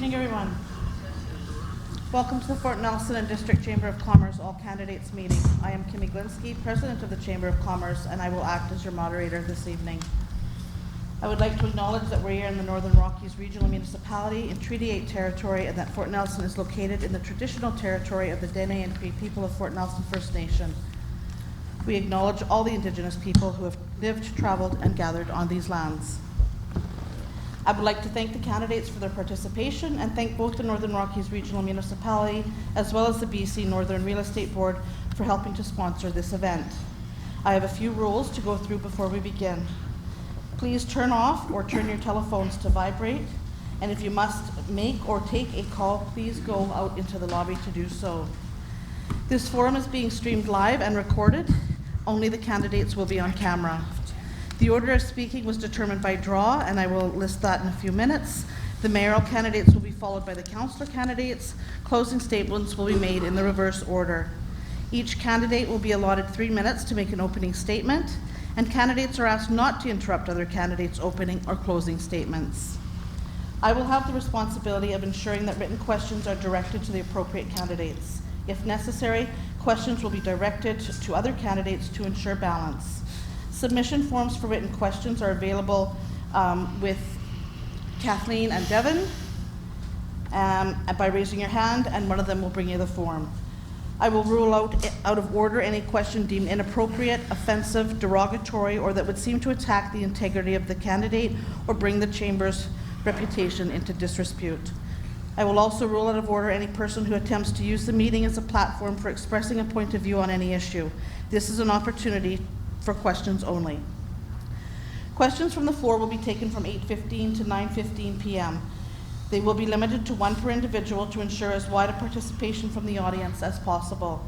evening, everyone. Welcome to the Fort Nelson and District Chamber of Commerce All Candidates meeting. I am Kimmy Glinsky, President of the Chamber of Commerce, and I will act as your moderator this evening. I would like to acknowledge that we're here in the Northern Rockies Regional Municipality in Treaty 8 territory, and that Fort Nelson is located in the traditional territory of the Dene and Cree people of Fort Nelson First Nation. We acknowledge all the Indigenous people who have lived, traveled, and gathered on these lands. I would like to thank the candidates for their participation and thank both the Northern Rockies Regional Municipality as well as the BC Northern Real Estate Board for helping to sponsor this event. I have a few rules to go through before we begin. Please turn off or turn your telephones to vibrate, and if you must make or take a call, please go out into the lobby to do so. This forum is being streamed live and recorded. Only the candidates will be on camera. The order of speaking was determined by draw, and I will list that in a few minutes. The mayoral candidates will be followed by the councillor candidates. Closing statements will be made in the reverse order. Each candidate will be allotted 3 minutes to make an opening statement, and candidates are asked not to interrupt other candidates' opening or closing statements. I will have the responsibility of ensuring that written questions are directed to the appropriate candidates. If necessary, questions will be directed to other candidates to ensure balance. Submission forms for written questions are available with Kathleen and Devin by raising your hand, and one of them will bring you the form. I will rule out of order any question deemed inappropriate, offensive, derogatory, or that would seem to attack the integrity of the candidate or bring the Chamber's reputation into disrepute. I will also rule out of order any person who attempts to use the meeting as a platform for expressing a point of view on any issue. This is an opportunity for questions only. Questions from the floor will be taken from 8:15 to 9:15 p.m. They will be limited to one per individual to ensure as wide a participation from the audience as possible.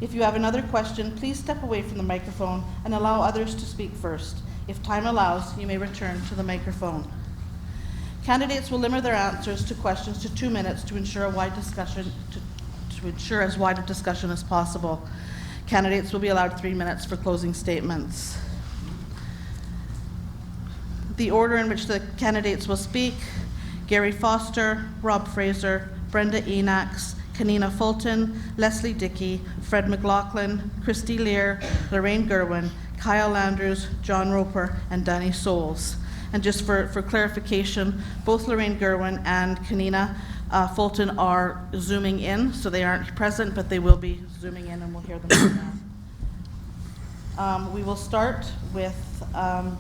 If you have another question, please step away from the microphone and allow others to speak first. If time allows, you may return to the microphone. Candidates will limit their answers to questions to 2 minutes to ensure as wide a discussion as possible. Candidates will be allowed 3 minutes for closing statements. The order in which the candidates will speak: Gary Foster, Rob Fraser, Brenda Enax, Kanina Fulton, Leslie Dickey, Fred McLaughlin, Christy Lear, Lorraine Gerwin, Kyle Andrews, John Roper, and Danny Souls. And just for clarification, both Lorraine Gerwin and Kanina Fulton are zooming in, so they aren't present, but they will be zooming in, and we'll hear them now. We will start with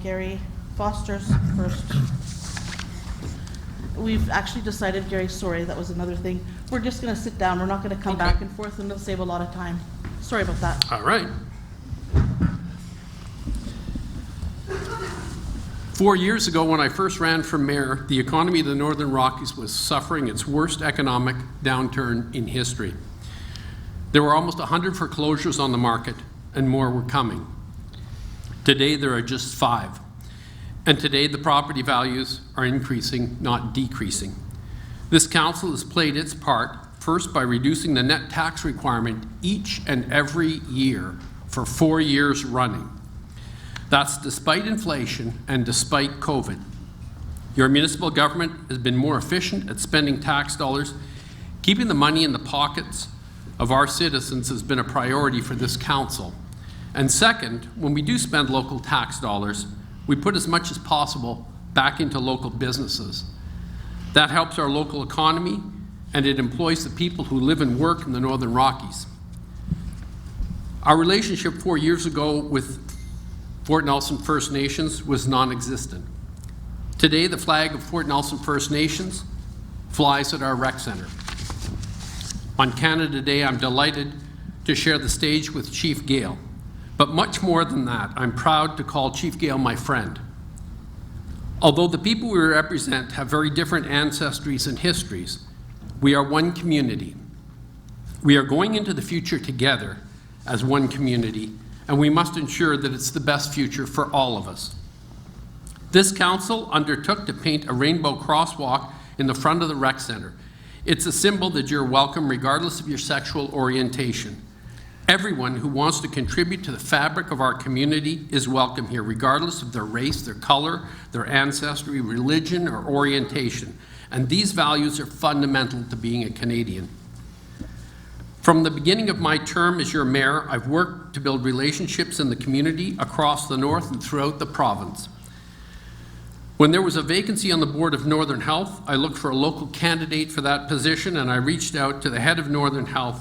Gary Foster's first. We've actually decided, Gary, sorry, that was another thing. We're just going to sit down. We're not going to come back and forth, and it'll save a lot of time. Sorry about that. All right. 4 years ago, when I first ran for mayor, the economy of the Northern Rockies was suffering its worst economic downturn in history. There were almost 100 foreclosures on the market, and more were coming. Today, there are just 5. And today, the property values are increasing, not decreasing. This council has played its part, first by reducing the net tax requirement each and every year for 4 years running. That's despite inflation and despite COVID. Your municipal government has been more efficient at spending tax dollars. Keeping the money in the pockets of our citizens has been a priority for this council. And second, when we do spend local tax dollars, we put as much as possible back into local businesses. That helps our local economy, and it employs the people who live and work in the Northern Rockies. Our relationship 4 years ago with Fort Nelson First Nations was non-existent. Today, the flag of Fort Nelson First Nations flies at our rec center. On Canada Day, I'm delighted to share the stage with Chief Gale. But much more than that, I'm proud to call Chief Gale my friend. Although the people we represent have very different ancestries and histories, we are one community. We are going into the future together as one community, and we must ensure that it's the best future for all of us. This council undertook to paint a rainbow crosswalk in the front of the rec center. It's a symbol that you're welcome regardless of your sexual orientation. Everyone who wants to contribute to the fabric of our community is welcome here, regardless of their race, their color, their ancestry, religion, or orientation. and these values are fundamental to being a Canadian. From the beginning of my term as your mayor, I've worked to build relationships in the community across the north and throughout the province. When there was a vacancy on the board of Northern Health, I looked for a local candidate for that position, and I reached out to the head of Northern Health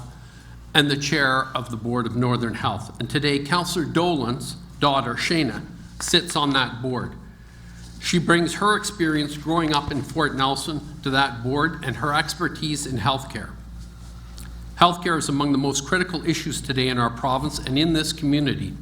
and the chair of the board of Northern Health. And today, Councillor Dolan's daughter, Shayna, sits on that board. She brings her experience growing up in Fort Nelson to that board and her expertise in healthcare. Healthcare is among the most critical issues today in our province and in this community.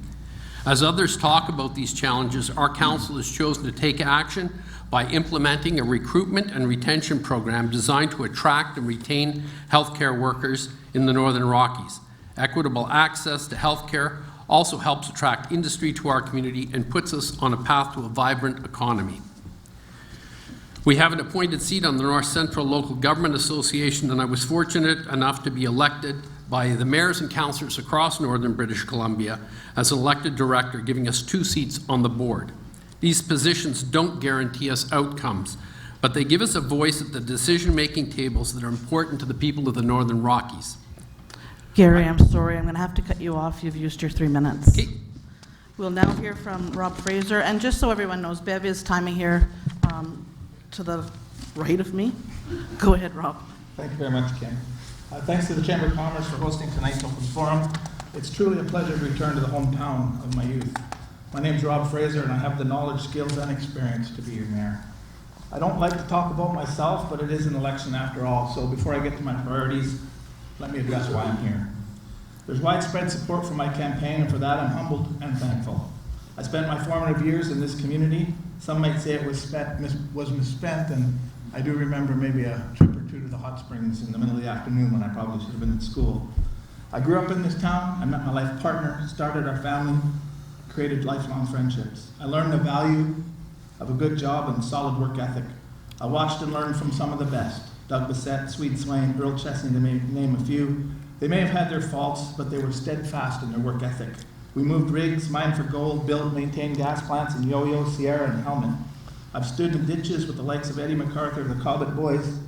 As others talk about these challenges, our council has chosen to take action by implementing a recruitment and retention program designed to attract and retain healthcare workers in the Northern Rockies. Equitable access to healthcare also helps attract industry to our community and puts us on a path to a vibrant economy. We have an appointed seat on the North Central Local Government Association, and I was fortunate enough to be elected by the mayors and councillors across northern British Columbia as elected director, giving us 2 seats on the board. These positions don't guarantee us outcomes, but they give us a voice at the decision-making tables that are important to the people of the Northern Rockies. Gary, I'm sorry, I'm going to have to cut you off. You've used your 3 minutes. Okay. We'll now hear from Rob Fraser, and just so everyone knows, Bev is timing here to the right of me. Go ahead, Rob. Thank you very much, Kim. Thanks to the Chamber of Commerce for hosting tonight's open forum. It's truly a pleasure to return to the hometown of my youth. My name is Rob Fraser, and I have the knowledge, skills, and experience to be your mayor. I don't like to talk about myself, but it is an election after all, so before I get to my priorities, let me address why I'm here. There's widespread support for my campaign, and for that I'm humbled and thankful. I spent my formative years in this community. Some might say it was misspent, and I do remember maybe a trip or 2 to the hot springs in the middle of the afternoon when I probably should have been at school. I grew up in this town. I met my life partner, started our family, created lifelong friendships. I learned the value of a good job and solid work ethic. I watched and learned from some of the best. Doug Bissett, Swede Swain, Earl Chesney, to name a few. They may have had their faults, but they were steadfast in their work ethic. We moved rigs, mined for gold, built, maintained gas plants in Yo-Yo, Sierra, and Helmet. I've stood in ditches with the likes of Eddie MacArthur, the Cobbett Boys,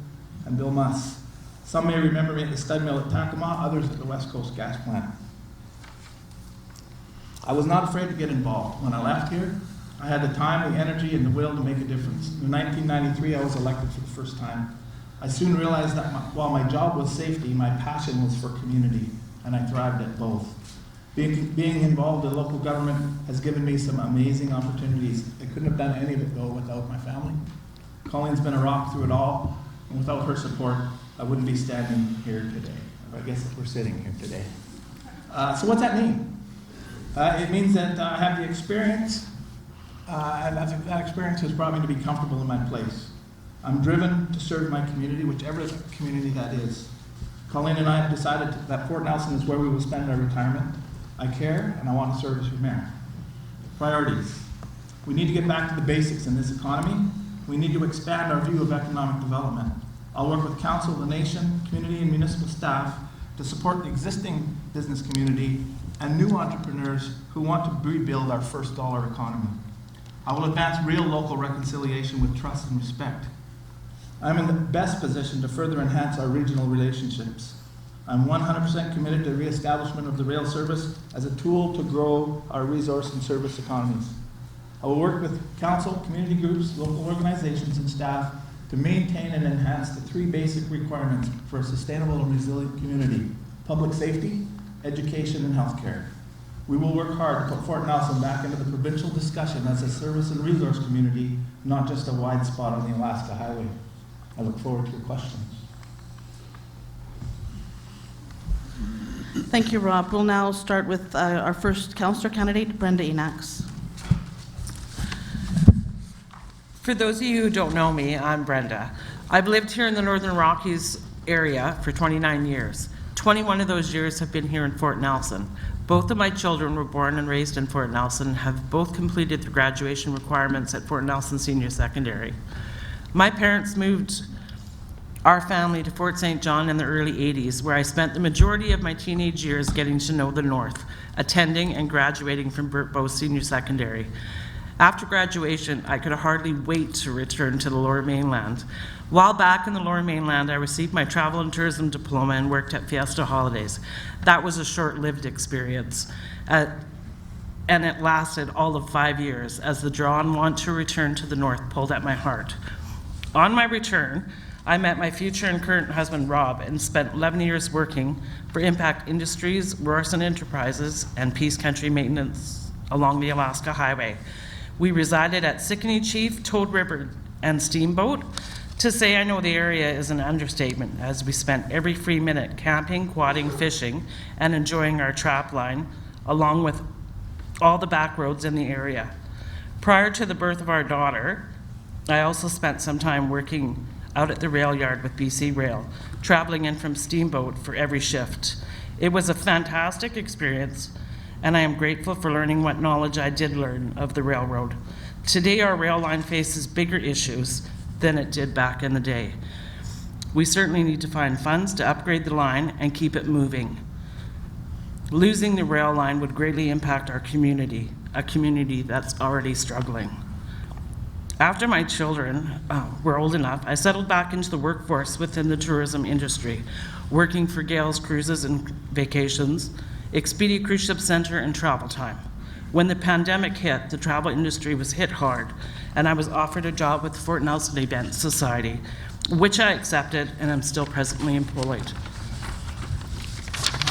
and Bill Muss. Some may remember me at the stud mill at Tacoma, others at the West Coast gas plant. I was not afraid to get involved. When I left here, I had the time, the energy, and the will to make a difference. In 1993, I was elected for the first time. I soon realized that while my job was safety, my passion was for community, and I thrived at both. Being involved in local government has given me some amazing opportunities. I couldn't have done any of it, though, without my family. Colleen's been a rock through it all, and without her support, I wouldn't be standing here today. Or I guess we're sitting here today. So what's that mean? It means that I have the experience, and that experience has brought me to be comfortable in my place. I'm driven to serve my community, whichever community that is. Colleen and I have decided that Fort Nelson is where we will spend our retirement. I care, and I want to serve as your mayor. Priorities. We need to get back to the basics in this economy. We need to expand our view of economic development. I'll work with council, the nation, community, and municipal staff to support the existing business community and new entrepreneurs who want to rebuild our first dollar economy. I will advance real local reconciliation with trust and respect. I'm in the best position to further enhance our regional relationships. I'm 100% committed to the reestablishment of the rail service as a tool to grow our resource and service economies. I will work with council, community groups, local organizations, and staff to maintain and enhance the 3 basic requirements for a sustainable and resilient community: public safety, education, and healthcare. We will work hard to put Fort Nelson back into the provincial discussion as a service and resource community, not just a wide spot on the Alaska Highway. I look forward to your questions. Thank you, Rob. We'll now start with our first councillor candidate, Brenda Enax. For those of you who don't know me, I'm Brenda. I've lived here in the Northern Rockies area for 29 years. 21 of those years have been here in Fort Nelson. Both of my children were born and raised in Fort Nelson, have both completed the graduation requirements at Fort Nelson Senior Secondary. My parents moved our family to Fort St. John in the early 80s, where I spent the majority of my teenage years getting to know the North, attending and graduating from Burt Bow Senior Secondary. After graduation, I could hardly wait to return to the Lower Mainland. While back in the Lower Mainland, I received my travel and diploma and worked at Fiesta Holidays. That was a short-lived experience, and it lasted all of 5 years as the draw and want to return to the North pulled at my heart. On my return, I met my future and current husband, Rob, and spent 11 years working for Impact Industries, Rorson Enterprises, and Peace Country Maintenance along the Alaska Highway. We resided at Sikanee Chief, Toad River, and Steamboat. To say I know the area is an understatement, as we spent every free minute camping, quadding, fishing, and enjoying our trap line, along with all the back roads in the area. Prior to the birth of our daughter, I also spent some time working out at the rail yard with BC Rail, traveling in from Steamboat for every shift. It was a fantastic experience, and I am grateful for learning what knowledge I did learn of the railroad. Today, our rail line faces bigger issues than it did back in the day. We certainly need to find funds to upgrade the line and keep it moving. Losing the rail line would greatly impact our community, a community that's already struggling. After my children were old enough, I settled back into the workforce within the tourism industry, working for Gales Cruises and Vacations, Expedia Cruise Ship Center, and Travel Time. When the pandemic hit, the travel industry was hit hard, and I was offered a job with the Fort Nelson Event Society, which I accepted, and I'm still presently employed.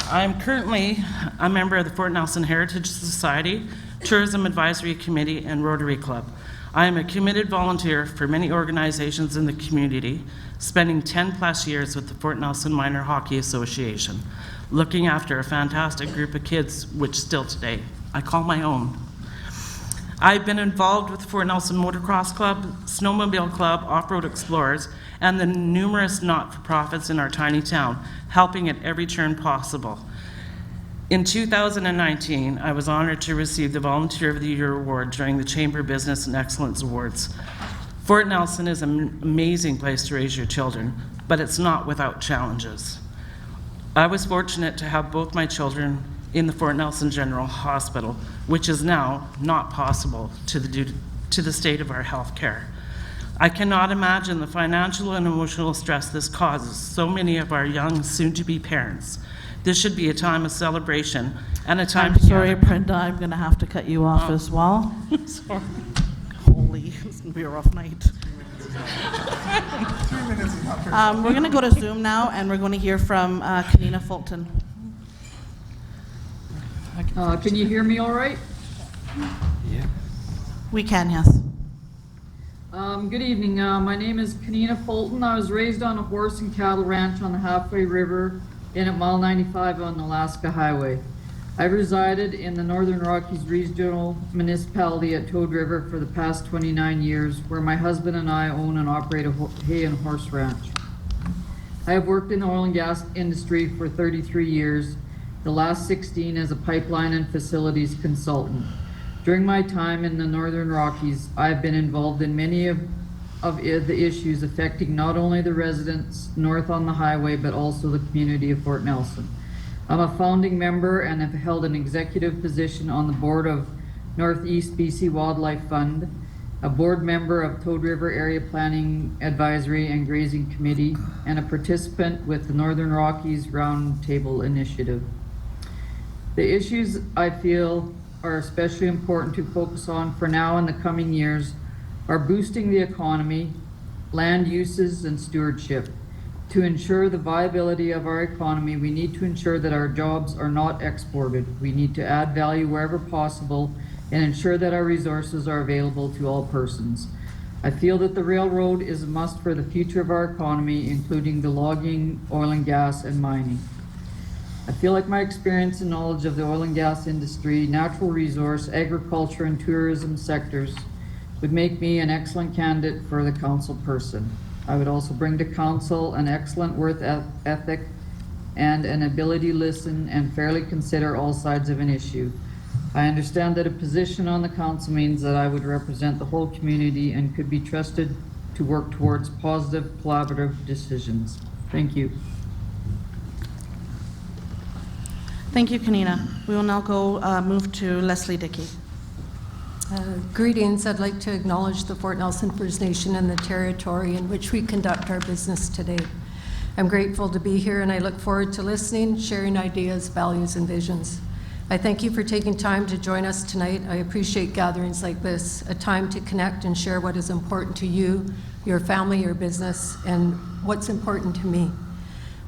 I am currently a member of the Fort Nelson Heritage Society, Tourism Advisory Committee, and Rotary Club. I am a committed volunteer for many organizations in the community, spending 10+ years with the Fort Nelson Minor Hockey Association, looking after a fantastic group of kids, which still today I call my own. I've been involved with the Fort Nelson Motocross Club, Snowmobile Club, Off-Road Explorers, and the numerous not-for-profits in our tiny town, helping at every turn possible. In 2019, I was honored to receive the Volunteer of the Year award during the Chamber Business and Excellence Awards. Fort Nelson is an amazing place to raise your children, but it's not without challenges. I was fortunate to have both my children in the Fort Nelson General Hospital, which is now not possible to the state of our health care. I cannot imagine the financial and emotional stress this causes so many of our young, soon-to-be parents. This should be a time of celebration and a time I'm sorry, Brenda, I'm going to have to cut you off as well. Sorry. Holy, it's going to be a rough night. 3 minutes is not very We're going to go to Zoom now, and we're going to hear from Kanina Fulton. Can you hear me all right? We can, yes. Good evening. My name is Kanina Fulton. I was raised on a horse and cattle ranch on the Halfway River in at mile 95 on the Alaska Highway. I resided in the Northern Rockies Regional Municipality at Toad River for the past 29 years, where my husband and I own and operate a hay and horse ranch. I have worked in the oil and gas industry for 33 years, the last 16 as a pipeline and facilities consultant. During my time in the Northern Rockies, I have been involved in many of the issues affecting not only the residents north on the highway, but also the community of Fort Nelson. I'm a founding member and have held an executive position on the board of Northeast BC Wildlife Fund, a board member of Toad River Area Planning Advisory and Grazing Committee, and a participant with the Northern Rockies Roundtable Initiative. The issues I feel are especially important to focus on for now and the coming years are boosting the economy, land uses, and stewardship. To ensure the viability of our economy, we need to ensure that our jobs are not exported. We need to add value wherever possible and ensure that our resources are available to all persons. I feel that the railroad is a must for the future of our economy, including the logging, oil and gas, and mining. I feel like my experience and knowledge of the oil and gas industry, natural resource, agriculture, and tourism sectors would make me an excellent candidate for the council person. I would also bring to council an excellent work ethic and an ability to listen and fairly consider all sides of an issue. I understand that a position on the council means that I would represent the whole community and could be trusted to work towards positive, collaborative decisions. Thank you. Thank you, Kanina. We will now go move to Leslie Dickey. Greetings. I'd like to acknowledge the Fort Nelson First Nation and the territory in which we conduct our business today. I'm grateful to be here, and I look forward to listening, sharing ideas, values, and visions. I thank you for taking time to join us tonight. I appreciate gatherings like this, a time to connect and share what is important to you, your family, your business, and what's important to me.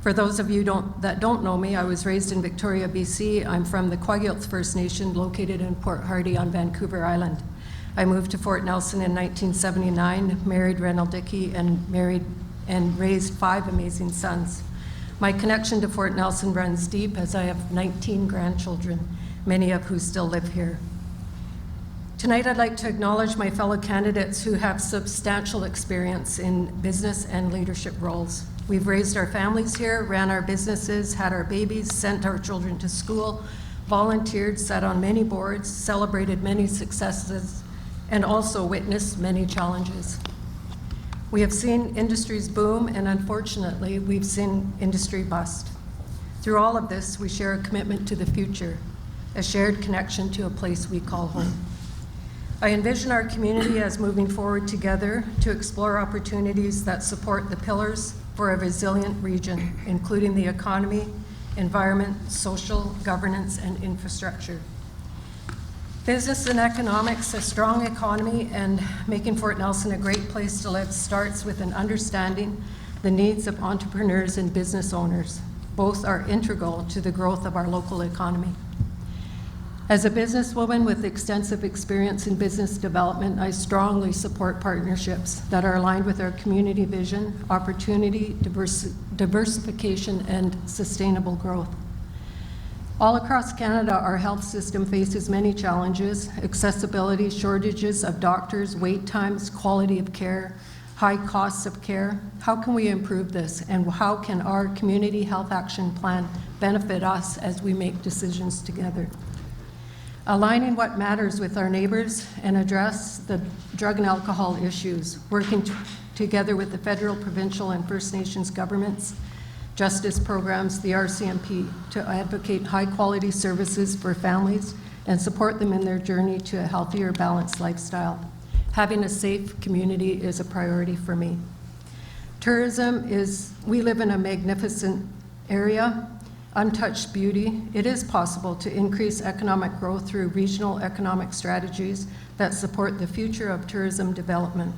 For those of you that don't know me, I was raised in Victoria, BC. I'm from the Kwakiutl First Nation located in Port Hardy on Vancouver Island. I moved to Fort Nelson in 1979, married Reynold Dickey, and raised 5 amazing sons. My connection to Fort Nelson runs deep as I have 19 grandchildren, many of who still live here. Tonight, I'd like to acknowledge my fellow candidates who have substantial experience in business and leadership roles. We've raised our families here, ran our businesses, had our babies, sent our children to school, volunteered, sat on many boards, celebrated many successes, and also witnessed many challenges. We have seen industries boom, and unfortunately, we've seen industry bust. Through all of this, we share a commitment to the future, a shared connection to a place we call home. I envision our community as moving forward together to explore opportunities that support the pillars for a resilient region, including the economy, environment, social, governance, and infrastructure. Business and economics, a strong economy, and making Fort Nelson a great place to live starts with an understanding the needs of entrepreneurs and business owners. Both are integral to the growth of our local economy. As a businesswoman with extensive experience in business development, I strongly support partnerships that are aligned with our community vision, opportunity, diversification, and sustainable growth. All across Canada, our health system faces many challenges: accessibility, shortages of doctors, wait times, quality of care, high costs of care. How can we improve this, and how can our community health action plan benefit us as we make decisions together? Aligning what matters with our neighbors and address the drug and alcohol issues, working together with the federal, provincial, and First Nations governments, justice programs, the RCMP, to advocate high-quality services for families and support them in their journey to a healthier, balanced lifestyle. Having a safe community is a priority for me. Tourism we live in a magnificent area, untouched beauty. It is possible to increase economic growth through regional economic strategies that support the future of tourism development.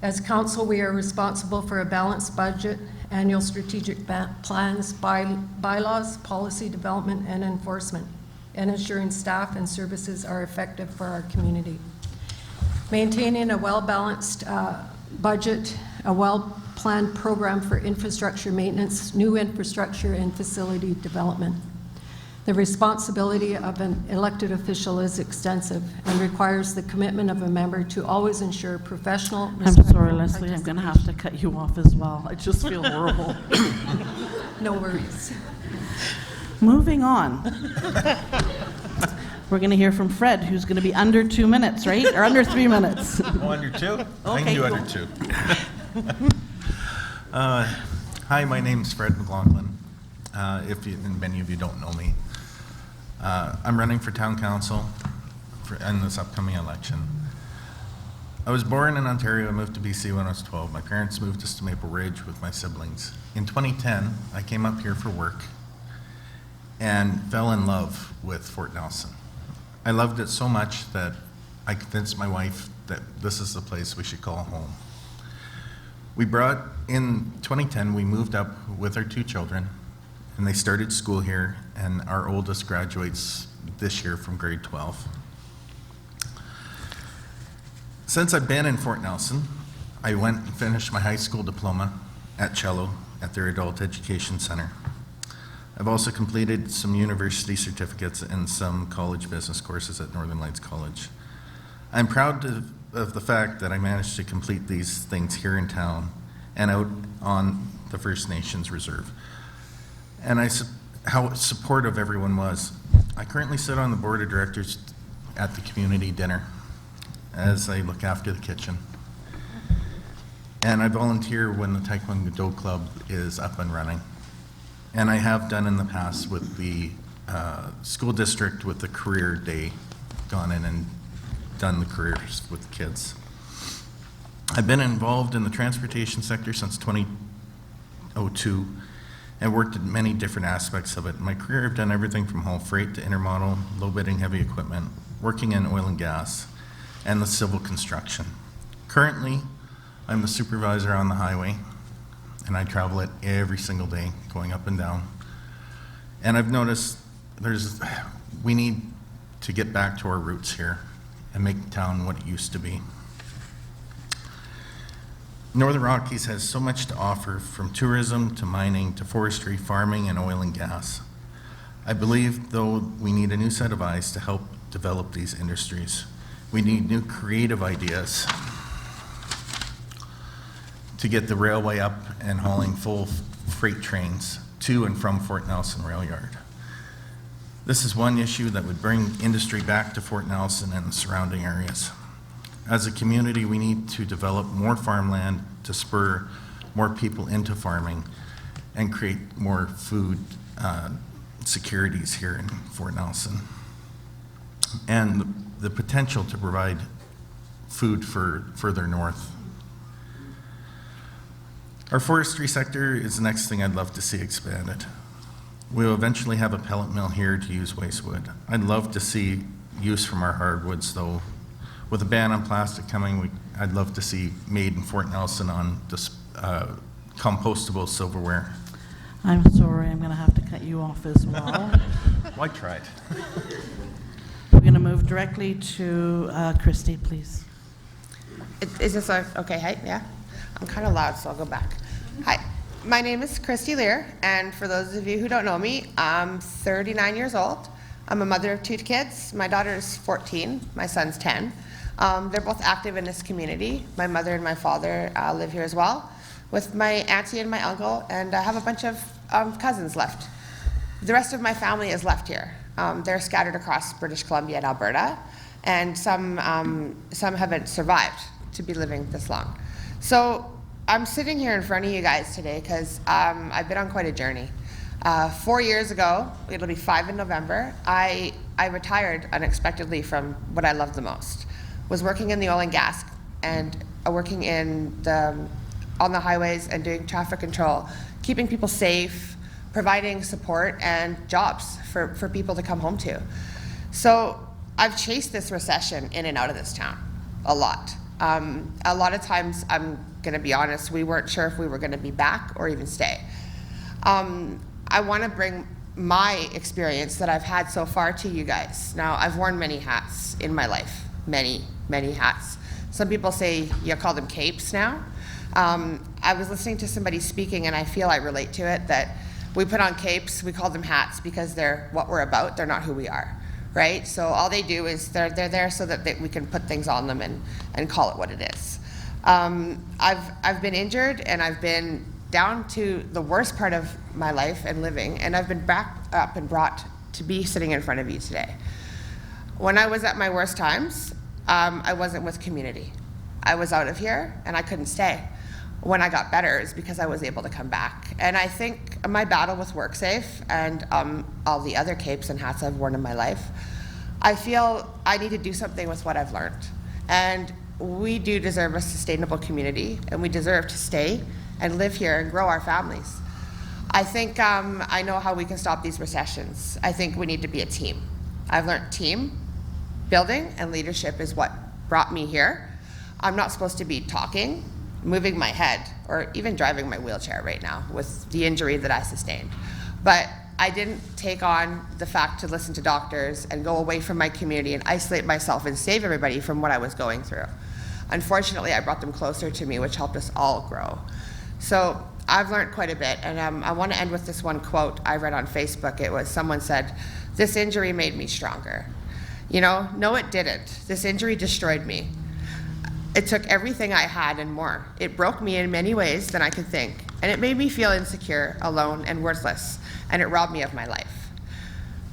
As council, we are responsible for a balanced budget, annual strategic plans, bylaws, policy development, and enforcement, and ensuring staff and services are effective for our community. Maintaining a well-balanced budget, a well-planned program for infrastructure maintenance, new infrastructure, and facility development. The responsibility of an elected official is extensive and requires the commitment of a member to always ensure professional. I'm sorry, Leslie, I'm going to have to cut you off as well. I just feel horrible. No worries. Moving on. We're going to hear from Fred, who's going to be under 2 minutes, right? Or under 3 minutes. Oh, under 2? I Okay, can do cool. under 2. Hi, my name's Fred McLaughlin. And many of you don't know me. I'm running for town council in this upcoming election. I was born in Ontario. I moved to BC when I was 12. My parents moved us to Maple Ridge with my siblings. In 2010, I came up here for work and fell in love with Fort Nelson. I loved it so much that I convinced my wife that this is the place we should call home. In 2010, we moved up with our 2 children, and they started school here, and our oldest graduates this year from grade 12. Since I've been in Fort Nelson, I went and finished my high school diploma at cello at their Adult Education Center. I've also completed some university certificates and some college business courses at Northern Lights College. I'm proud of the fact that I managed to complete these things here in town and out on the First Nations Reserve. And how supportive everyone was. I currently sit on the board of directors at the community dinner as I look after the kitchen. And I volunteer when the Taekwondo Club is up and running. And I have done in the past with the school district with the career day, gone in and done the careers with kids. I've been involved in the transportation sector since 2002 and worked in many different aspects of it. In my career, I've done everything from haul freight to intermodal, low bidding heavy equipment, working in oil and gas, and the civil construction. Currently, I'm the supervisor on the highway, and I travel it every single day, going up and down. And I've noticed we need to get back to our roots here and make town what it used to be. Northern Rockies has so much to offer, from tourism to mining to forestry, farming, and oil and gas. I believe, though, we need a new set of eyes to help develop these industries. We need new creative ideas to get the railway up and hauling full freight trains to and from Fort Nelson Rail Yard. This is one issue that would bring industry back to Fort Nelson and the surrounding areas. As a community, we need to develop more farmland to spur more people into farming and create more food securities here in Fort Nelson. And the potential to provide food for further north. Our forestry sector is the next thing I'd love to see expanded. We'll eventually have a pellet mill here to use waste wood. I'd love to see use from our hardwoods, though. With a ban on plastic coming, I'd love to see made in Fort Nelson on compostable silverware. I'm sorry, I'm going to have to cut you off as well. Well, I tried. We're going to move directly to Christy, please. Is this okay height? Yeah? I'm kind of loud, so I'll go back. Hi, my name is Christy Lear, and for those of you who don't know me, I'm 39 years old. I'm a mother of 2 kids. My daughter is 14, my son's 10. They're both active in this community. My mother and my father live here as well, with my auntie and my uncle, and I have a bunch of cousins left. The rest of my family is left here. They're scattered across British Columbia and Alberta, and some haven't survived to be living this long. So I'm sitting here in front of you guys today because I've been on quite a journey. 4 years ago, it'll be 5 in November, I retired unexpectedly from what I loved the most. Was working in the oil and gas and working on the highways and doing traffic control, keeping people safe, providing support and jobs for people to come home to. So I've chased this recession in and out of this town a lot. A lot of times, I'm gonna be honest, we weren't sure if we were gonna be back or even stay. I wanna bring my experience that I've had so far to you guys. Now, I've worn many hats in my life, many hats. Some people say you call them capes now. I was listening to somebody speaking and I feel I relate to it, that we put on capes, we call them hats because they're what we're about, they're not who we are, right? So all they do is they're there so that we can put things on them and call it what it is. I've been injured and I've been down to the worst part of my life and living, and I've been back up and brought to be sitting in front of you today. When I was at my worst times, I wasn't with community. I was out of here and I couldn't stay. When I got better, it's because I was able to come back. And I think my battle with WorkSafe and all the other capes and hats I've worn in my life, I feel I need to do something with what I've learned. And we do deserve a sustainable community, and we deserve to stay and live here and grow our families. I think I know how we can stop these recessions. I think we need to be a team. I've learned team building and leadership is what brought me here. I'm not supposed to be talking, moving my head, or even driving my wheelchair right now with the injury that I sustained. But I didn't take on the fact to listen to doctors and go away from my community and isolate myself and save everybody from what I was going through. Unfortunately, I brought them closer to me, which helped us all grow. So I've learned quite a bit, and I want to end with this one quote I read on Facebook. It was, someone said, "This injury made me stronger." You know, no it didn't. This injury destroyed me. It took everything I had and more. It broke me in many ways than I could think, and it made me feel insecure, alone, and worthless, and it robbed me of my life.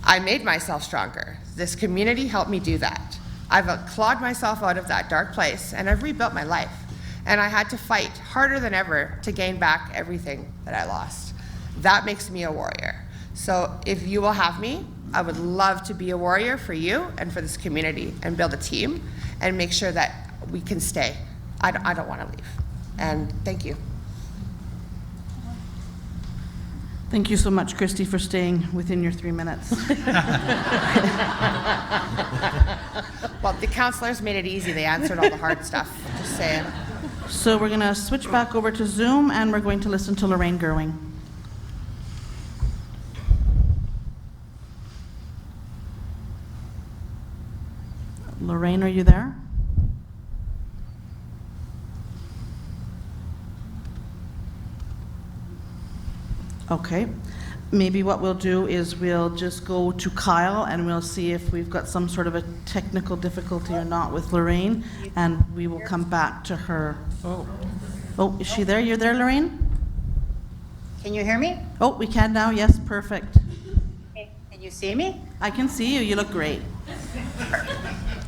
I made myself stronger. This community helped me do that. I've clawed myself out of that dark place, and I've rebuilt my life. And I had to fight harder than ever to gain back everything that I lost. That makes me a warrior. So if you will have me, I would love to be a warrior for you and for this community and build a team and make sure that we can stay. I don't want to leave. And thank you. Thank you so much, Christy, for staying within your 3 minutes. Well, the counselors made it easy. They answered all the hard stuff. Just saying. So we're going to switch back over to Zoom, and we're going to listen to Lorraine Gerwing. Lorraine, are you there? Okay. Maybe what we'll do is we'll just go to Kyle and we'll see if we've got some sort of a technical difficulty or not with Lorraine, and we will come back to her. Oh, is she there? You're there, Lorraine? Can you hear me? Oh, we can now. Yes, perfect. Okay. Can you see me? I can see you. You look great.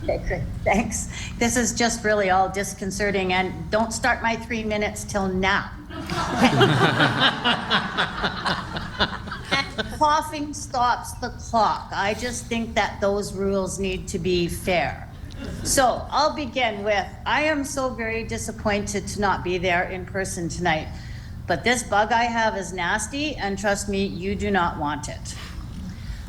Okay, good. Thanks. This is just really all disconcerting, and don't start my 3 minutes till now. Coughing stops the clock. I just think that those rules need to be fair. So I'll begin with, I am so very disappointed to not be there in person tonight, but this bug I have is nasty, and trust me, you do not want it.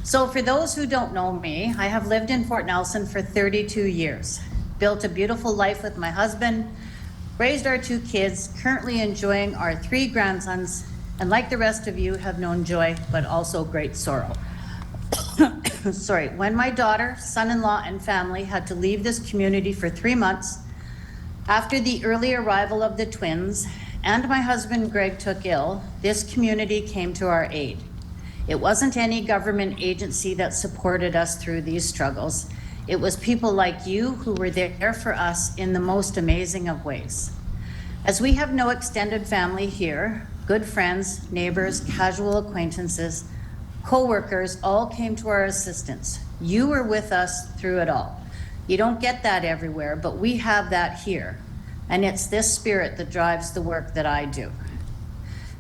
So for those who don't know me, I have lived in Fort Nelson for 32 years, built a beautiful life with my husband, raised our 2 kids, currently enjoying our 3 grandsons, and like the rest of you, have known joy, but also great sorrow. Sorry, when my daughter, son-in-law, and family had to leave this community for 3 months, after the early arrival of the twins, and my husband Greg took ill, this community came to our aid. It wasn't any government agency that supported us through these struggles. It was people like you who were there for us in the most amazing of ways. As we have no extended family here, good friends, neighbors, casual acquaintances, co-workers all came to our assistance. You were with us through it all. You don't get that everywhere, but we have that here. And it's this spirit that drives the work that I do.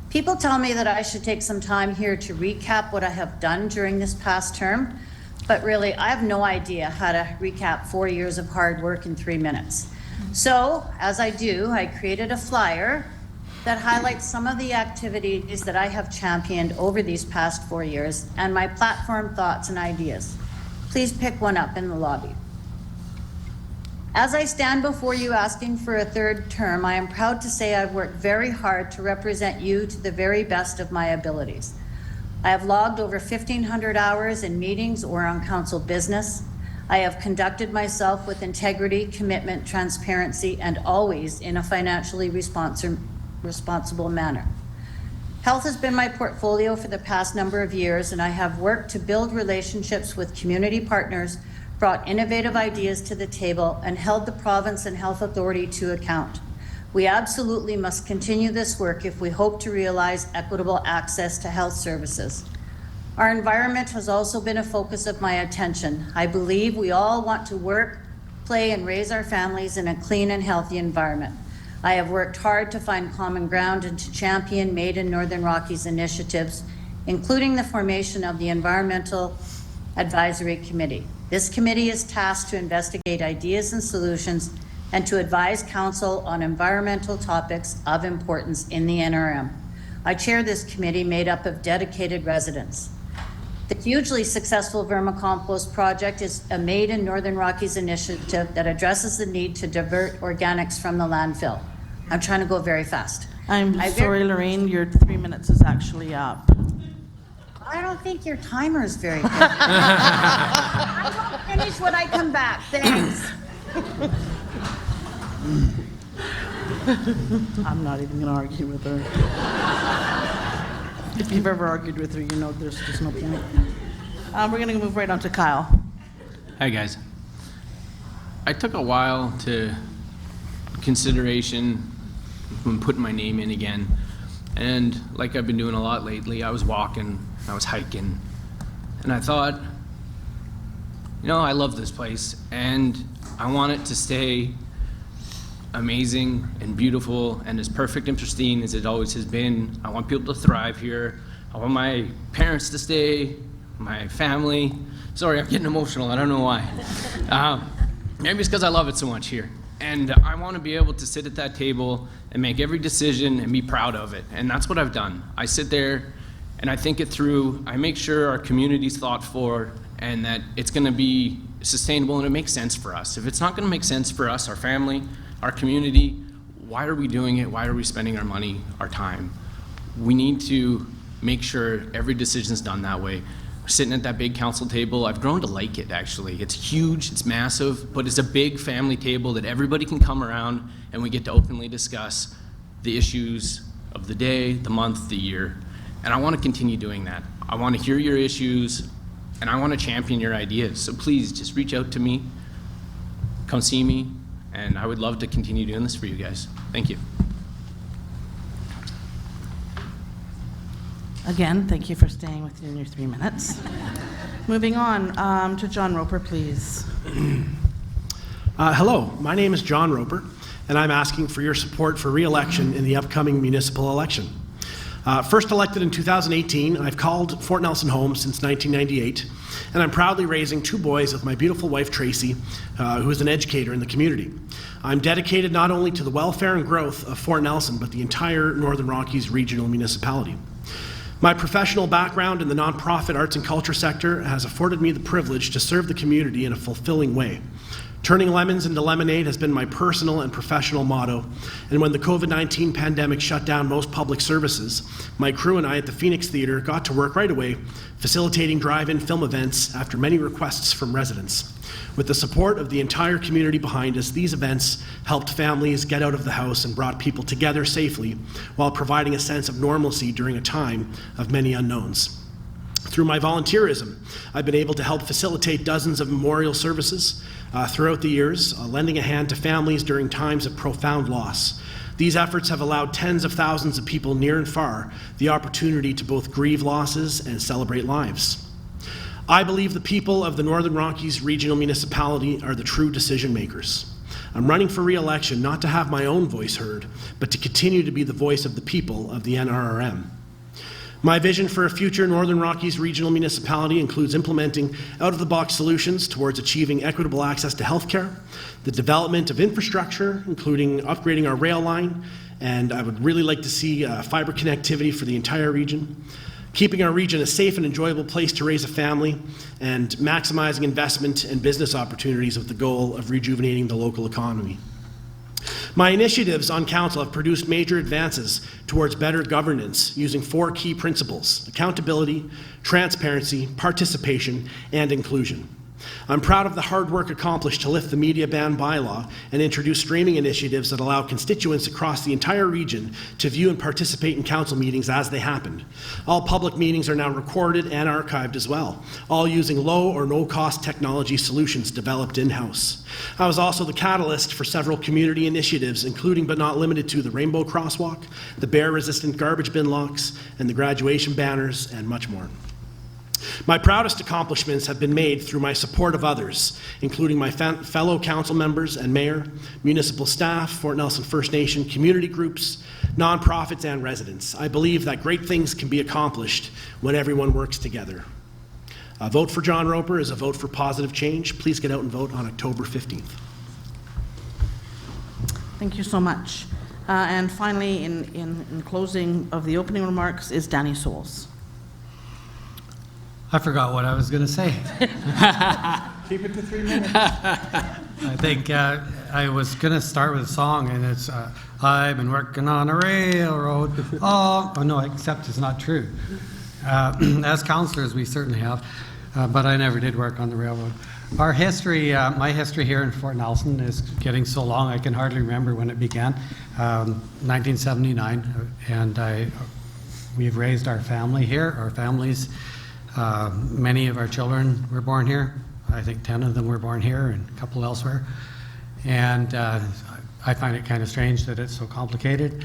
People tell me that I should take some time here to recap what I have done during this past term, but really, I have no idea how to recap 4 years of hard work in 3 minutes. So, as I do, I created a flyer that highlights some of the activities that I have championed over these past 4 years and my platform thoughts and ideas. Please pick one up in the lobby. As I stand before you asking for a 3rd term, I am proud to say I've worked very hard to represent you to the very best of my abilities. I have logged over 1,500 hours in meetings or on council business. I have conducted myself with integrity, commitment, transparency, and always in a financially responsible manner. Health has been my portfolio for the past number of years, and I have worked to build relationships with community partners, brought innovative ideas to the table, and held the province and health authority to account. We absolutely must continue this work if we hope to realize equitable access to health services. Our environment has also been a focus of my attention. I believe we all want to work, play, and raise our families in a clean and healthy environment. I have worked hard to find common ground and to champion Made in Northern Rockies initiatives, including the formation of the Environmental Advisory Committee. This committee is tasked to investigate ideas and solutions and to advise council on environmental topics of importance in the NRM. I chair this committee made up of dedicated residents. The hugely successful vermicompost project is a Made in Northern Rockies initiative that addresses the need to divert organics from the landfill. I'm trying to go very fast. I'm sorry, Lorraine, your 3 minutes is actually up. I don't think your timer is very good. I will finish when I come back. Thanks. I'm not even going to argue with her. If you've ever argued with her, you know there's just no point. We're going to move right on to Kyle. Hi, guys. I took a while to consideration when putting my name in again. And like I've been doing a lot lately, I was walking, I was hiking, and I thought, you know, I love this place, and I want it to stay amazing and beautiful and as perfect and pristine as it always has been. I want people to thrive here. I want my parents to stay, my family. Sorry, I'm getting emotional. I don't know why. Maybe it's because I love it so much here. And I want to be able to sit at that table and make every decision and be proud of it. And that's what I've done. I sit there and I think it through. I make sure our community's thought for and that it's going to be sustainable and it makes sense for us. If it's not going to make sense for us, our family, our community, why are we doing it? Why are we spending our money, our time? We need to make sure every decision's done that way. Sitting at that big council table, I've grown to like it actually. It's huge, it's massive, but it's a big family table that everybody can come around and we get to openly discuss the issues of the day, the month, the year. And I want to continue doing that. I want to hear your issues and I want to champion your ideas. So please just reach out to me, come see me, and I would love to continue doing this for you guys. Thank you. Again, thank you for staying within your 3 minutes. Moving on to John Roper, please. Hello, my name is John Roper, and I'm asking for your support for re-election in the upcoming municipal election. First elected in 2018, I've called Fort Nelson home since 1998, and I'm proudly raising 2 boys with my beautiful wife, Tracy, who is an educator in the community. I'm dedicated not only to the welfare and growth of Fort Nelson, but the entire Northern Rockies regional municipality. My professional background in the nonprofit arts and culture sector has afforded me the privilege to serve the community in a fulfilling way. Turning lemons into lemonade has been my personal and professional motto, and when the COVID-19 pandemic shut down most public services, my crew and I at the Phoenix Theatre got to work right away, facilitating drive-in film events after many requests from residents. With the support of the entire community behind us, these events helped families get out of the house and brought people together safely while providing a sense of normalcy during a time of many unknowns. Through my volunteerism, I've been able to help facilitate dozens of memorial services throughout the years, lending a hand to families during times of profound loss. These efforts have allowed tens of thousands of people near and far the opportunity to both grieve losses and celebrate lives. I believe the people of the Northern Rockies Regional Municipality are the true decision makers. I'm running for re-election not to have my own voice heard, but to continue to be the voice of the people of the NRRM. My vision for a future Northern Rockies Regional Municipality includes implementing out-of-the-box solutions towards achieving equitable access to healthcare, the development of infrastructure, including upgrading our rail line, and I would really like to see fiber connectivity for the entire region, keeping our region a safe and enjoyable place to raise a family, and maximizing investment and business opportunities with the goal of rejuvenating the local economy. My initiatives on council have produced major advances towards better governance using 4 key principles: accountability, transparency, participation, and inclusion. I'm proud of the hard work accomplished to lift the media ban bylaw and introduce streaming initiatives that allow constituents across the entire region to view and participate in council meetings as they happened. All public meetings are now recorded and archived as well, all using low or no-cost technology solutions developed in-house. I was also the catalyst for several community initiatives, including but not limited to the Rainbow Crosswalk, the bear-resistant garbage bin locks, and the graduation banners, and much more. My proudest accomplishments have been made through my support of others, including my fellow council members and mayor, municipal staff, Fort Nelson First Nation, community groups, nonprofits, and residents. I believe that great things can be accomplished when everyone works together. A vote for John Roper is a vote for positive change. Please get out and vote on October 15th. Thank you so much. And finally, in closing of the opening remarks is Danny Souls. I forgot what I was going to say. Keep it to 3 minutes. I think I was going to start with a song, and it's I've been working on a railroad. Oh no, except it's not true. As councillors, we certainly have, but I never did work on the railroad. Our history, my history here in Fort Nelson is getting so long I can hardly remember when it began. 1979, and we've raised our family here, our families. Many of our children were born here. I think 10 of them were born here and a couple elsewhere. And I find it kind of strange that it's so complicated,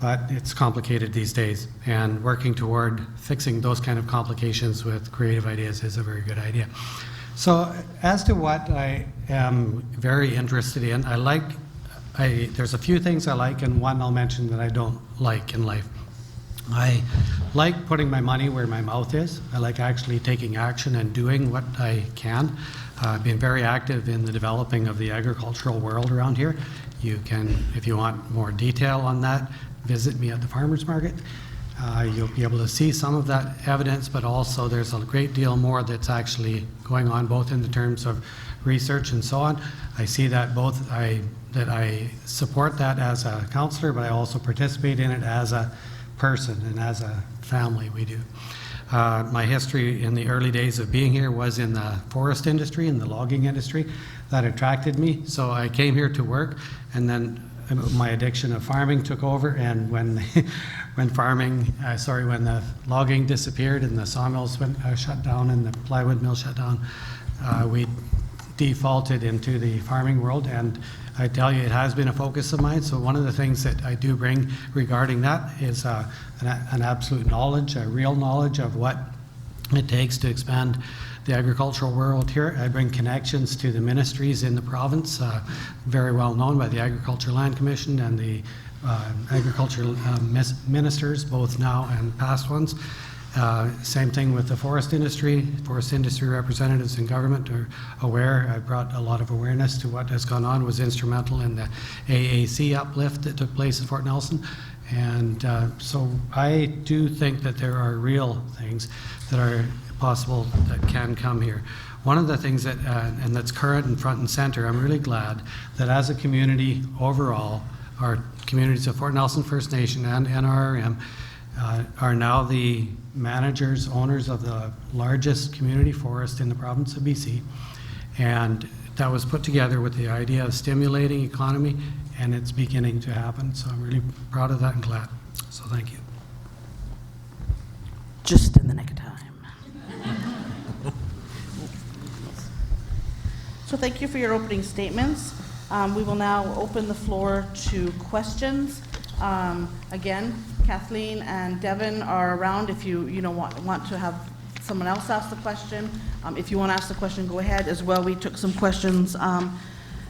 but it's complicated these days. And working toward fixing those kind of complications with creative ideas is a very good idea. So as to what I am very interested in, there's a few things I like and one I'll mention that I don't like in life. I like putting my money where my mouth is. I like actually taking action and doing what I can. I've been very active in the developing of the agricultural world around here. You can, if you want more detail on that, visit me at the farmers market. You'll be able to see some of that evidence, but also there's a great deal more that's actually going on, both in the terms of research and so on. I see that both that I support that as a counselor, but I also participate in it as a person and as a family. We do. My history in the early days of being here was in the forest industry, in the logging industry. That attracted me, so I came here to work, and then my addiction of farming took over, and when when the logging disappeared and the sawmills shut down and the plywood mill shut down, we defaulted into the farming world, and I tell you, it has been a focus of mine. So one of the things that I do bring regarding that is an absolute knowledge, a real knowledge of what it takes to expand the agricultural world here. I bring connections to the ministries in the province, very well known by the Agriculture Land Commission and the agricultural ministers, both now and past ones. Same thing with the forest industry. Forest industry representatives in government are aware. I brought a lot of awareness to what has gone on, was instrumental in the AAC uplift that took place in Fort Nelson. And so I do think that there are real things that are possible that can come here. One of the things that, and that's current and front and center, I'm really glad that as a community overall, our communities of Fort Nelson First Nation and NRRM are now the managers, owners of the largest community forest in the province of BC. And that was put together with the idea of stimulating economy, and it's beginning to happen. So I'm really proud of that and glad. So thank you. Just in the nick of time. So thank you for your opening statements. We will now open the floor to questions. Again, Kathleen and Devin are around if you want to have someone else ask the question. If you want to ask the question, go ahead as well. We took some questions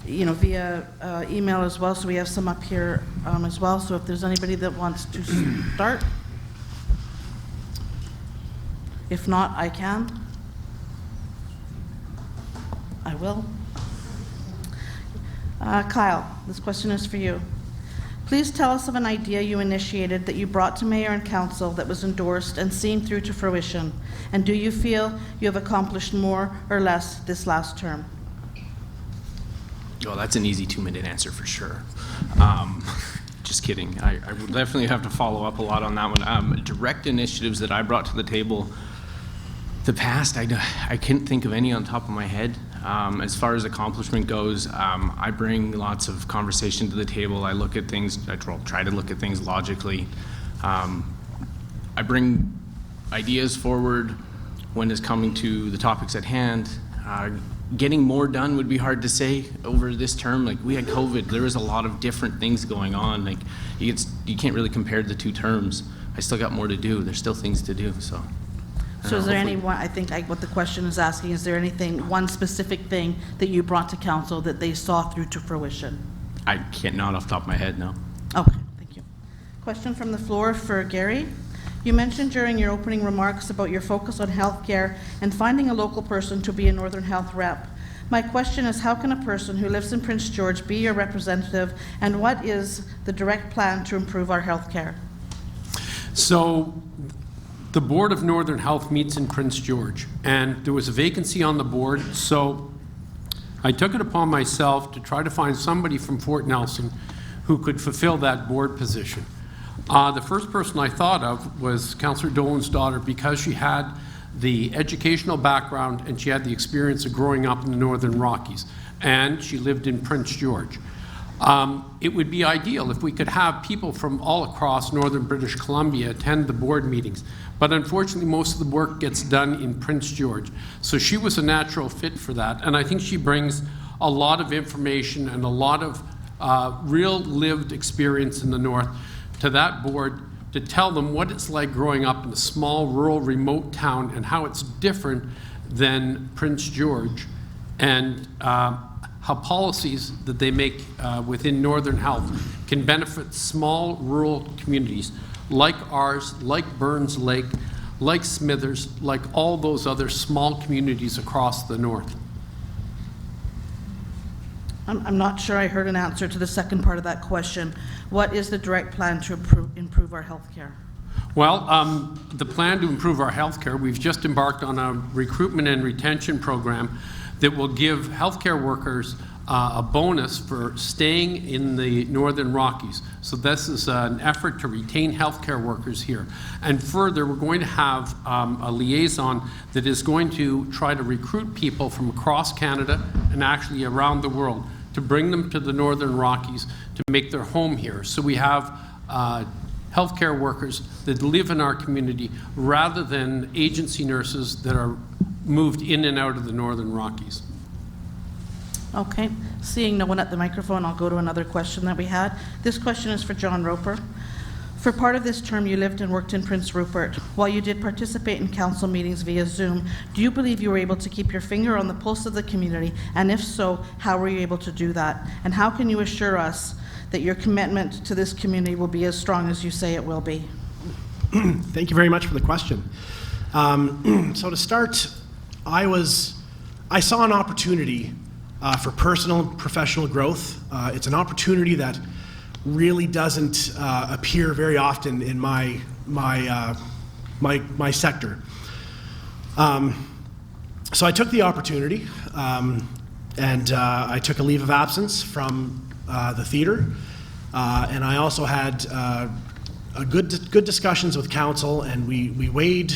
via email as well, so we have some up here as well. So if there's anybody that wants to start. If not, I can. I will. Kyle, this question is for you. Please tell us of an idea you initiated that you brought to Mayor and Council that was endorsed and seen through to fruition. And do you feel you have accomplished more or less this last term? Oh, that's an easy 2-minute answer for sure. Just kidding. I would definitely have to follow up a lot on that one. Direct initiatives that I brought to the table, the past, I couldn't think of any on top of my head. As far as accomplishment goes, I bring lots of conversation to the table. I look at things, I try to look at things logically. I bring ideas forward when it's coming to the topics at hand. Getting more done would be hard to say over this term. Like, we had COVID, there was a lot of different things going on. Like, you can't really compare the two terms. I still got more to do. There's still things to do, so. So is there any one, I think what the question is asking, is there anything, one specific thing that you brought to council that they saw through to fruition? I can't, not off the top of my head, no. Okay, thank you. Question from the floor for Gary. You mentioned during your opening remarks about your focus on healthcare and finding a local person to be a Northern Health rep. My question is, how can a person who lives in Prince George be your representative, and what is the direct plan to improve our healthcare? So, the Board of Northern Health meets in Prince George, and there was a vacancy on the board, so I took it upon myself to try to find somebody from Fort Nelson who could fulfill that board position. The first person I thought of was Councillor Dolan's daughter, because she had the educational background and she had the experience of growing up in the Northern Rockies, and she lived in Prince George. It would be ideal if we could have people from all across northern British Columbia attend the board meetings, but unfortunately most of the work gets done in Prince George. So she was a natural fit for that, and I think she brings a lot of information and a lot of real lived experience in the north to that board to tell them what it's like growing up in a small, rural, remote town and how it's different than Prince George, and how policies that they make within Northern Health can benefit small rural communities like ours, like Burns Lake, like Smithers, like all those other small communities across the north? I'm not sure I heard an answer to the second part of that question. What is the direct plan to improve our healthcare? Well, the plan to improve our healthcare, we've just embarked on a recruitment and retention program that will give healthcare workers a bonus for staying in the Northern Rockies. So this is an effort to retain healthcare workers here. And further, we're going to have a liaison that is going to try to recruit people from across Canada and actually around the world to bring them to the Northern Rockies to make their home here. So we have healthcare workers that live in our community rather than agency nurses that are moved in and out of the Northern Rockies. Okay, seeing no one at the microphone, I'll go to another question that we had. This question is for John Roper. For part of this term, you lived and worked in Prince Rupert. While you did participate in council meetings via Zoom, do you believe you were able to keep your finger on the pulse of the community? And if so, how were you able to do that? And how can you assure us that your commitment to this community will be as strong as you say it will be? Thank you very much for the question. So to start, I saw an opportunity for personal and professional growth. It's an opportunity that really doesn't appear very often in my sector. So I took the opportunity, and I took a leave of absence from the theater, and I also had good discussions with council, and we weighed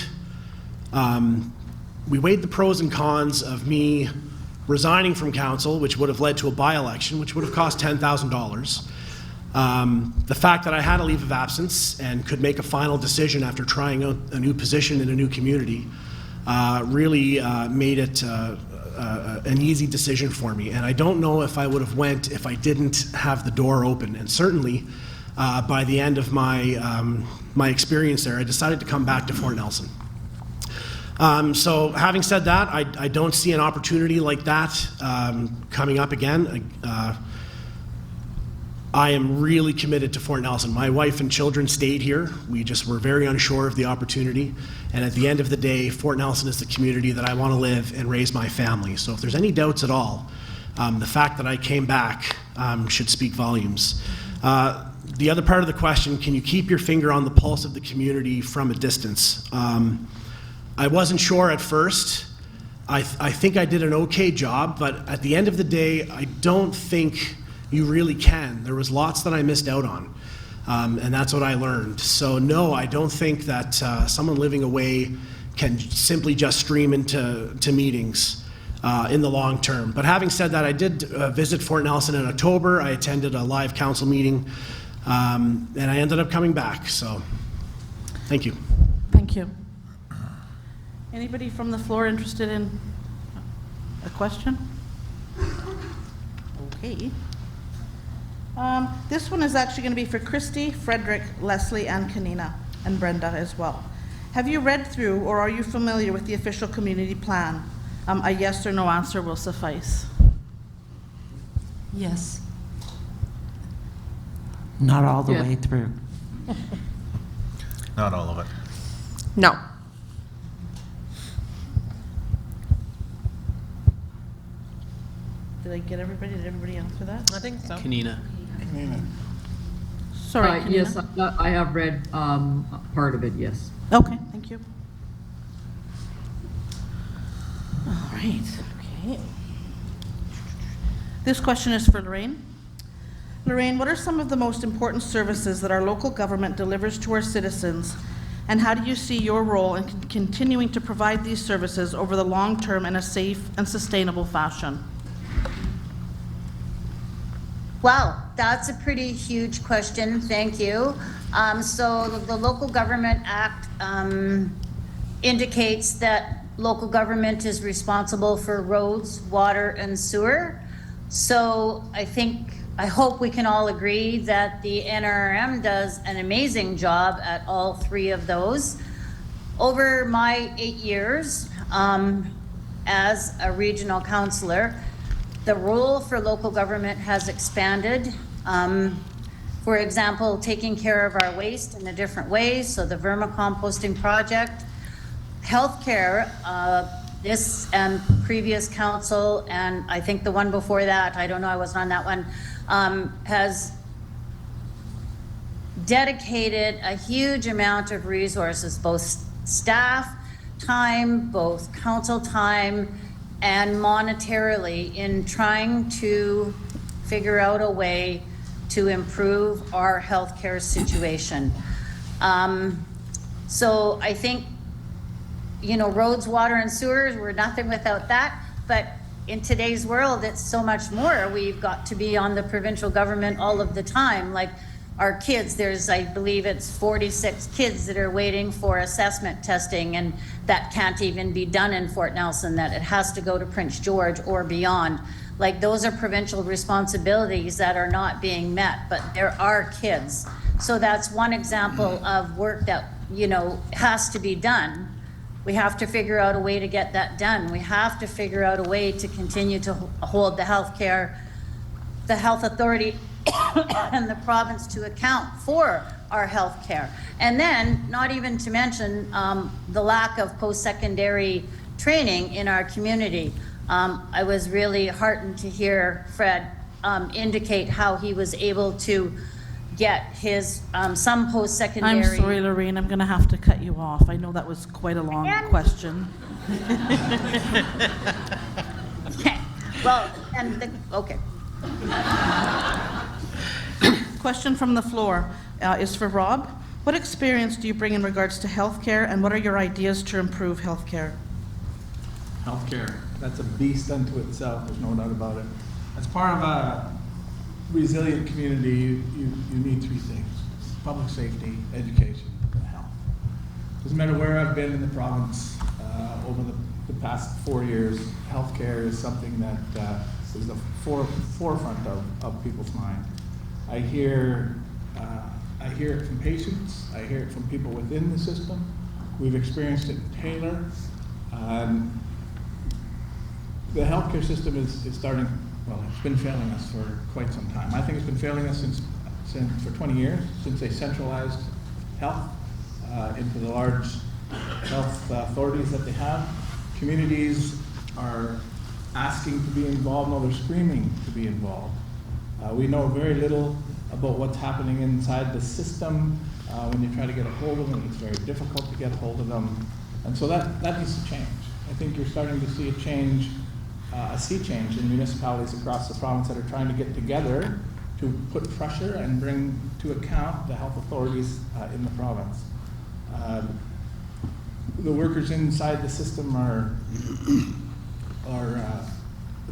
the pros and cons of me resigning from council, which would have led to a by-election, which would have cost $10,000. The fact that I had a leave of absence and could make a final decision after trying out a new position in a new community really made it an easy decision for me. And I don't know if I would have went if I didn't have the door open. And certainly, by the end of my experience there, I decided to come back to Fort Nelson. So having said that, I don't see an opportunity like that coming up again. I am really committed to Fort Nelson. My wife and children stayed here. We just were very unsure of the opportunity. And at the end of the day, Fort Nelson is the community that I want to live and raise my family. So if there's any doubts at all, the fact that I came back should speak volumes. The other part of the question, can you keep your finger on the pulse of the community from a distance? I wasn't sure at first. I think I did an okay job, but at the end of the day, I don't think you really can. There was lots that I missed out on, and that's what I learned. So no, I don't think that someone living away can simply just stream into meetings in the long term. But having said that, I did visit Fort Nelson in October. I attended a live council meeting, and I ended up coming back. So thank you. Thank you. Anybody from the floor interested in a question? Okay. This one is actually going to be for Christy, Frederick, Leslie, and Kanina, and Brenda as well. Have you read through or are you familiar with the official community plan? A yes or no answer will suffice. Yes. Not all the Yeah. way through. Not all of it. No. Did I get everybody? Did everybody answer that? I think so. Kanina. Sorry, Kanina. Yes, I have read part of it, yes. Okay, thank you. All right, okay. This question is for Lorraine. Lorraine, what are some of the most important services that our local government delivers to our citizens, and how do you see your role in continuing to provide these services over the long term in a safe and sustainable fashion? Wow, that's a pretty huge question, thank you. So the Local Government Act indicates that local government is responsible for roads, water, and sewer. So I hope we can all agree that the NRM does an amazing job at all three of those. Over my 8 years as a regional councillor, the role for local government has expanded. For example, taking care of our waste in a different way, so the vermicomposting project. Healthcare, this and previous council, and I think the one before that, I don't know, I wasn't on that one, has dedicated a huge amount of resources, both staff time, both council time, and monetarily in trying to figure out a way to improve our healthcare situation. So I think, you know, roads, water, and sewers, we're nothing without that, but in today's world, it's so much more. We've got to be on the provincial government all of the time. Like our kids, there's, I believe it's 46 kids that are waiting for assessment testing, and that can't even be done in Fort Nelson, that it has to go to Prince George or beyond. Like those are provincial responsibilities that are not being met, but there are kids. So that's one example of work that, you know, has to be done. We have to figure out a way to get that done. We have to figure out a way to continue to hold the health authority and the province to account for our health care. And then, not even to mention the lack of post-secondary training in our community. I was really heartened to hear Fred indicate how he was able to get his some post-secondary. I'm sorry, Lorraine, I'm going to have to cut you off. I know that was quite a long question. Okay. Well, and okay. Question from the floor is for Rob. What experience do you bring in regards to healthcare, and what are your ideas to improve healthcare? Healthcare, that's a beast unto itself, there's no doubt about it. As part of a resilient community, you need three things: public safety, education, and health. Doesn't matter where I've been in the province over the past 4 years, healthcare is something that is the forefront of people's mind. I hear it from patients, I hear it from people within the system. We've experienced it in Taylor. The healthcare system is starting, well, it's been failing us for quite some time. I think it's been failing us since for 20 years, since they centralized health into the large health authorities that they have. Communities are asking to be involved, no, they're screaming to be involved. We know very little about what's happening inside the system. When you try to get a hold of them, it's very difficult to get a hold of them. And so that needs to change. I think you're starting to see a change, a sea change in municipalities across the province that are trying to get together to put pressure and bring to account the health authorities in the province. The workers inside the system are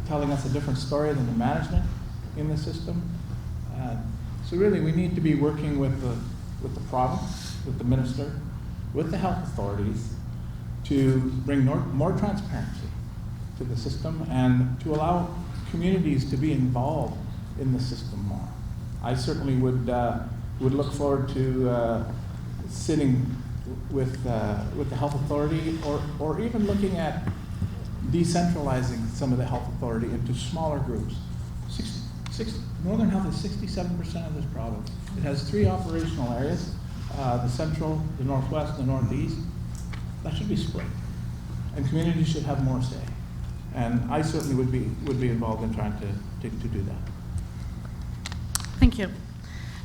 telling us a different story than the management in the system. So really, we need to be working with the province, with the minister, with the health authorities to bring more transparency to the system and to allow communities to be involved in the system more. I certainly would look forward to sitting with the health authority, or even looking at decentralizing some of the health authority into smaller groups. Northern Health is 67% of this province. It has 3 operational areas, the central, the northwest, and the northeast. That should be split, and communities should have more say. And I certainly would be involved in trying to do that. Thank you.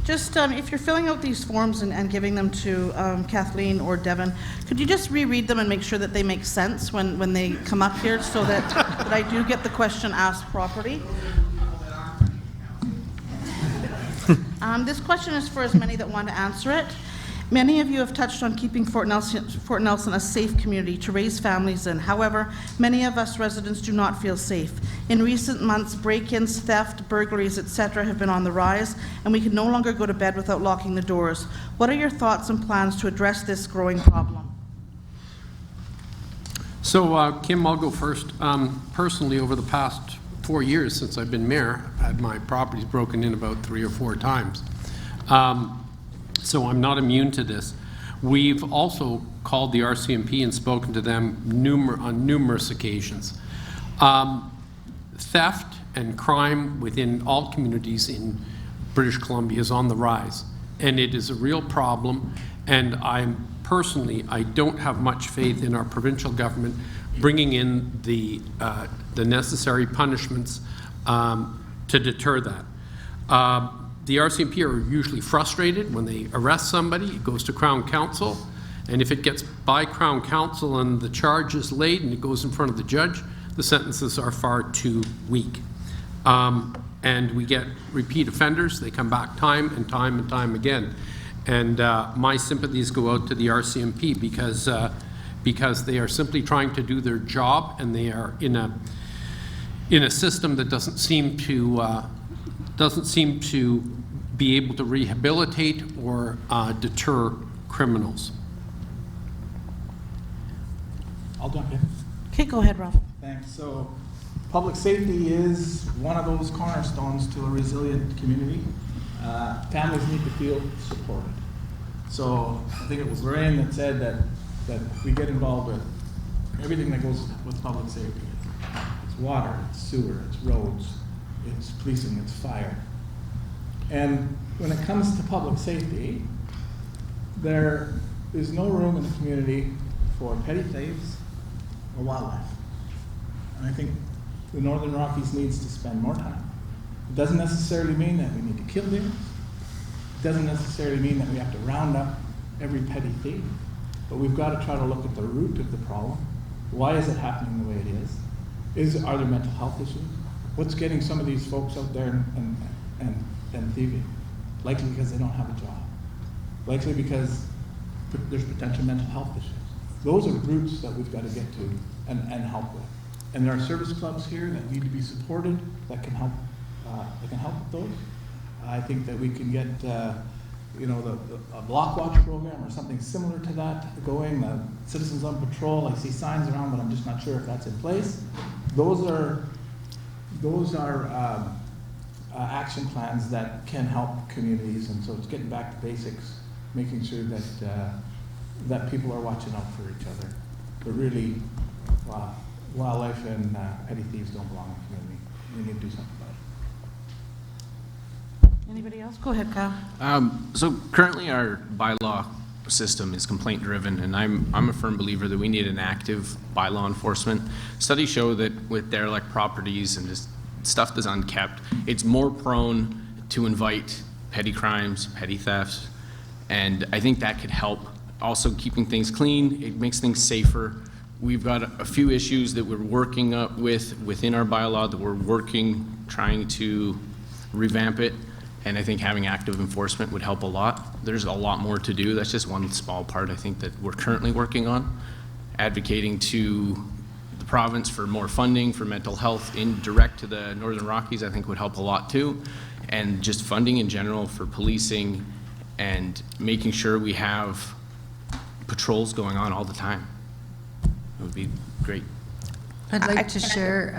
Just if you're filling out these forms and giving them to Kathleen or Devin, could you just reread them and make sure that they make sense when they come up here, so that I do get the question asked properly? This question is for as many that want to answer it. Many of you have touched on keeping Fort Nelson a safe community to raise families in. However, many of us residents do not feel safe. In recent months, break-ins, theft, burglaries, etc. have been on the rise, and we can no longer go to bed without locking the doors. What are your thoughts and plans to address this growing problem? So, Kim, I'll go first. Personally, over the past 4 years since I've been mayor, I've had my properties broken in about 3 or 4 times. So I'm not immune to this. We've also called the RCMP and spoken to them on numerous occasions. Theft and crime within all communities in British Columbia is on the rise, and it is a real problem, and I don't have much faith in our provincial government bringing in the necessary punishments to deter that. The RCMP are usually frustrated when they arrest somebody. It goes to Crown Counsel, and if it gets by Crown Counsel and the charge is laid and it goes in front of the judge, the sentences are far too weak. And we get repeat offenders. They come back time and time and time again. And my sympathies go out to the RCMP because they are simply trying to do their job, and they are in a system that doesn't seem to be able to rehabilitate or deter criminals. I'll jump in. Okay, go ahead, Ralph. Thanks. So, public safety is one of those cornerstones to a resilient community. Families need to feel supported. So, I think it was Lorraine that said that we get involved with everything that goes with public safety. It's water, it's sewer, it's roads, it's policing, it's fire. And when it comes to public safety, there is no room in the community for petty thieves or wildlife. And I think the Northern Rockies needs to spend more time. It doesn't necessarily mean that we need to kill them. It doesn't necessarily mean that we have to round up every petty thief. But we've got to try to look at the root of the problem. Why is it happening the way it is? Are there mental health issues? What's getting some of these folks out there and thieving? Likely because they don't have a job. Likely because there's potential mental health issues. Those are roots that we've got to get to and help with. And there are service clubs here that need to be supported that can help with those. I think that we can get a block watch program or something similar to that going. Citizens on Patrol, I see signs around, but I'm just not sure if that's in place. Those are action plans that can help communities, and so it's getting back to basics, making sure that people are watching out for each other. But really, wildlife and petty thieves don't belong in the community. We need to do something about it. Anybody else? Go ahead, Kyle. So currently our bylaw system is complaint driven, and I'm a firm believer that we need an active bylaw enforcement. Studies show that with derelict properties and just stuff that's unkept, it's more prone to invite petty crimes, petty thefts, and I think that could help. Also keeping things clean, it makes things safer. We've got a few issues that we're working up within our bylaw that we're trying to revamp it. And I think having active enforcement would help a lot. There's a lot more to do. That's just one small part, I think, that we're currently working on. Advocating to the province for more funding for mental health direct to the Northern Rockies, I think would help a lot too. And just funding in general for policing and making sure we have patrols going on all the time. It would be great. I'd like to share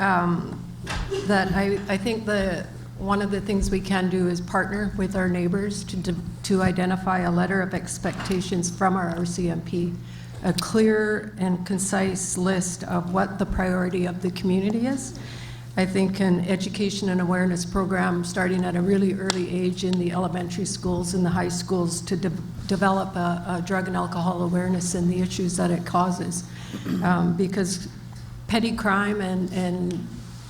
that I think one of the things we can do is partner with our neighbors to identify a letter of expectations from our RCMP, a clear and concise list of what the priority of the community is. I think an education and awareness program starting at a really early age in the elementary schools and the high schools to develop a drug and alcohol awareness and the issues that it causes. Because petty crime and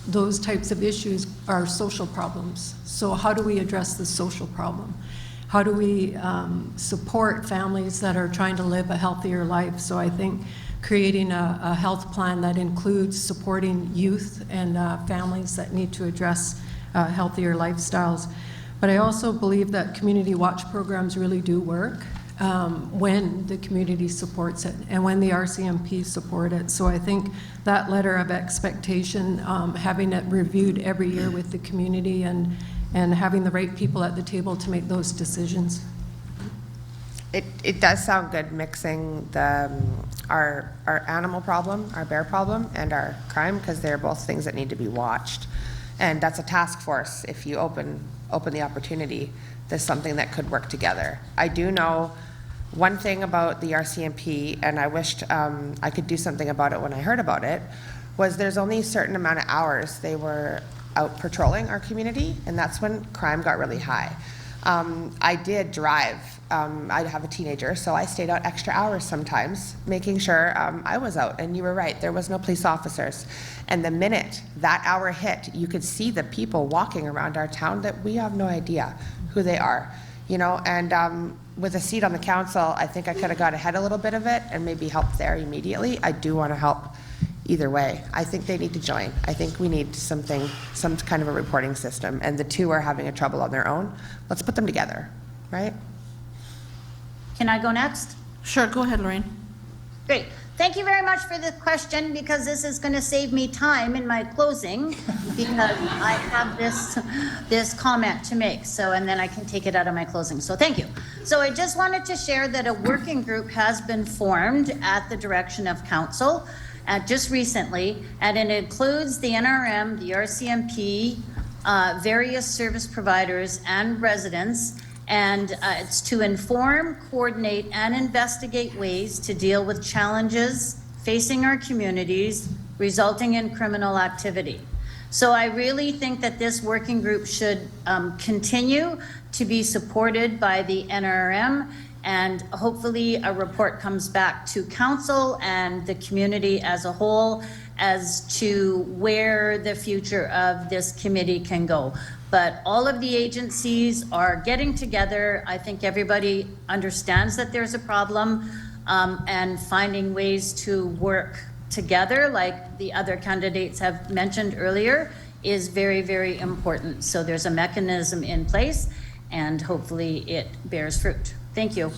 those types of issues are social problems. So how do we address the social problem? How do we support families that are trying to live a healthier life? So I think creating a health plan that includes supporting youth and families that need to address healthier lifestyles. But I also believe that community watch programs really do work when the community supports it and when the RCMP support it. So I think that letter of expectation, having it reviewed every year with the community and having the right people at the table to make those decisions. It does sound good mixing our animal problem, our bear problem, and our crime, because they're both things that need to be watched. And that's a task force. If you open the opportunity, there's something that could work together. I do know one thing about the RCMP, and I wished I could do something about it when I heard about it, was there's only a certain amount of hours they were out patrolling our community, and that's when crime got really high. I did drive. I'd have a teenager, so I stayed out extra hours sometimes, making sure I was out. And you were right, there was no police officers. And the minute that hour hit, you could see the people walking around our town that we have no idea who they are, you know. And with a seat on the council, I think I could have got ahead a little bit of it and maybe helped there immediately. I do want to help either way. I think they need to join. I think we need some kind of a reporting system, and the two are having a trouble on their own. Let's put them together, right? Can I go next? Sure, go ahead, Lorraine. Great. Thank you very much for the question, because this is going to save me time in my closing, because I have this comment to make. So, and then I can take it out of my closing. So thank you. So I just wanted to share that a working group has been formed at the direction of council just recently, and it includes the NRM, the RCMP, various service providers and residents. And it's to inform, coordinate, and investigate ways to deal with challenges facing our communities resulting in criminal activity. So I really think that this working group should continue to be supported by the NRM, and hopefully a report comes back to council and the community as a whole as to where the future of this committee can go. But all of the agencies are getting together. I think everybody understands that there's a problem, and finding ways to work together, like the other candidates have mentioned earlier, is very, very important. So there's a mechanism in place, and hopefully it bears fruit. Thank you.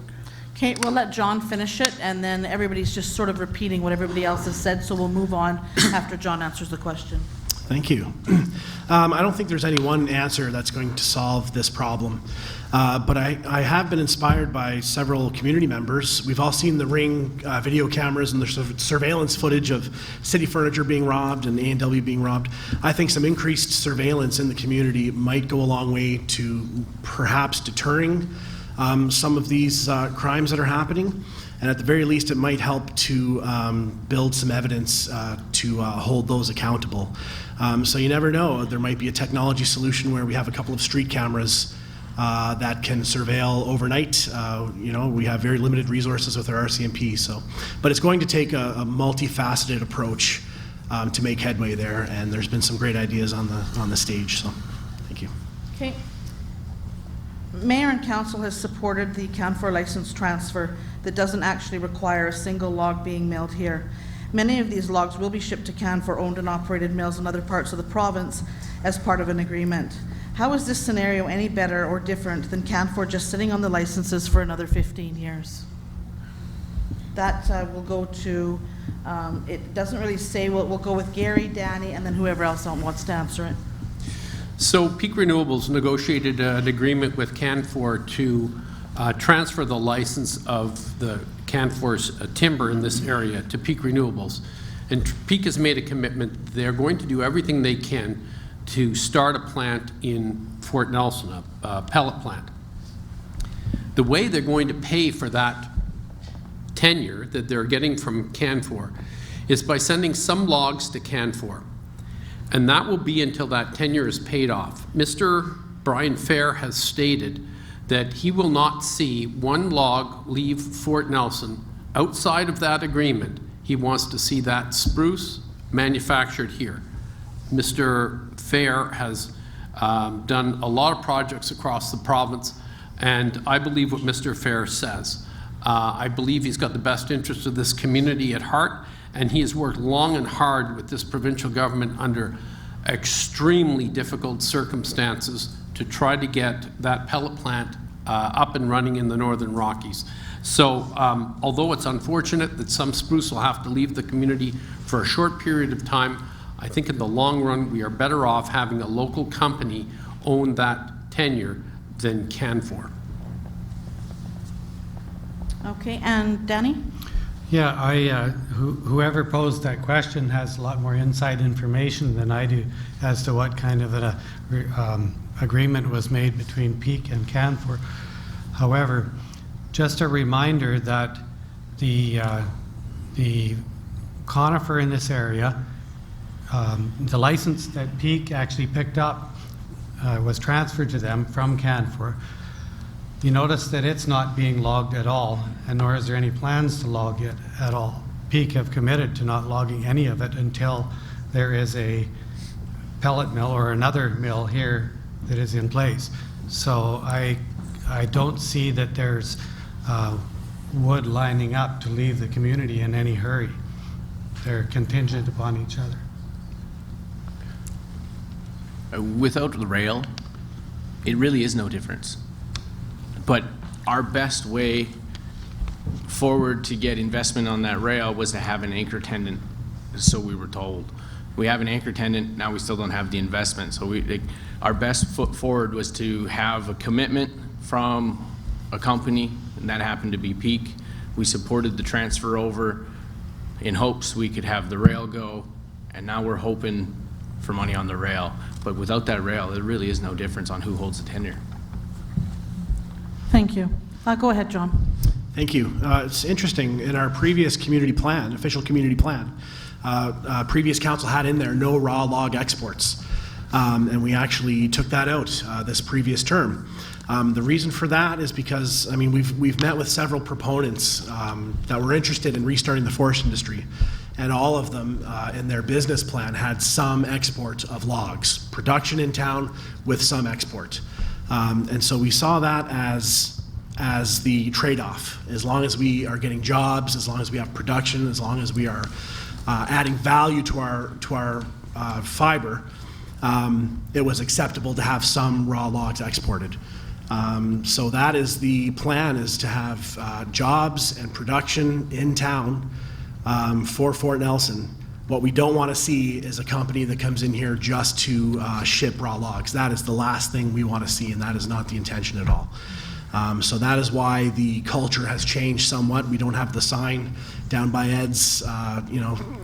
Okay, we'll let John finish it, and then everybody's just sort of repeating what everybody else has said, so we'll move on after John answers the question. Thank you. I don't think there's any one answer that's going to solve this problem, but I have been inspired by several community members. We've all seen the Ring video cameras and the surveillance footage of city furniture being robbed and A&W being robbed. I think some increased surveillance in the community might go a long way to perhaps deterring some of these crimes that are happening. And at the very least, it might help to build some evidence to hold those accountable. So you never know, there might be a technology solution where we have a couple of street cameras that can surveil overnight. You know, we have very limited resources with our RCMP, so. But it's going to take a multifaceted approach to make headway there, and there's been some great ideas on the stage, so thank you. Okay. Mayor and council has supported the CAN4 license transfer that doesn't actually require a single log being mailed here. Many of these logs will be shipped to CAN4 owned and operated mills in other parts of the province as part of an agreement. How is this scenario any better or different than CAN4 just sitting on the licenses for another 15 years? That will go to, it doesn't really say, we'll go with Gary, Danny, and then whoever else wants to answer it. So Peak Renewables negotiated an agreement with CAN4 to transfer the license of the CAN4's timber in this area to Peak Renewables. And Peak has made a commitment. They're going to do everything they can to start a plant in Fort Nelson, a pellet plant. The way they're going to pay for that tenure that they're getting from CAN4 is by sending some logs to CAN4. And that will be until that tenure is paid off. Mr. Brian Fair has stated that he will not see one log leave Fort Nelson outside of that agreement. He wants to see that spruce manufactured here. Mr. Fair has done a lot of projects across the province, and I believe what Mr. Fair says. I believe he's got the best interest of this community at heart, and he has worked long and hard with this provincial government under extremely difficult circumstances to try to get that pellet plant up and running in the Northern Rockies. So although it's unfortunate that some spruce will have to leave the community for a short period of time, I think in the long run we are better off having a local company own that tenure than CAN4. Okay, and Danny? Yeah, whoever posed that question has a lot more inside information than I do as to what kind of an agreement was made between Peak and CAN4. However, just a reminder that the conifer in this area The license that Peak actually picked up was transferred to them from Canfor. You notice that it's not being logged at all, and nor is there any plans to log it at all. Peak have committed to not logging any of it until there is a pellet mill or another mill here that is in place. So I don't see that there's wood lining up to leave the community in any hurry. They're contingent upon each other. Without the rail, it really is no difference. But our best way forward to get investment on that rail was to have an anchor tenant, so we were told. We have an anchor tenant, now we still don't have the investment. So our best foot forward was to have a commitment from a company, and that happened to be Peak. We supported the transfer over in hopes we could have the rail go, and now we're hoping for money on the rail. But without that rail, there really is no difference on who holds the tenure. Thank you. Go ahead, John. Thank you. It's interesting, in our previous community plan, official community plan, previous council had in there no raw log exports. And we actually took that out this previous term. The reason for that is because, I mean, we've met with several proponents that were interested in restarting the forest industry, and all of them in their business plan had some export of logs, production in town with some export. And so we saw that as the trade-off. As long as we are getting jobs, as long as we have production, as long as we are adding value to our fiber, it was acceptable to have some raw logs exported. So that is the plan, is to have jobs and production in town for Fort Nelson. What we don't want to see is a company that comes in here just to ship raw logs. That is the last thing we want to see, and that is not the intention at all. So that is why the culture has changed somewhat. We don't have the sign down by Ed's,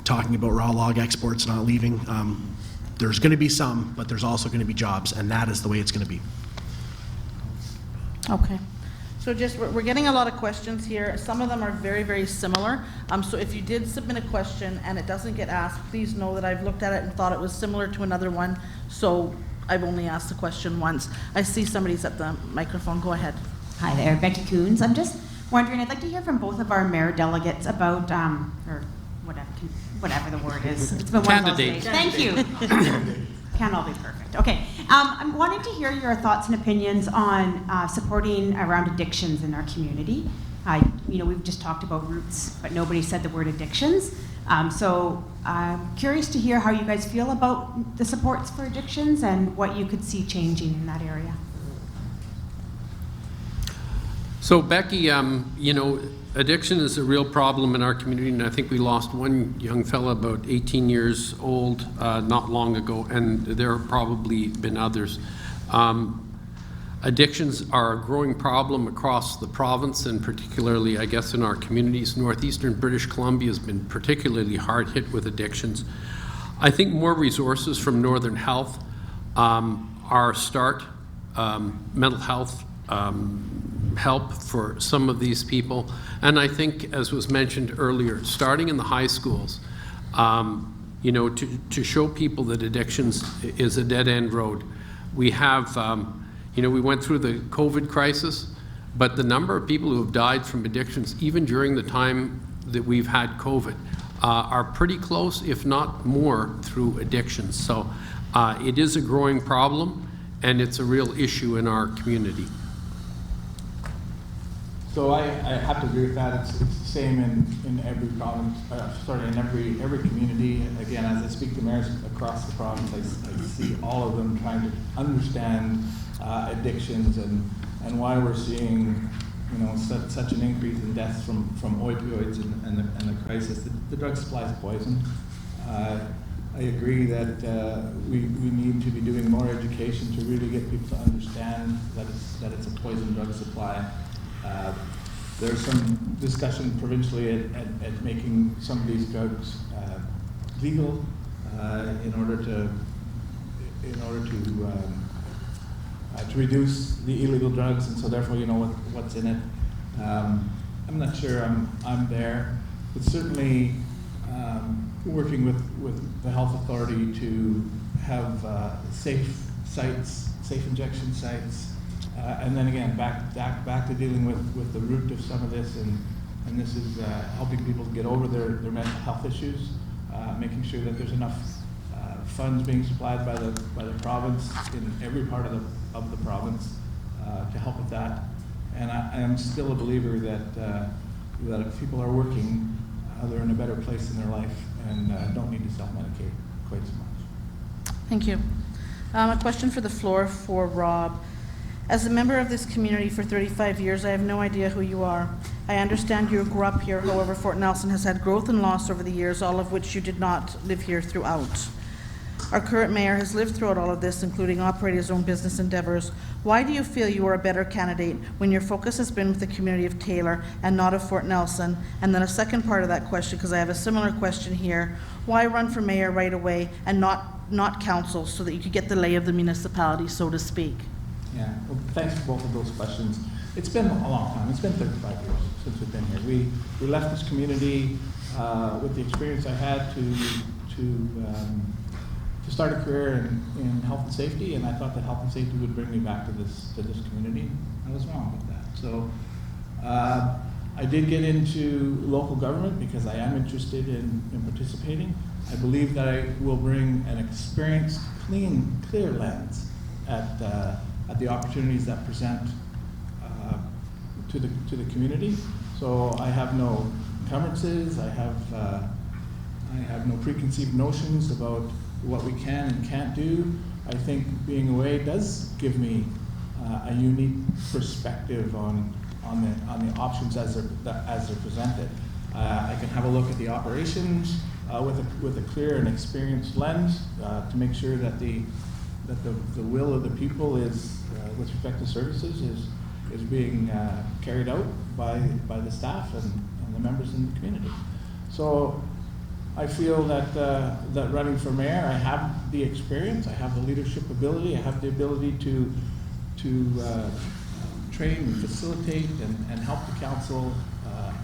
talking about raw log exports not leaving. There's going to be some, but there's also going to be jobs, and that is the way it's going to be. Okay. So just, we're getting a lot of questions here. Some of them are very, very similar. So if you did submit a question and it doesn't get asked, please know that I've looked at it and thought it was similar to another one. So I've only asked the question once. I see somebody's at the microphone. Go ahead. Hi there, Becky Coons. I'm just wondering, I'd like to hear from both of our mayor delegates about, or whatever the word is. It's been one of those days. Thank you. Can't all be perfect. Okay. I'm wanting to hear your thoughts and opinions on supporting around addictions in our community. We've just talked about roots, but nobody said the word addictions. So I'm curious to hear how you guys feel about the supports for addictions and what you could see changing in that area. So Becky, addiction is a real problem in our community, and I think we lost one young fella about 18 years old not long ago, and there have probably been others. Addictions are a growing problem across the province, and particularly, I guess, in our communities. Northeastern British Columbia has been particularly hard hit with addictions. I think more resources from Northern Health are a start. Mental health help for some of these people. And I think, as was mentioned earlier, starting in the high schools, to show people that addictions is a dead-end road. We have, we went through the COVID crisis, but the number of people who have died from addictions, even during the time that we've had COVID, are pretty close, if not more, through addictions. So it is a growing problem, and it's a real issue in our community. So I have to agree with that. It's the same in every province, in every community. Again, as I speak to mayors across the province, I see all of them trying to understand addictions and why we're seeing such an increase in deaths from opioids and the crisis. The drug supply is poison. I agree that we need to be doing more education to really get people to understand that it's a poison drug supply. There's some discussion provincially at making some of these drugs legal in order to reduce the illegal drugs, and so therefore what's in it. I'm not sure I'm there, but certainly working with the health authority to have safe sites, safe injection sites, and then again back to dealing with the root of some of this, and this is helping people get over their mental health issues, making sure that there's enough funds being supplied by the province in every part of the province to help with that. And I am still a believer that if people are working, they're in a better place in their life and don't need to self-medicate quite so much. Thank you. A question for the floor for Rob. As a member of this community for 35 years, I have no idea who you are. I understand you grew up here, however, Fort Nelson has had growth and loss over the years, all of which you did not live here throughout. Our current mayor has lived throughout all of this, including operating his own business endeavors. Why do you feel you are a better candidate when your focus has been with the community of Taylor and not of Fort Nelson? And then a second part of that question, because I have a similar question here, why run for mayor right away and not council so that you could get the lay of the municipality, so to speak? Yeah, well, thanks for both of those questions. It's been a long time. It's been 35 years since we've been here. We left this community with the experience I had to start a career in health and safety, and I thought that health and safety would bring me back to this community. I was wrong with that. So I did get into local government because I am interested in participating. I believe that I will bring an experienced, clear lens at the opportunities that present to the community. So I have no encumbrances. I have no preconceived notions about what we can and can't do. I think being away does give me a unique perspective on the options as they're presented. I can have a look at the operations with a clear and experienced lens to make sure that the will of the people is, with respect to services, is being carried out by the staff and the members in the community. So I feel that running for mayor, I have the experience, I have the leadership ability, I have the ability to train and facilitate and help the council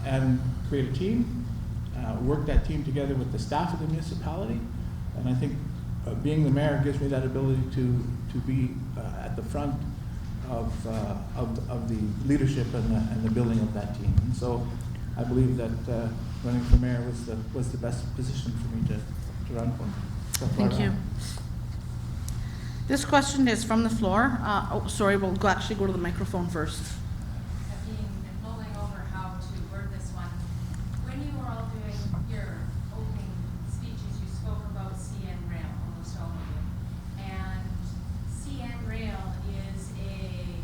and create a team, work that team together with the staff of the municipality. And I think being the mayor gives me that ability to be at the front of the leadership and the building of that team. And so I believe that running for mayor was the best position for me to run for. Thank you. This question is from the floor. Sorry, we'll actually go to the microphone first. I've been mulling over how to word this one. When you were all doing your opening speeches, you spoke about CN Rail, almost all of you. And CN Rail is a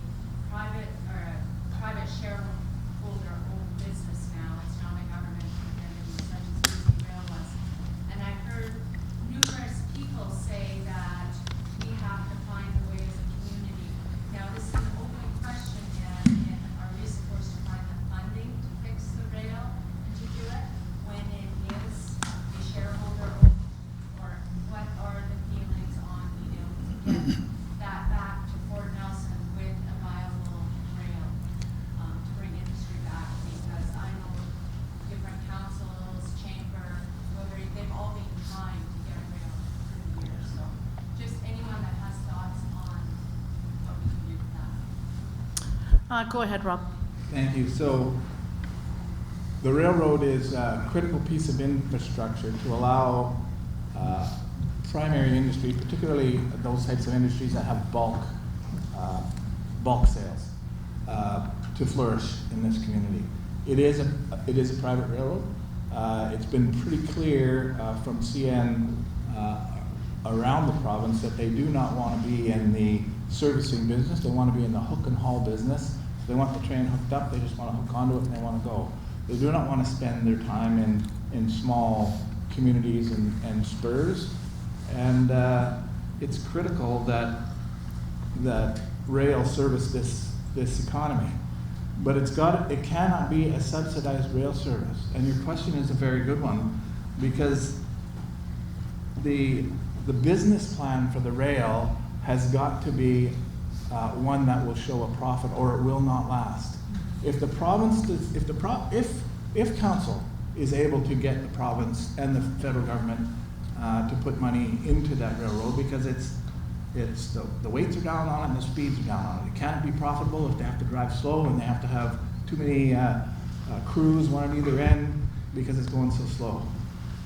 private shareholder-owned business now. It's not a government entity such as BC Rail was. And I've heard numerous people say that we have to find a way as a community. Now, this is an open question, and are we supposed to find the funding to fix the rail and to do it when it is a shareholder owned? Or what are the feelings on being able to get that back to Fort Nelson with a viable rail to bring industry back? Because I know different councils, chamber, Rotary, they've all been trying to get a rail for years. So just anyone that has thoughts on what we can do with that. Go ahead, Rob. Thank you. So the railroad is a critical piece of infrastructure to allow primary industry, particularly those types of industries that have bulk sales, to flourish in this community. It is a private railroad. It's been pretty clear from CN around the province that they do not want to be in the servicing business. They want to be in the hook and haul business. They want the train hooked up. They just want to hook onto it and they want to go. They do not want to spend their time in small communities and spurs. And it's critical that rail service this economy. But it cannot be a subsidized rail service. And your question is a very good one, because the business plan for the rail has got to be one that will show a profit, or it will not last. If the province does, if council is able to get the province and the federal government to put money into that railroad, because the weights are down on it and the speeds are down on it. It can't be profitable if they have to drive slow and they have to have too many crews, one on either end, because it's going so slow.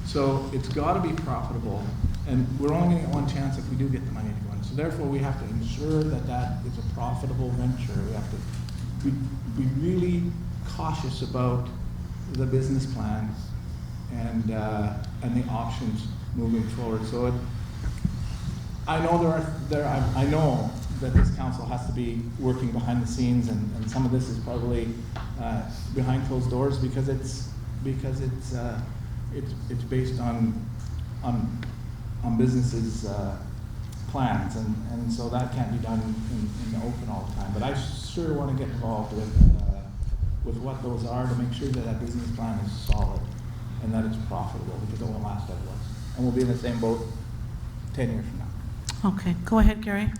So it's got to be profitable, and we're only going to get one chance if we do get the money to go in. So therefore, we have to ensure that that is a profitable venture. We have to be really cautious about the business plan and the options moving forward. So I know I know that this council has to be working behind the scenes, and some of this is probably behind closed doors because it's based on businesses' plans, and so that can't be done in the open all the time. But I sure want to get involved with what those are to make sure that that business plan is solid and that it's profitable, because it won't last otherwise. And we'll be in the same boat 10 years from now. Okay, go ahead, Gary.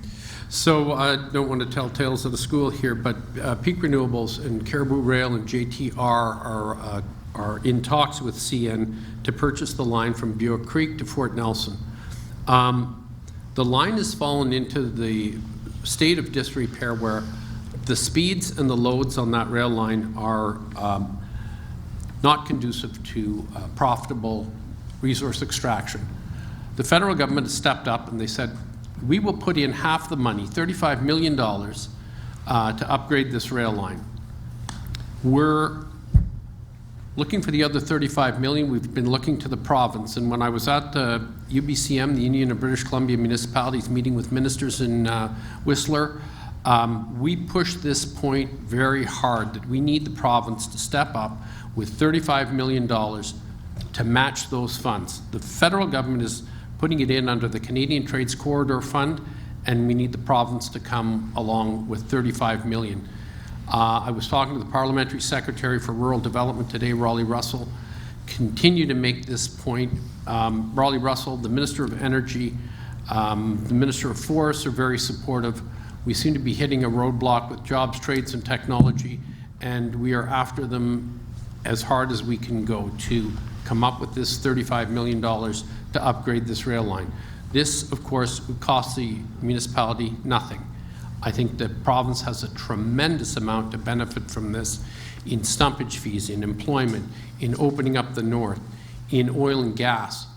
So I don't want to tell tales of the school here, but Peak Renewables and Caribou Rail and JTR are in talks with CN to purchase the line from Buick Creek to Fort Nelson. The line has fallen into the state of disrepair where the speeds and the loads on that rail line are not conducive to profitable resource extraction. The federal government has stepped up and they said, we will put in half the money, $35 million, to upgrade this rail line. We're looking for the other $35 million. We've been looking to the province, and when I was at the UBCM, the Union of British Columbia Municipalities, meeting with ministers in Whistler, we pushed this point very hard that we need the province to step up with $35 million to match those funds. The federal government is putting it in under the Canadian Trades Corridor Fund, and we need the province to come along with $35 million. I was talking to the Parliamentary Secretary for Rural Development today, Raleigh Russell. Continue to make this point. Raleigh Russell, the Minister of Energy, the Minister of Forests are very supportive. We seem to be hitting a roadblock with jobs, trades, and technology, and we are after them as hard as we can go to come up with this $35 million to upgrade this rail line. This, of course, would cost the municipality nothing. I think the province has a tremendous amount to benefit from this in stumpage fees, in employment, in opening up the north, in oil and gas,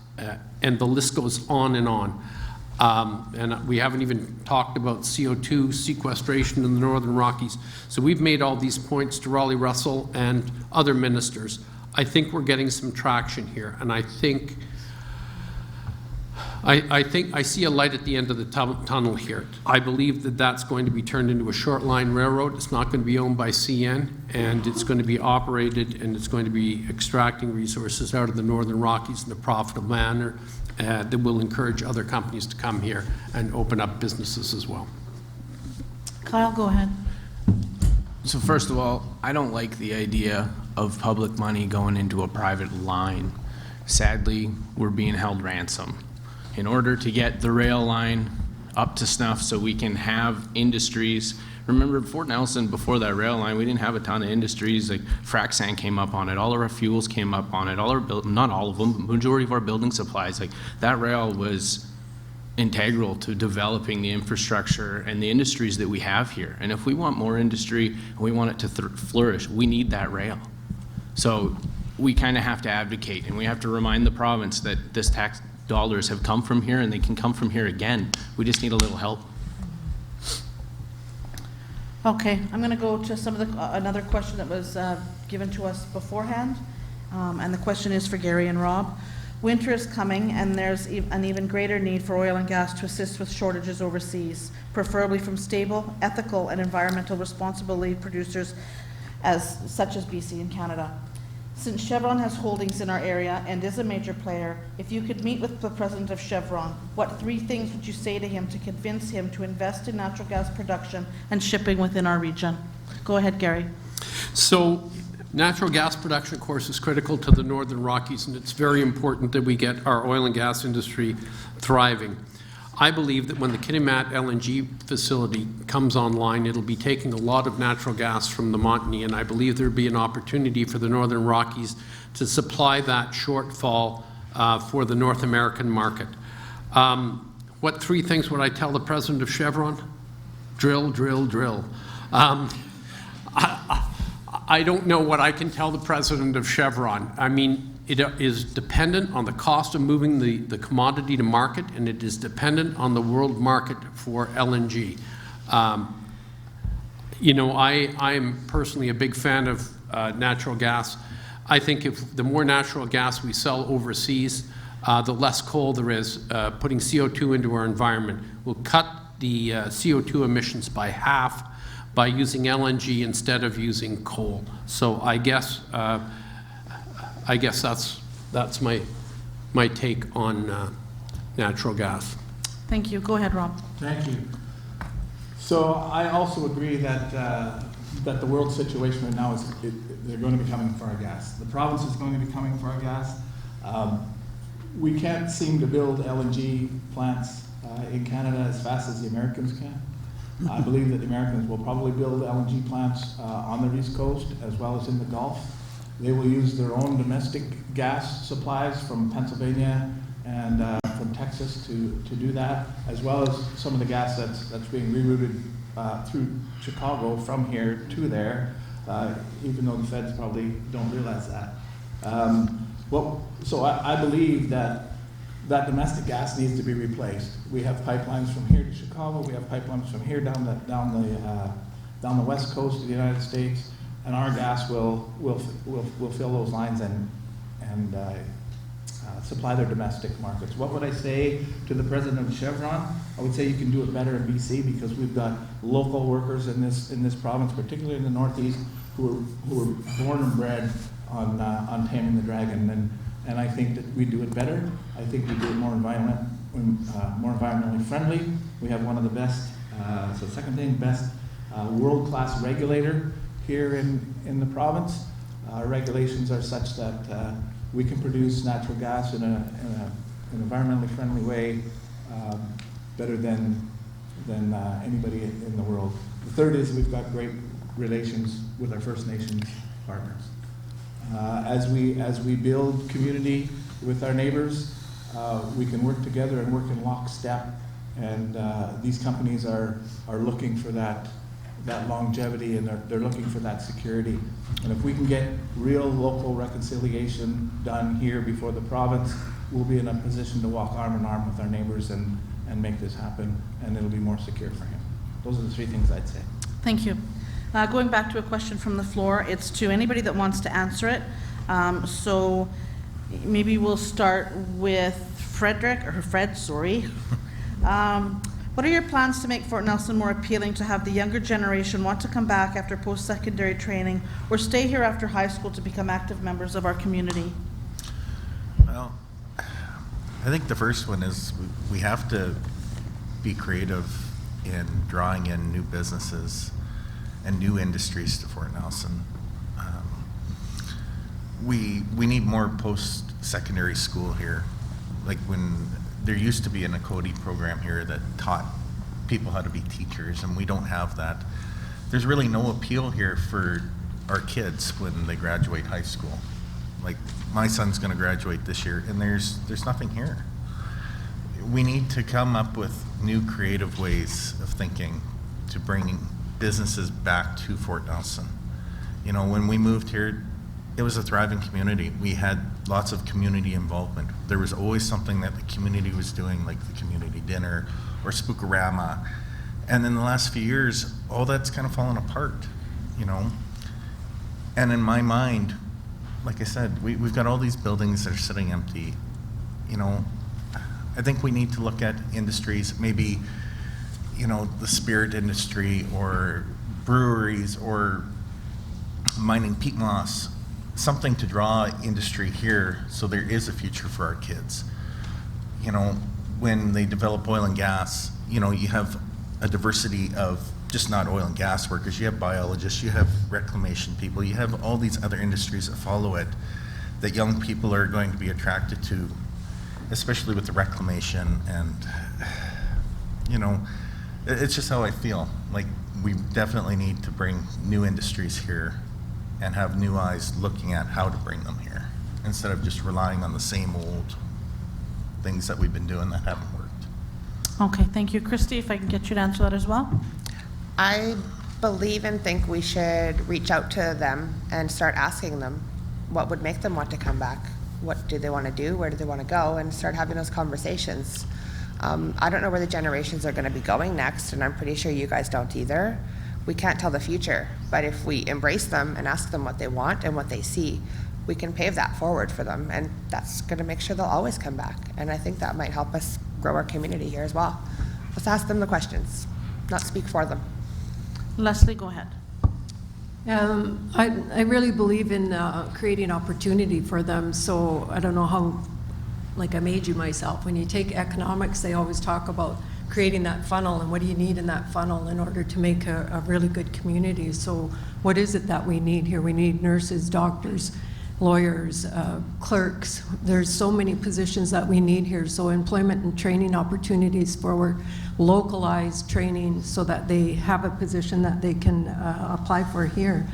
and the list goes on and on. And we haven't even talked about CO2 sequestration in the Northern Rockies. So we've made all these points to Raleigh Russell and other ministers. I think we're getting some traction here, and I think I see a light at the end of the tunnel here. I believe that that's going to be turned into a short line railroad. It's not going to be owned by CN, and it's going to be operated, and it's going to be extracting resources out of the Northern Rockies in a profitable manner that will encourage other companies to come here and open up businesses as well. Kyle, go ahead. So first of all, I don't like the idea of public money going into a private line. Sadly, we're being held ransom. In order to get the rail line up to snuff so we can have industries. Remember Fort Nelson, before that rail line, we didn't have a ton of industries. Like frac sand came up on it, all of our fuels came up on it, all our not all of them, majority of our building supplies. Like that rail was integral to developing the infrastructure and the industries that we have here. And if we want more industry and we want it to flourish, we need that rail. So we kind of have to advocate, and we have to remind the province that this tax dollars have come from here and they can come from here again. We just need a little help. Okay, I'm going to go to some of the another question that was given to us beforehand, and the question is for Gary and Rob. Winter is coming, and there's an even greater need for oil and gas to assist with shortages overseas, preferably from stable, ethical, and environmental responsibility producers such as BC and Canada. Since Chevron has holdings in our area and is a major player, if you could meet with the president of Chevron, what 3 things would you say to him to convince him to invest in natural gas production and shipping within our region? Go ahead, Gary. So natural gas production, of course, is critical to the Northern Rockies, and it's very important that we get our oil and gas industry thriving. I believe that when the Kitimat LNG facility comes online, it'll be taking a lot of natural gas from the Montney, and I believe there'll be an opportunity for the Northern Rockies to supply that shortfall for the North American market. What 3 things would I tell the president of Chevron? Drill, drill, drill. I don't know what I can tell the president of Chevron. I mean, it is dependent on the cost of moving the commodity to market, and it is dependent on the world market for LNG. You know, I am personally a big fan of natural gas. I think if the more natural gas we sell overseas, the less coal there is. Putting CO2 into our environment will cut the CO2 emissions by half by using LNG instead of using coal. So I guess that's my take on natural gas. Thank you. Go ahead, Rob. Thank you. So I also agree that that the world situation right now is they're going to be coming for our gas. The province is going to be coming for our gas. We can't seem to build LNG plants in Canada as fast as the Americans can. I believe that the Americans will probably build LNG plants on the East Coast as well as in the Gulf. They will use their own domestic gas supplies from Pennsylvania and from Texas to do that, as well as some of the gas that's being rerouted through Chicago from here to there, even though the feds probably don't realize that. So I believe that domestic gas needs to be replaced. We have pipelines from here to Chicago. We have pipelines from here down the west coast of the United States, and our gas will fill those lines and supply their domestic markets. What would I say to the president of Chevron? I would say you can do it better in BC because we've got local workers in this province, particularly in the Northeast, who are born and bred on taming the dragon, and I think that we do it better. I think we do it more environmentally friendly. We have one of the best, so second thing, best world-class regulator here in the province. Our regulations are such that we can produce natural gas in an environmentally friendly way better than anybody in the world. The third is we've got great relations with our First Nations partners. As we build community with our neighbors, we can work together and work in lockstep. And these companies are looking for that longevity, and they're looking for that security. And if we can get real local reconciliation done here before the province, we'll be in a position to walk arm in arm with our neighbors and make this happen, and it'll be more secure for him. Those are the 3 things I'd say. Thank you. Going back to a question from the floor, it's to anybody that wants to answer it. So maybe we'll start with Fred, sorry. What are your plans to make Fort Nelson more appealing to have the younger generation want to come back after post-secondary training or stay here after high school to become active members of our community? Well, I think the first one is we have to be creative in drawing in new businesses and new industries to Fort Nelson. We need more post-secondary school here. Like when there used to be an Akodi program here that taught people how to be teachers, and we don't have that. There's really no appeal here for our kids when they graduate high school. Like my son's gonna graduate this year, and there's nothing here. We need to come up with new creative ways of thinking to bring businesses back to Fort Nelson. You know, when we moved here, it was a thriving community. We had lots of community involvement. There was always something that the community was doing, like the community dinner or Spookorama. And in the last few years, all that's kind of fallen apart, you know? And in my mind, like I said, we've got all these buildings that are sitting empty. You know, I think we need to look at industries, maybe, you know, the spirit industry or breweries or mining peat moss, something to draw industry here so there is a future for our kids. You know, when they develop oil and gas, you know, you have a diversity of just not oil and gas workers, you have biologists, you have reclamation people, you have all these other industries that follow it that young people are going to be attracted to, especially with the reclamation. And you know, it's just how I feel. Like, we definitely need to bring new industries here and have new eyes looking at how to bring them here, instead of just relying on the same old things that we've been doing that haven't worked. Okay, thank you. Christy, if I can get you to answer that as well? I believe and think we should reach out to them and start asking them what would make them want to come back. What do they want to do? Where do they want to go? And start having those conversations. I don't know where the generations are going to be going next, and I'm pretty sure you guys don't either. We can't tell the future, but if we embrace them and ask them what they want and what they see, we can pave that forward for them, and that's going to make sure they'll always come back. And I think that might help us grow our community here as well. Let's ask them the questions, not speak for them. Leslie, go ahead. I really believe in creating opportunity for them. So I don't know how, like, I made you myself. When you take economics, they always talk about creating that funnel and what do you need in that funnel in order to make a really good community. So what is it that we need here? We need nurses, doctors, lawyers, clerks. There's so many positions that we need here. So employment and training opportunities for localized training so that they have a position that they can apply for here.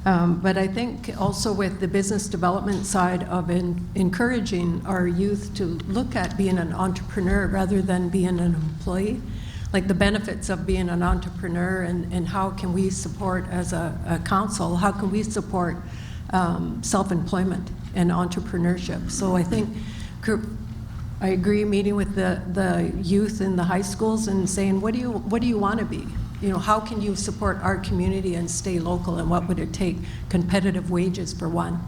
But I think also with the business development side of encouraging our youth to look at being an entrepreneur rather than being an employee, like the benefits of being an entrepreneur, and how can we support as a council, how can we support self-employment and entrepreneurship. So I think I agree meeting with the youth in the high schools and saying, what do you want to be? You know, how can you support our community and stay local, and what would it take? Competitive wages for one.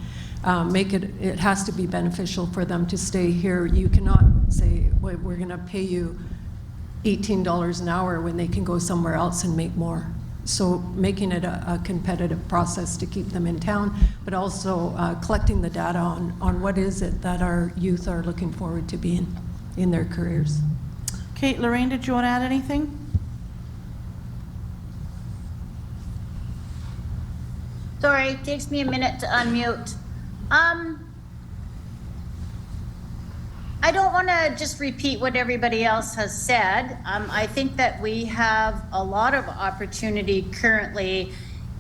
It has to be beneficial for them to stay here. You cannot say, well, we're going to pay you $18 an hour when they can go somewhere else and make more. So making it a competitive process to keep them in town, but also collecting the data on what is it that our youth are looking forward to being in their careers. Okay, Lorraine, did you want to add anything? Sorry, it takes me a minute to unmute. I don't want to just repeat what everybody else has said. I think that we have a lot of opportunity currently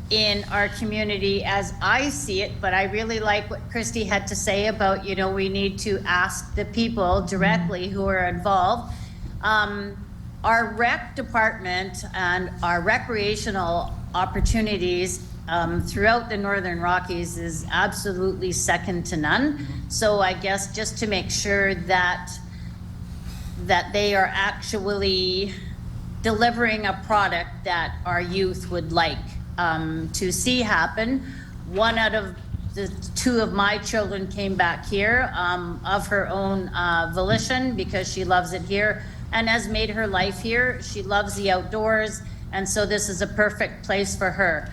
in our community as I see it, but I really like what Christy had to say about, you know, we need to ask the people directly who are involved. Our rec department and our recreational opportunities throughout the Northern Rockies is absolutely second to none. So I guess just to make sure that they are actually delivering a product that our youth would like to see happen. One out of the two of my children came back here of her own volition because she loves it here and has made her life here. She loves the outdoors, and so this is a perfect place for her.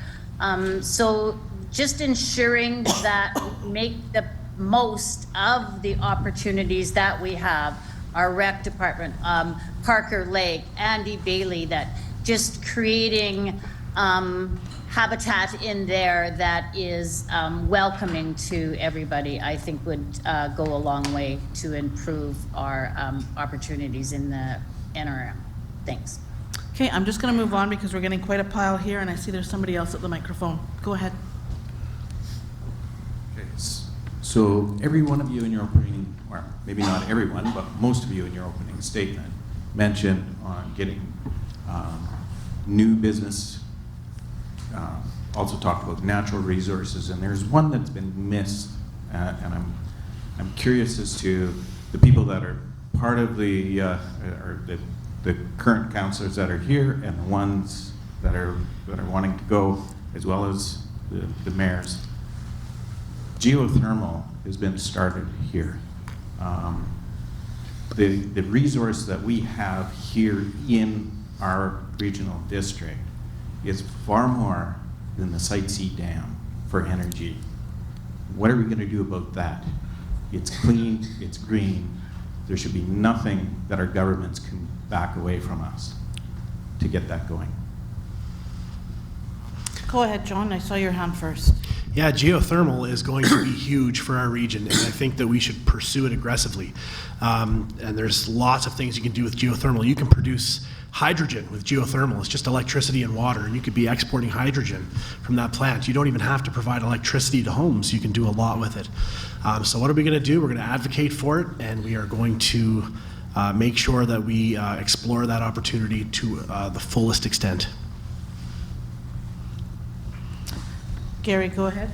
So just ensuring that we make the most of the opportunities that we have, our rec department, Parker Lake, Andy Bailey, that just creating habitat in there that is welcoming to everybody, I think would go a long way to improve our opportunities in the NRM. Thanks. Okay, I'm just going to move on because we're getting quite a pile here, and I see there's somebody else at the microphone. Go ahead. Okay, so every one of you in your opening, or maybe not everyone, but most of you in your opening statement mentioned on getting new business, also talked about natural resources, and there's one that's been missed, and I'm curious as to the people that are part of the current councillors that are here and the ones that are wanting to go, as well as the mayors. Geothermal has been started here. The resource that we have here in our regional district is far more than the Site C Dam for energy. What are we going to do about that? It's clean, it's green. There should be nothing that our governments can back away from us to get that going. Go ahead, John. I saw your hand first. Yeah, geothermal is going to be huge for our region, and I think that we should pursue it aggressively. And there's lots of things you can do with geothermal. You can produce hydrogen with geothermal. It's just electricity and water, and you could be exporting hydrogen from that plant. You don't even have to provide electricity to homes. You can do a lot with it. So what are we going to do? We're going to advocate for it, and we are going to make sure that we explore that opportunity to the fullest extent. Gary, go ahead.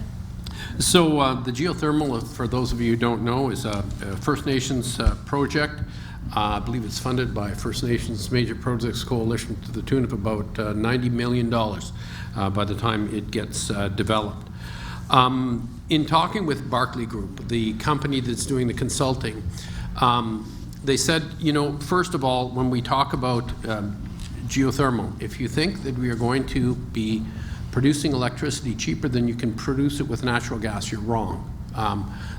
So the geothermal, for those of you who don't know, is a First Nations project. I believe it's funded by First Nations Major Projects Coalition to the tune of about $90 million by the time it gets developed. In talking with Barclay Group, the company that's doing the consulting, they said, you know, first of all, when we talk about geothermal, if you think that we are going to be producing electricity cheaper than you can produce it with natural gas, you're wrong.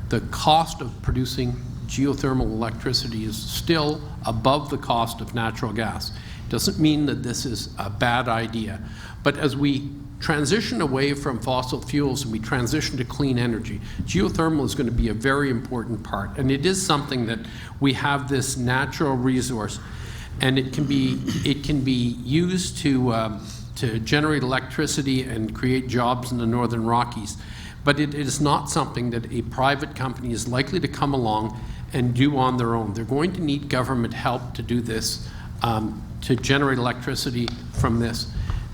The cost of producing geothermal electricity is still above the cost of natural gas. Doesn't mean that this is a bad idea, but as we transition away from fossil fuels and we transition to clean energy, geothermal is going to be a very important part, and it is something that we have this natural resource, and it can be used to generate electricity and create jobs in the Northern Rockies. But it is not something that a private company is likely to come along and do on their own. They're going to need government help to do this, to generate electricity from this.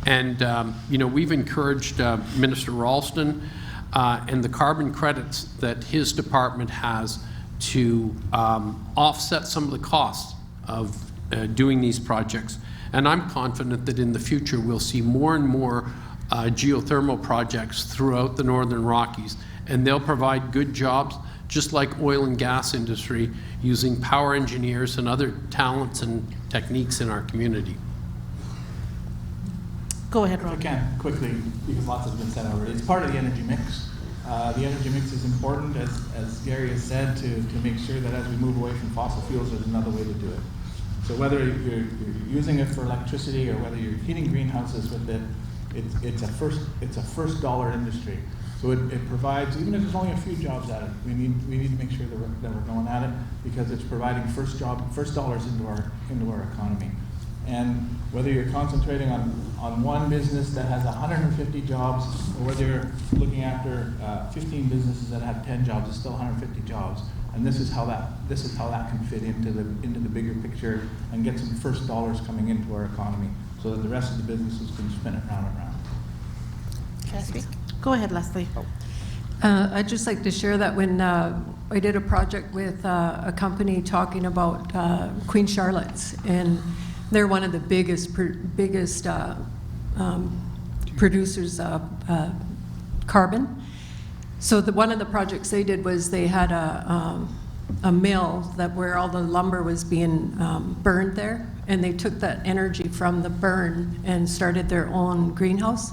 And you know, we've encouraged Minister Ralston and the carbon credits that his department has to offset some of the costs of doing these projects. And I'm confident that in the future we'll see more and more geothermal projects throughout the Northern Rockies, and they'll provide good jobs, just like oil and gas industry, using power engineers and other talents and techniques in our community. Go ahead, Ron. If I can, quickly, because lots has been said already. It's part of the energy mix. The energy mix is important, as Gary has said, to make sure that as we move away from fossil fuels, there's another way to do it. So whether you're using it for electricity or whether you're heating greenhouses with it, it's a first dollar industry. So it provides, even if there's only a few jobs at it, we need to make sure that we're going at it, because it's providing first dollars into our economy. And whether you're concentrating on one business that has 150 jobs, or whether you're looking after 15 businesses that have 10 jobs, it's still 150 jobs. And this is how that can fit into the bigger picture and get some first dollars coming into our economy, so that the rest of the businesses can spin it round and round. Can I speak? Go ahead, Leslie. I'd just like to share that when I did a project with a company talking about Queen Charlotte's, and they're one of the biggest producers of carbon. So one of the projects they did was they had a mill where all the lumber was being burned there, and they took that energy from the burn and started their own greenhouse.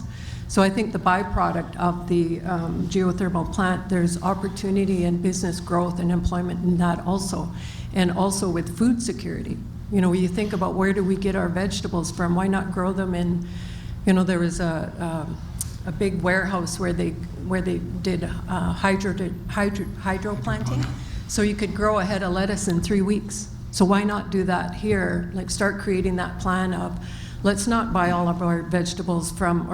So I think the byproduct of the geothermal plant, there's opportunity and business growth and employment in that also, and also with food security. You know, when you think about where do we get our vegetables from, why not grow them in, you know, there was a big warehouse where they did hydro planting, so you could grow a head of lettuce in 3 weeks. So why not do that here? Like, start creating that plan of, let's not buy all of our vegetables from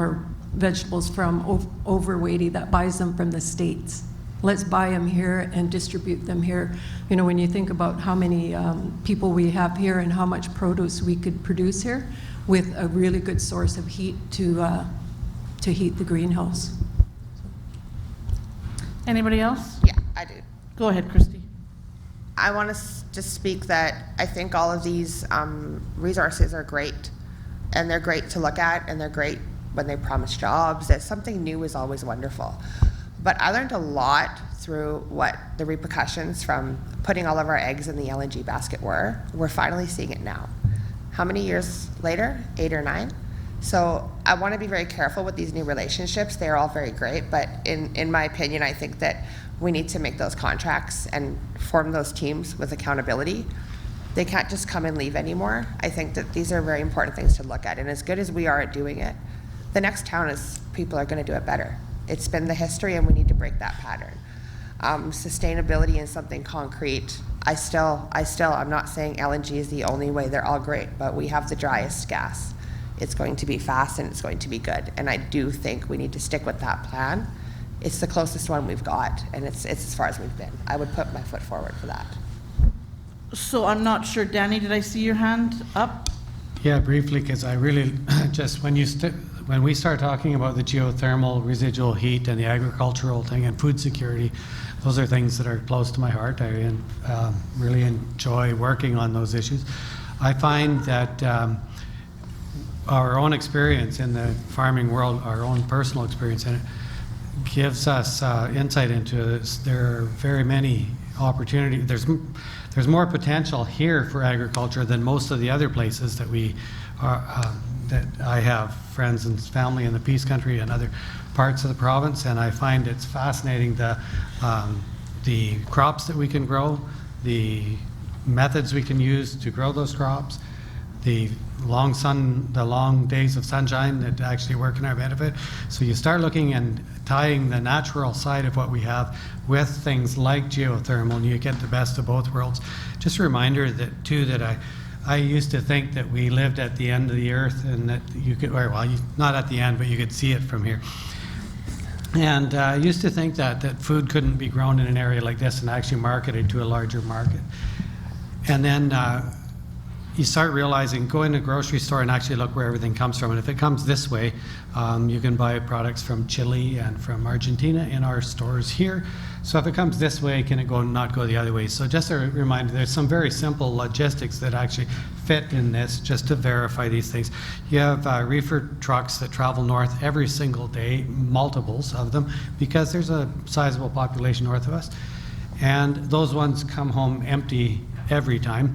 Overweighty that buys them from the States. Let's buy them here and distribute them here. You know, when you think about how many people we have here and how much produce we could produce here with a really good source of heat to heat the greenhouse. Anybody else? Yeah, I do. Go ahead, Christy. I want to just speak that I think all of these resources are great, and they're great to look at, and they're great when they promise jobs. That something new is always wonderful. But I learned a lot through what the repercussions from putting all of our eggs in the LNG basket were. We're finally seeing it now. How many years later? 8 or 9? So I want to be very careful with these new relationships. They're all very great, but in my opinion, I think that we need to make those contracts and form those teams with accountability. They can't just come and leave anymore. I think that these are very important things to look at, and as good as we are at doing it, the next town is people are going to do it better. It's been the history, and we need to break that pattern. Sustainability is something concrete. I'm not saying LNG is the only way. They're all great, but we have the driest gas. It's going to be fast and it's going to be good. And I do think we need to stick with that plan. It's the closest one we've got, and it's as far as we've been. I would put my foot forward for that. So I'm not sure, Danny, did I see your hand up? Yeah, briefly, because I really just when we start talking about the geothermal residual heat and the agricultural thing and food security, those are things that are close to my heart. I really enjoy working on those issues. I find that our own experience in the farming world, our own personal experience in it, gives us insight into this. There are very many opportunities. There's more potential here for agriculture than most of the other places that we are, that I have friends and family in the Peace Country and other parts of the province, and I find it's fascinating the crops that we can grow, the methods we can use to grow those crops, the long days of sunshine that actually work in our benefit. So you start looking and tying the natural side of what we have with things like geothermal, and you get the best of both worlds. Just a reminder that too, that I used to think that we lived at the end of the earth, and that you could, not at the end, but you could see it from here. And I used to think that food couldn't be grown in an area like this and actually marketed to a larger market. And then you start realizing, go in a grocery store and actually look where everything comes from. And if it comes this way, you can buy products from Chile and from Argentina in our stores here. So if it comes this way, can it not go the other way? So just a reminder, there's some very simple logistics that actually fit in this, just to verify these things. You have reefer trucks that travel north every single day, multiples of them, because there's a sizable population north of us. And those ones come home empty every time.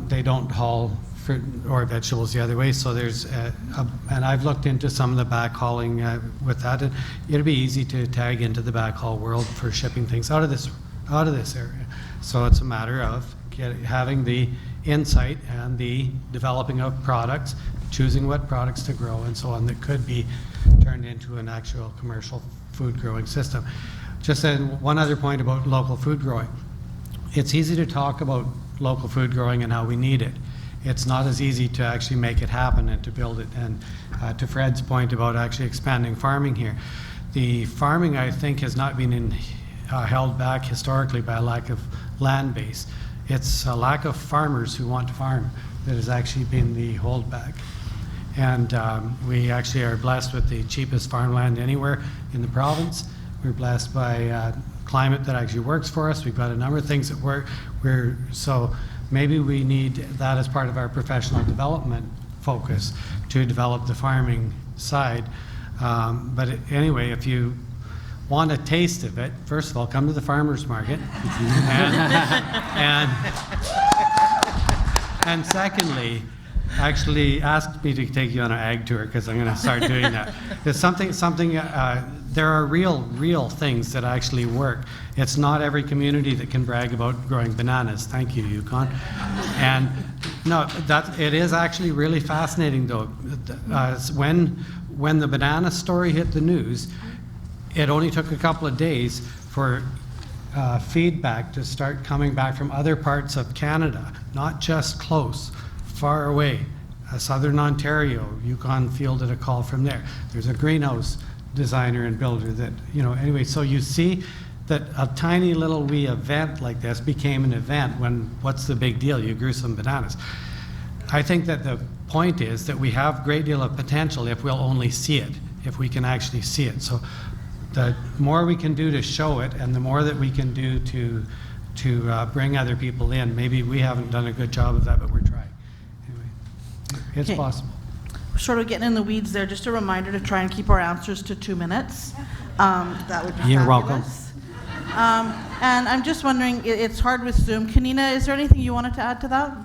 They don't haul fruit or vegetables the other way, so there's and I've looked into some of the backhauling with that, and it'll be easy to tag into the backhaul world for shipping things out of this area. So it's a matter of having the insight and the developing of products, choosing what products to grow and so on, that could be turned into an actual commercial food growing system. Just one other point about local food growing. It's easy to talk about local food growing and how we need it. It's not as easy to actually make it happen and to build it. And to Fred's point about actually expanding farming here, the farming, I think, has not been held back historically by a lack of land base. It's a lack of farmers who want to farm that has actually been the holdback. And we actually are blessed with the cheapest farmland anywhere in the province. We're blessed by climate that actually works for us. We've got a number of things that work. So maybe we need that as part of our professional development focus to develop the farming side. But anyway, if you want a taste of it, first of all, come to the farmers market. And secondly, actually ask me to take you on an ag tour, because I'm going to start doing that. There's there are real things that actually work. It's not every community that can brag about growing bananas. Thank you, Yukon. And no, it is actually really fascinating though. When the banana story hit the news, it only took a couple of days for feedback to start coming back from other parts of Canada, not just close, far away. Southern Ontario, Yukon fielded a call from there. There's a greenhouse designer and builder that, anyway, so you see that a tiny little wee event like this became an event when, what's the big deal? You grew some bananas. I think that the point is that we have a great deal of potential if we'll only see it, if we can actually see it. So the more we can do to show it, and the more that we can do to bring other people in. Maybe we haven't done a good job of that, but we're trying. Anyway, it's possible. Sort of getting in the weeds there, just a reminder to try and keep our answers to 2 minutes. That would be You're fabulous. welcome. And I'm just wondering, it's hard with Zoom. Kanina, is there anything you wanted to add to that?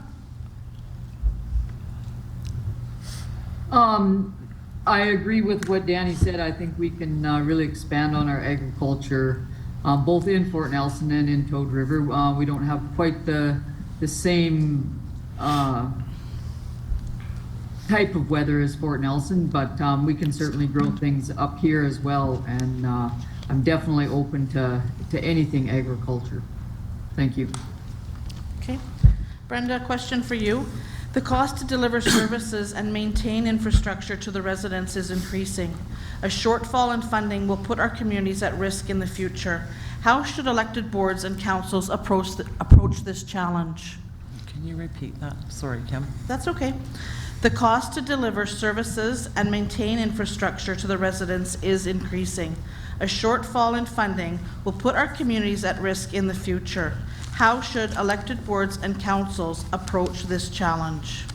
I agree with what Danny said. I think we can really expand on our agriculture, both in Fort Nelson and in Toad River. We don't have quite the same type of weather as Fort Nelson, but we can certainly grow things up here as well. And I'm definitely open to anything agriculture. Thank you. Okay. Brenda, question for you. The cost to deliver services and maintain infrastructure to the residents is increasing. A shortfall in funding will put our communities at risk in the future. How should elected boards and councils approach this challenge? Can you repeat that? Sorry, Kim. That's okay. The cost to deliver services and maintain infrastructure to the residents is increasing. A shortfall in funding will put our communities at risk in the future. How should elected boards and councils approach this challenge?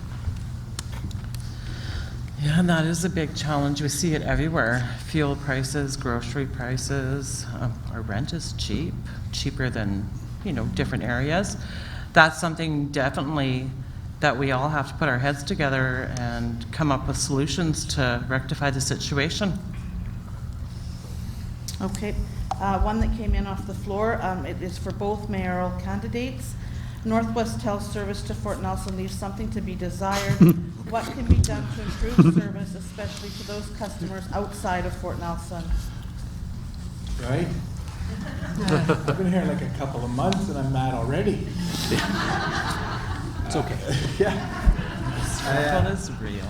Yeah, and that is a big challenge. We see it everywhere. Fuel prices, grocery prices. Our rent is cheap, cheaper than, different areas. That's something definitely that we all have to put our heads together and come up with solutions to rectify the situation. Okay. One that came in off the floor, it is for both mayoral candidates. Northwest Tel service to Fort Nelson leaves something to be desired. What can be done to improve service, especially to those customers outside of Fort Nelson? Right? I've been here like a couple of months and I'm mad already. It's okay. Yeah. That is real.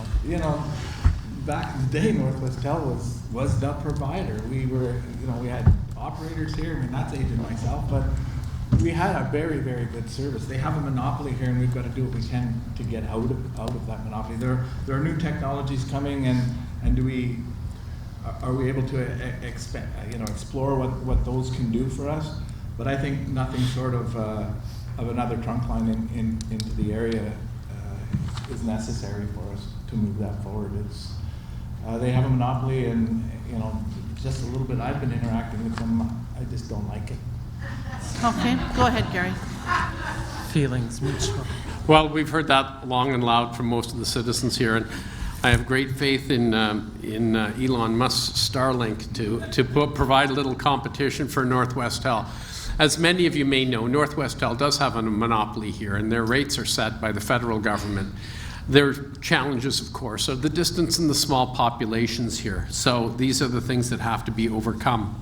Back in the day, Northwest Tel was the provider. We were, we had operators here. I mean, that's aging myself, but we had a very, very good service. They have a monopoly here, and we've got to do what we can to get out of that monopoly. There are new technologies coming, and are we able to explore what those can do for us? But I think nothing short of another trunk line into the area is necessary for us to move that forward. They have a monopoly, and just a little bit I've been interacting with them, I just don't like it. Okay, go ahead, Gary. Feelings mutual. Well, we've heard that long and loud from most of the citizens here, and I have great faith in Elon Musk's Starlink to provide a little competition for Northwest Tel. As many of you may know, Northwest Tel does have a monopoly here, and their rates are set by the federal government. There are challenges, of course, of the distance and the small populations here. So these are the things that have to be overcome.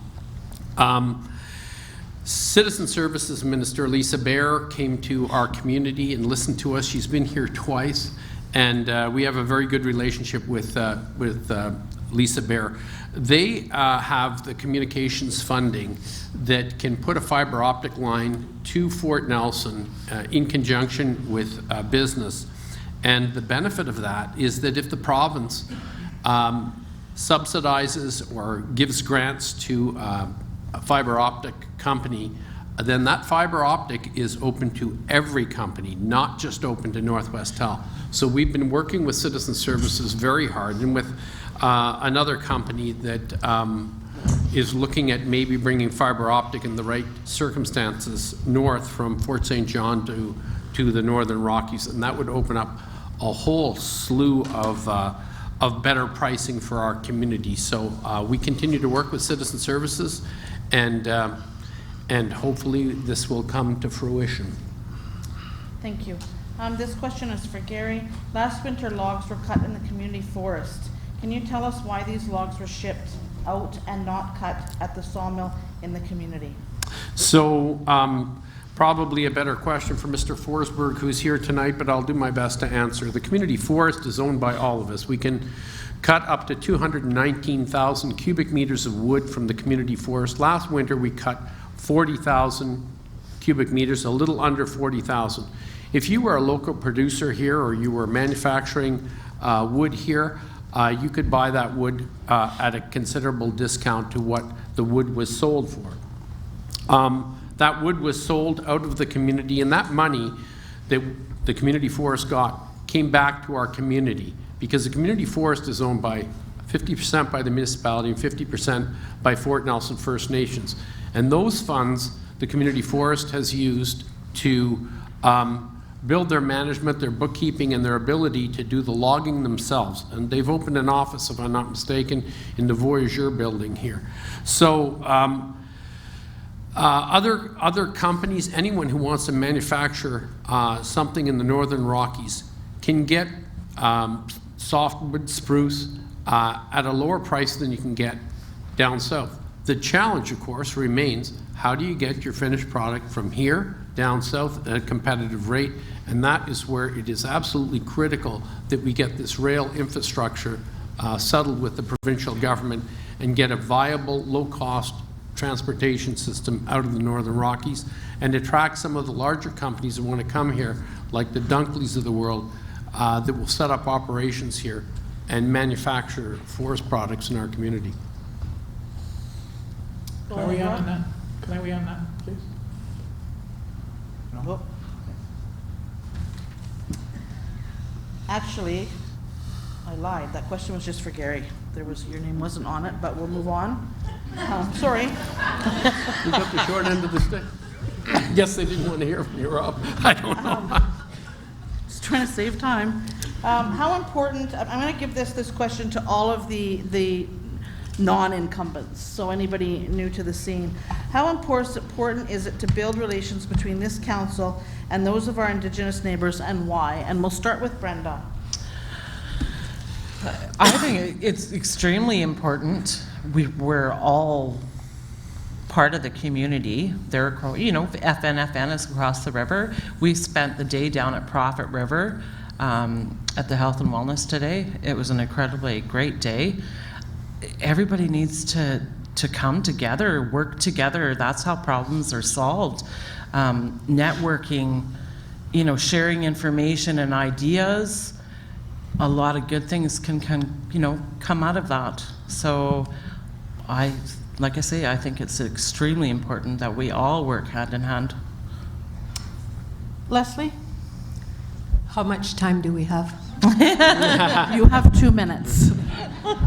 Citizen Services Minister Lisa Bear came to our community and listened to us. She's been here twice, and we have a very good relationship with Lisa Bear. They have the communications funding that can put a fiber optic line to Fort Nelson in conjunction with business. And the benefit of that is that if the province subsidizes or gives grants to a fiber optic company, then that fiber optic is open to every company, not just open to Northwest Tel. So we've been working with Citizen Services very hard, and with another company that is looking at maybe bringing fiber optic in the right circumstances north from Fort St. John to the Northern Rockies, and that would open up a whole slew of better pricing for our community. So we continue to work with Citizen Services, and hopefully this will come to fruition. Thank you. This question is for Gary. Last winter, logs were cut in the community forest. Can you tell us why these logs were shipped out and not cut at the sawmill in the community? So probably a better question for Mr. Forsberg, who's here tonight, but I'll do my best to answer. The community forest is owned by all of us. We can cut up to 219,000 cubic meters of wood from the community forest. Last winter, we cut 40,000 cubic meters, a little under 40,000. If you were a local producer here or you were manufacturing wood here, you could buy that wood at a considerable discount to what the wood was sold for. That wood was sold out of the community, and that money that the community forest got came back to our community, because the community forest is owned by 50% by the municipality and 50% by Fort Nelson First Nations. And those funds the community forest has used to build their management, their bookkeeping, and their ability to do the logging themselves. And they've opened an office, if I'm not mistaken, in the Voyageur building here. So other companies, anyone who wants to manufacture something in the Northern Rockies can get softwood spruce at a lower price than you can get down south. The challenge, of course, remains, how do you get your finished product from here down south at a competitive rate, and that is where it is absolutely critical that we get this rail infrastructure settled with the provincial government and get a viable, low-cost transportation system out of the Northern Rockies and attract some of the larger companies that want to come here, like the Dunkleys of the world, that will set up operations here and manufacture forest products in our community. Can I weigh in on that? Can I weigh in on that, please? No? Actually, I lied. That question was just for Gary. Your name wasn't on it, but we'll move on. Sorry. You got the short end of the stick. Guess they didn't want to hear from you, Rob. I don't know. Just trying to save time. How important, I'm going to give this question to all of the non-incumbents, so anybody new to the scene. How important is it to build relations between this council and those of our Indigenous neighbours, and why? And we'll start with Brenda. I think it's extremely important. We're all part of the community. FNFN is across the river. We spent the day down at Prophet River at the Health and Wellness today. It was an incredibly great day. Everybody needs to come together, work together. That's how problems are solved. Networking, sharing information and ideas. A lot of good things can come out of that. So I think it's extremely important that we all work hand in hand. Leslie? How much time do we have? You have 2 minutes.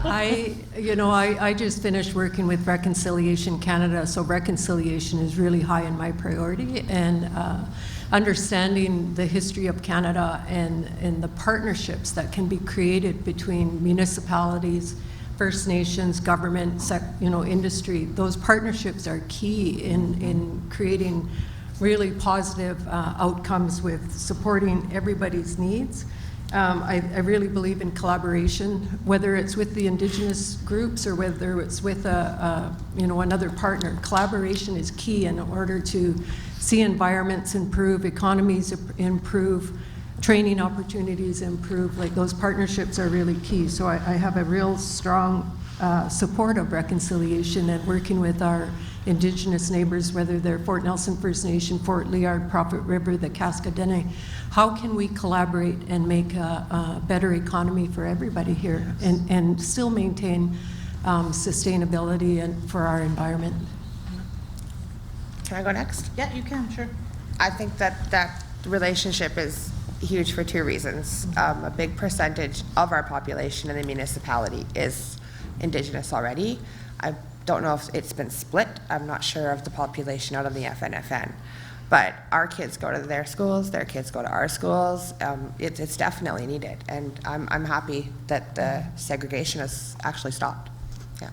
I just finished working with Reconciliation Canada, so reconciliation is really high in my priority, and understanding the history of Canada and the partnerships that can be created between municipalities, First Nations, government, industry. Those partnerships are key in creating really positive outcomes with supporting everybody's needs. I really believe in collaboration, whether it's with the Indigenous groups or whether it's with another partner. Collaboration is key in order to see environments improve, economies improve, training opportunities improve. Like, those partnerships are really key. So I have a real strong support of reconciliation and working with our Indigenous neighbors, whether they're Fort Nelson First Nation, Fort Liard, Prophet River, the Cascadene. How can we collaborate and make a better economy for everybody here and still maintain sustainability and for our environment? Can I go next? Yeah, you can, sure. I think that relationship is huge for two reasons. A big percentage of our population in the municipality is Indigenous already. I don't know if it's been split. I'm not sure of the population out of the FNFN. But our kids go to their schools, their kids go to our schools. It's definitely needed. And I'm happy that the segregation has actually stopped. Yeah.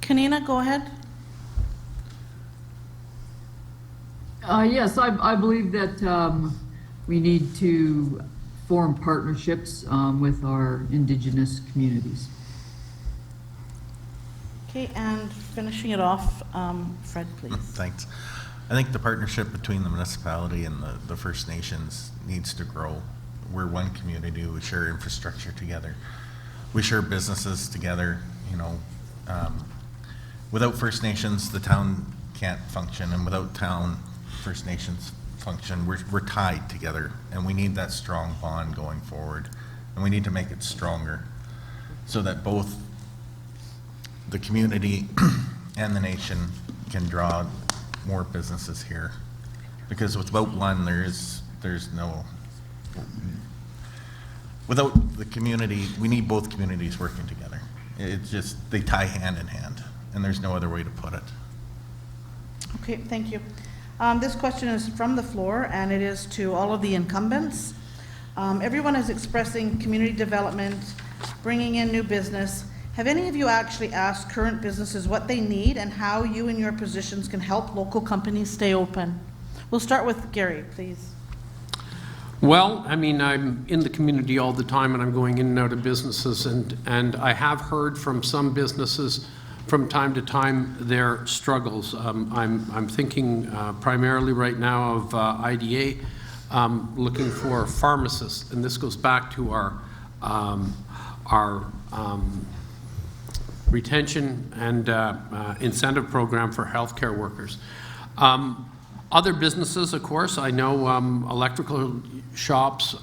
Kanina, go ahead. Yes, I believe that we need to form partnerships with our Indigenous communities. Okay, and finishing it off, Fred, please. Thanks. I think the partnership between the municipality and the First Nations needs to grow. We're one community. We share infrastructure together. We share businesses together. Without First Nations, the town can't function, and without First Nations function, we're tied together, and we need that strong bond going forward, and we need to make it stronger so that both the community and the nation can draw more businesses here. Because without one, there's no, without the community, we need both communities working together. It's just, they tie hand in hand, and there's no other way to put it. Okay, thank you. This question is from the floor, and it is to all of the incumbents. Everyone is expressing community development, bringing in new business. Have any of you actually asked current businesses what they need and how you in your positions can help local companies stay open? We'll start with Gary, please. Well, I mean, I'm in the community all the time, and I'm going in and out of businesses, and I have heard from some businesses from time to time their struggles. I'm thinking primarily right now of IDA looking for pharmacists, and this goes back to our retention and incentive program for healthcare workers. Other businesses, of course, I know electrical shops,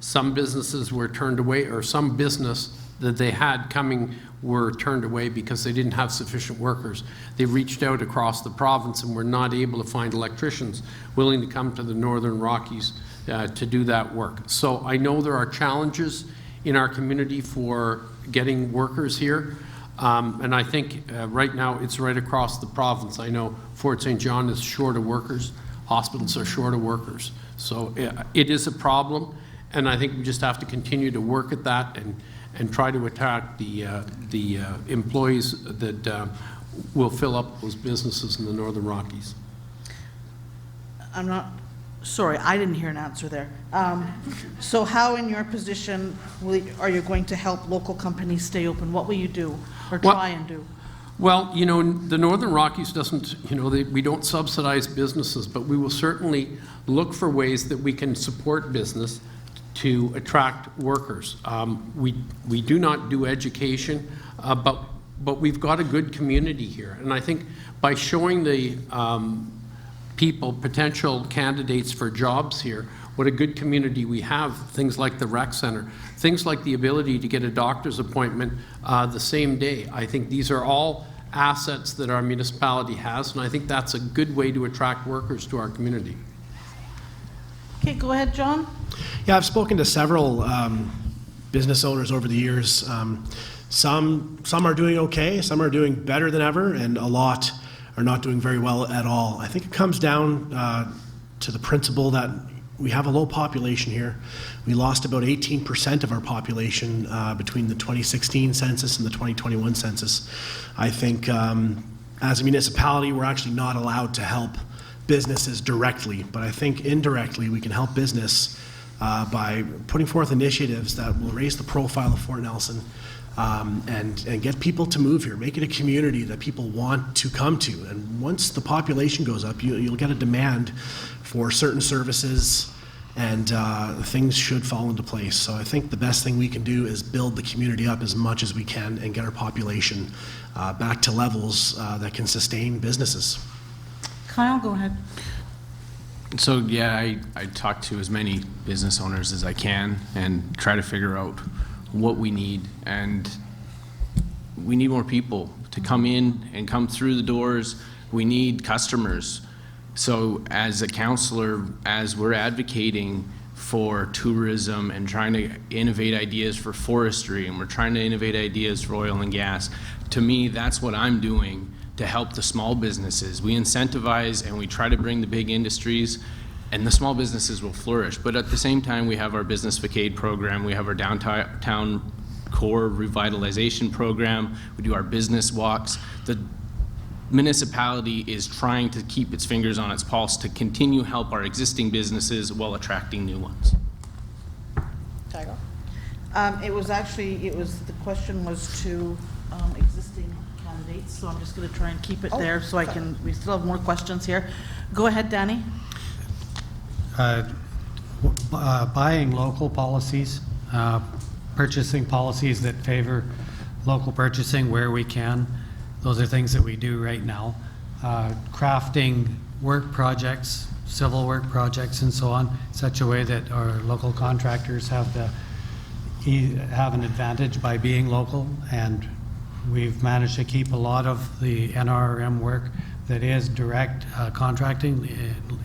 some businesses were turned away, or some business that they had coming were turned away because they didn't have sufficient workers. They reached out across the province and were not able to find electricians willing to come to the Northern Rockies to do that work. So I know there are challenges in our community for getting workers here. And I think right now it's right across the province. I know Fort St. John is short of workers. Hospitals are short of workers. So it is a problem, and I think we just have to continue to work at that and try to attract the employees that will fill up those businesses in the Northern Rockies. I'm not, sorry, I didn't hear an answer there. So how, in your position, are you going to help local companies stay open? What will you do, or try and do? Well, you know, the Northern Rockies doesn't, you know, we don't subsidize businesses, but we will certainly look for ways that we can support business to attract workers. We do not do education, but we've got a good community here. And I think by showing the people, potential candidates for jobs here, what a good community we have, things like the rec center, things like the ability to get a doctor's appointment the same day. I think these are all assets that our municipality has, and I think that's a good way to attract workers to our community. Okay, go ahead, John. Yeah, I've spoken to several business owners over the years. Some are doing okay, some are doing better than ever, and a lot are not doing very well at all. I think it comes down to the principle that we have a low population here. We lost about 18% of our population between the 2016 census and the 2021 census. I think as a municipality, we're actually not allowed to help businesses directly, but I think indirectly we can help business by putting forth initiatives that will raise the profile of Fort Nelson and get people to move here, make it a community that people want to come to. And once the population goes up, you'll get a demand for certain services, and things should fall into place. So I think the best thing we can do is build the community up as much as we can and get our population back to levels that can sustain businesses. Kyle, go ahead. So yeah, I talk to as many business owners as I can and try to figure out what we need, and we need more people to come in and come through the doors. We need customers. So as a councillor, as we're advocating for tourism and trying to innovate ideas for forestry, and we're trying to innovate ideas for oil and gas, to me, that's what I'm doing to help the small businesses. We incentivize and we try to bring the big industries, and the small businesses will flourish. But at the same time, we have our Business Facade program, we have our downtown core revitalization program, we do our business walks. The municipality is trying to keep its fingers on its pulse to continue help our existing businesses while attracting new ones. Tiger? The question was to existing candidates, so I'm just going to try and keep it there so we still have more questions here. Go ahead, Danny. Buying local policies, purchasing policies that favor local purchasing where we can. Those are things that we do right now. Crafting work projects, civil work projects and so on, such a way that our local contractors have an advantage by being local, and we've managed to keep a lot of the NRM work that is direct contracting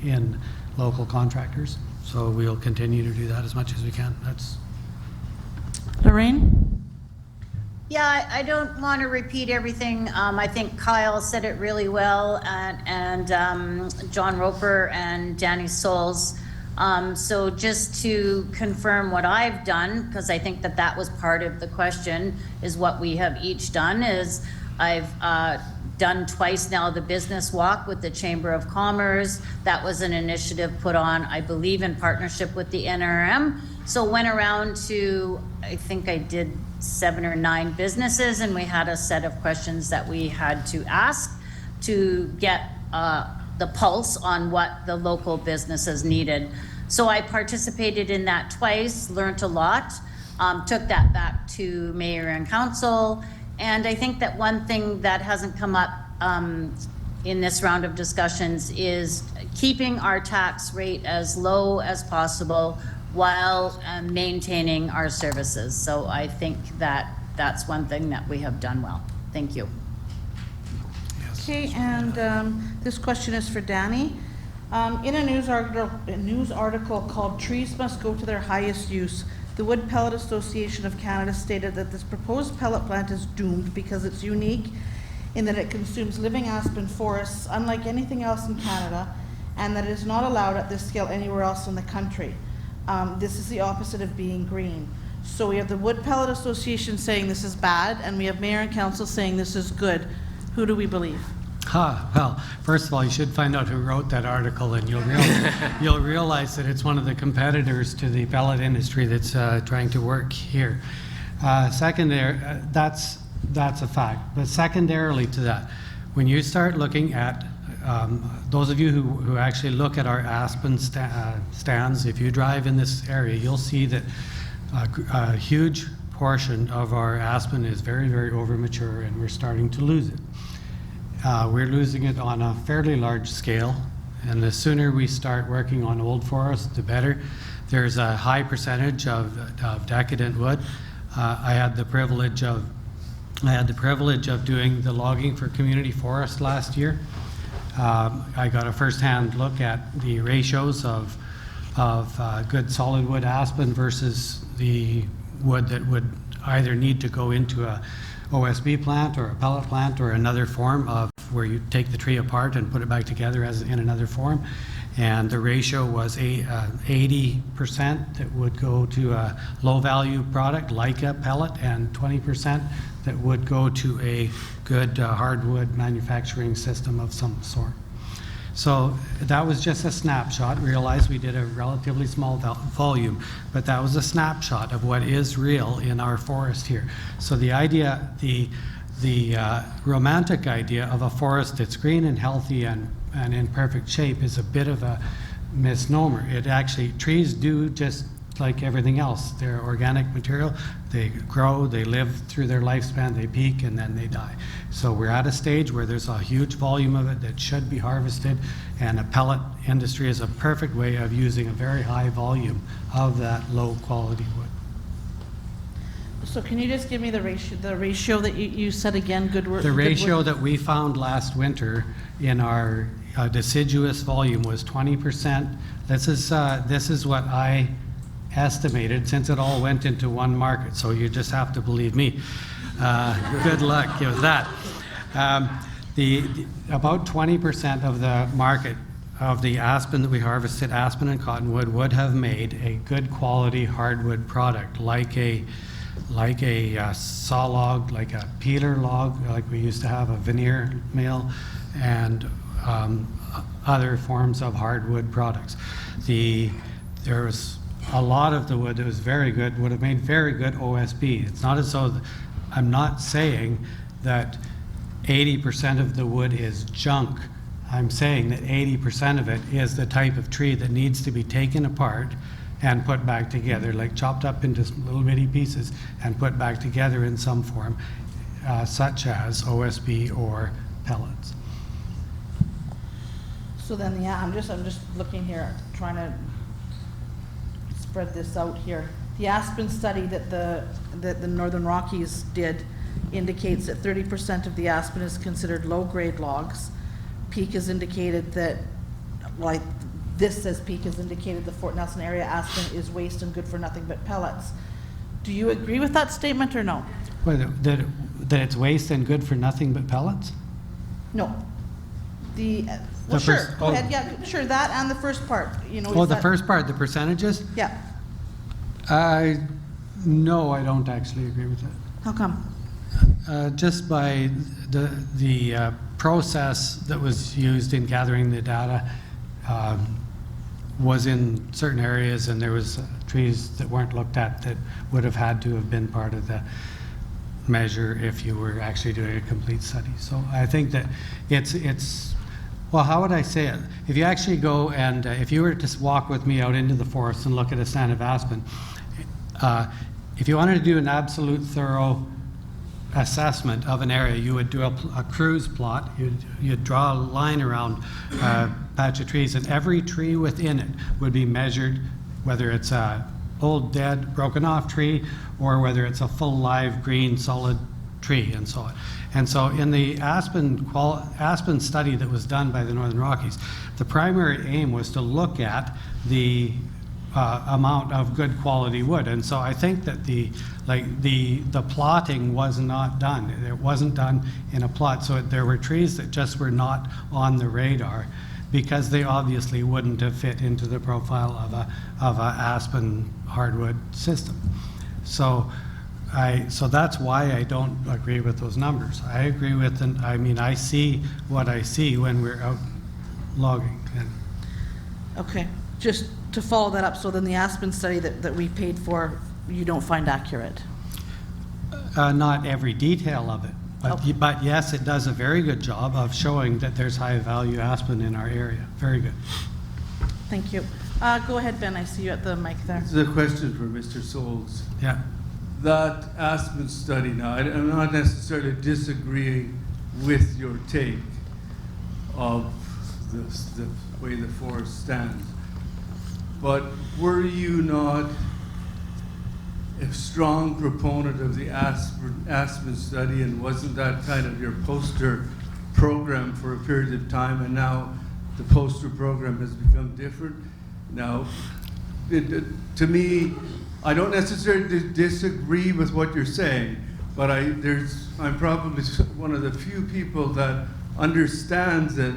in local contractors. So we'll continue to do that as much as we can. That's Lorraine? Yeah, I don't want to repeat everything. I think Kyle said it really well, and John Roper and Danny Souls. So just to confirm what I've done, because I think that was part of the question, is what we have each done, is I've done twice now the business walk with the Chamber of Commerce. That was an initiative put on, I believe, in partnership with the NRM. So went around to, I think I did 7 or 9 businesses, and we had a set of questions that we had to ask to get the pulse on what the local businesses needed. So I participated in that twice, learned a lot, took that back to mayor and council, and I think that one thing that hasn't come up in this round of discussions is keeping our tax rate as low as possible while maintaining our services. So I think that that's one thing that we have done well. Thank you. Okay, and this question is for Danny. In a news article called "Trees Must Go to Their Highest Use," the Wood Pellet Association of Canada stated that this proposed pellet plant is doomed because it's unique in that it consumes living aspen forests unlike anything else in Canada, and that it is not allowed at this scale anywhere else in the country. This is the opposite of being green. So we have the Wood Pellet Association saying this is bad, and we have mayor and council saying this is good. Who do we believe? Well, first of all, you should find out who wrote that article, and you'll realize that it's one of the competitors to the pellet industry that's trying to work here. Secondary, that's a fact. But secondarily to that, when you start looking at those of you who actually look at our aspen stands, if you drive in this area, you'll see that a huge portion of our aspen is very, very over-mature, and we're starting to lose it. We're losing it on a fairly large scale, and the sooner we start working on old forests, the better. There's a high percentage of decadent wood. I had the privilege of doing the logging for community forest last year. I got a first-hand look at the ratios of good solid wood aspen versus the wood that would either need to go into a OSB plant or a pellet plant or another form of where you take the tree apart and put it back together as in another form. And the ratio was 80% that would go to a low-value product like a pellet, and 20% that would go to a good hardwood manufacturing system of some sort. So that was just a snapshot. Realize we did a relatively small volume, but that was a snapshot of what is real in our forest here. So the idea, the romantic idea of a forest that's green and healthy and in perfect shape is a bit of a misnomer. It actually, trees do just like everything else. They're organic material. They grow, they live through their lifespan, they peak, and then they die. So we're at a stage where there's a huge volume of it that should be harvested, and a pellet industry is a perfect way of using a very high volume of that low quality wood. So can you just give me the ratio that you said again? Good word. The ratio that we found last winter in our deciduous volume was 20%. This is what I estimated, since it all went into one market, so you just have to believe me. Good luck with that. About 20% of the market of the aspen that we harvested, aspen and cottonwood, would have made a good quality hardwood product, like a saw log, like a peeler log, like we used to have, a veneer mill, and other forms of hardwood products. There was a lot of the wood that was very good, would have made very good OSB. It's not as though, I'm not saying that 80% of the wood is junk. I'm saying that 80% of it is the type of tree that needs to be taken apart and put back together, like chopped up into little bitty pieces and put back together in some form, such as OSB or pellets. So then, yeah, I'm just looking here, trying to spread this out here. The aspen study that the Northern Rockies did indicates that 30% of the aspen is considered low-grade logs. Peak has indicated that, like this says, Peak has indicated the Fort Nelson area aspen is waste and good for nothing but pellets. Do you agree with that statement or no? That it's waste and good for nothing but pellets? No. Well, sure. Go ahead. Yeah, sure. That and the first part. You know. Oh, the first part, the percentages? Yeah. No, I don't actually agree with that. How come? Just by the process that was used in gathering the data, was in certain areas, and there was trees that weren't looked at that would have had to have been part of the measure if you were actually doing a complete study. So I think that it's well, how would I say it? If you actually go and if you were to walk with me out into the forest and look at a stand of aspen, if you wanted to do an absolute thorough assessment of an area, you would do a cruise plot. You'd draw a line around a patch of trees, and every tree within it would be measured, whether it's a old, dead, broken off tree, or whether it's a full, live, green, solid tree, and so on. And so in the aspen study that was done by the Northern Rockies, the primary aim was to look at the amount of good quality wood. And so I think that the plotting was not done. It wasn't done in a plot. So there were trees that just were not on the radar because they obviously wouldn't have fit into the profile of a aspen hardwood system. So that's why I don't agree with those numbers. I agree with, I see what I see when we're out logging. Okay, just to follow that up, so then the aspen study that we paid for, you don't find accurate? Not every detail of it, but yes, it does a very good job of showing that there's high value aspen in our area. Very good. Thank you. Go ahead, Ben, I see you at the mic there. This is a question for Mr. Souls. Yeah. That aspen study, now, I'm not necessarily disagreeing with your take of the way the forest stands, but were you not a strong proponent of the aspen study, and wasn't that kind of your poster program for a period of time, and now the poster program has become different? Now, to me, I don't necessarily disagree with what you're saying, but I'm probably one of the few people that understands it,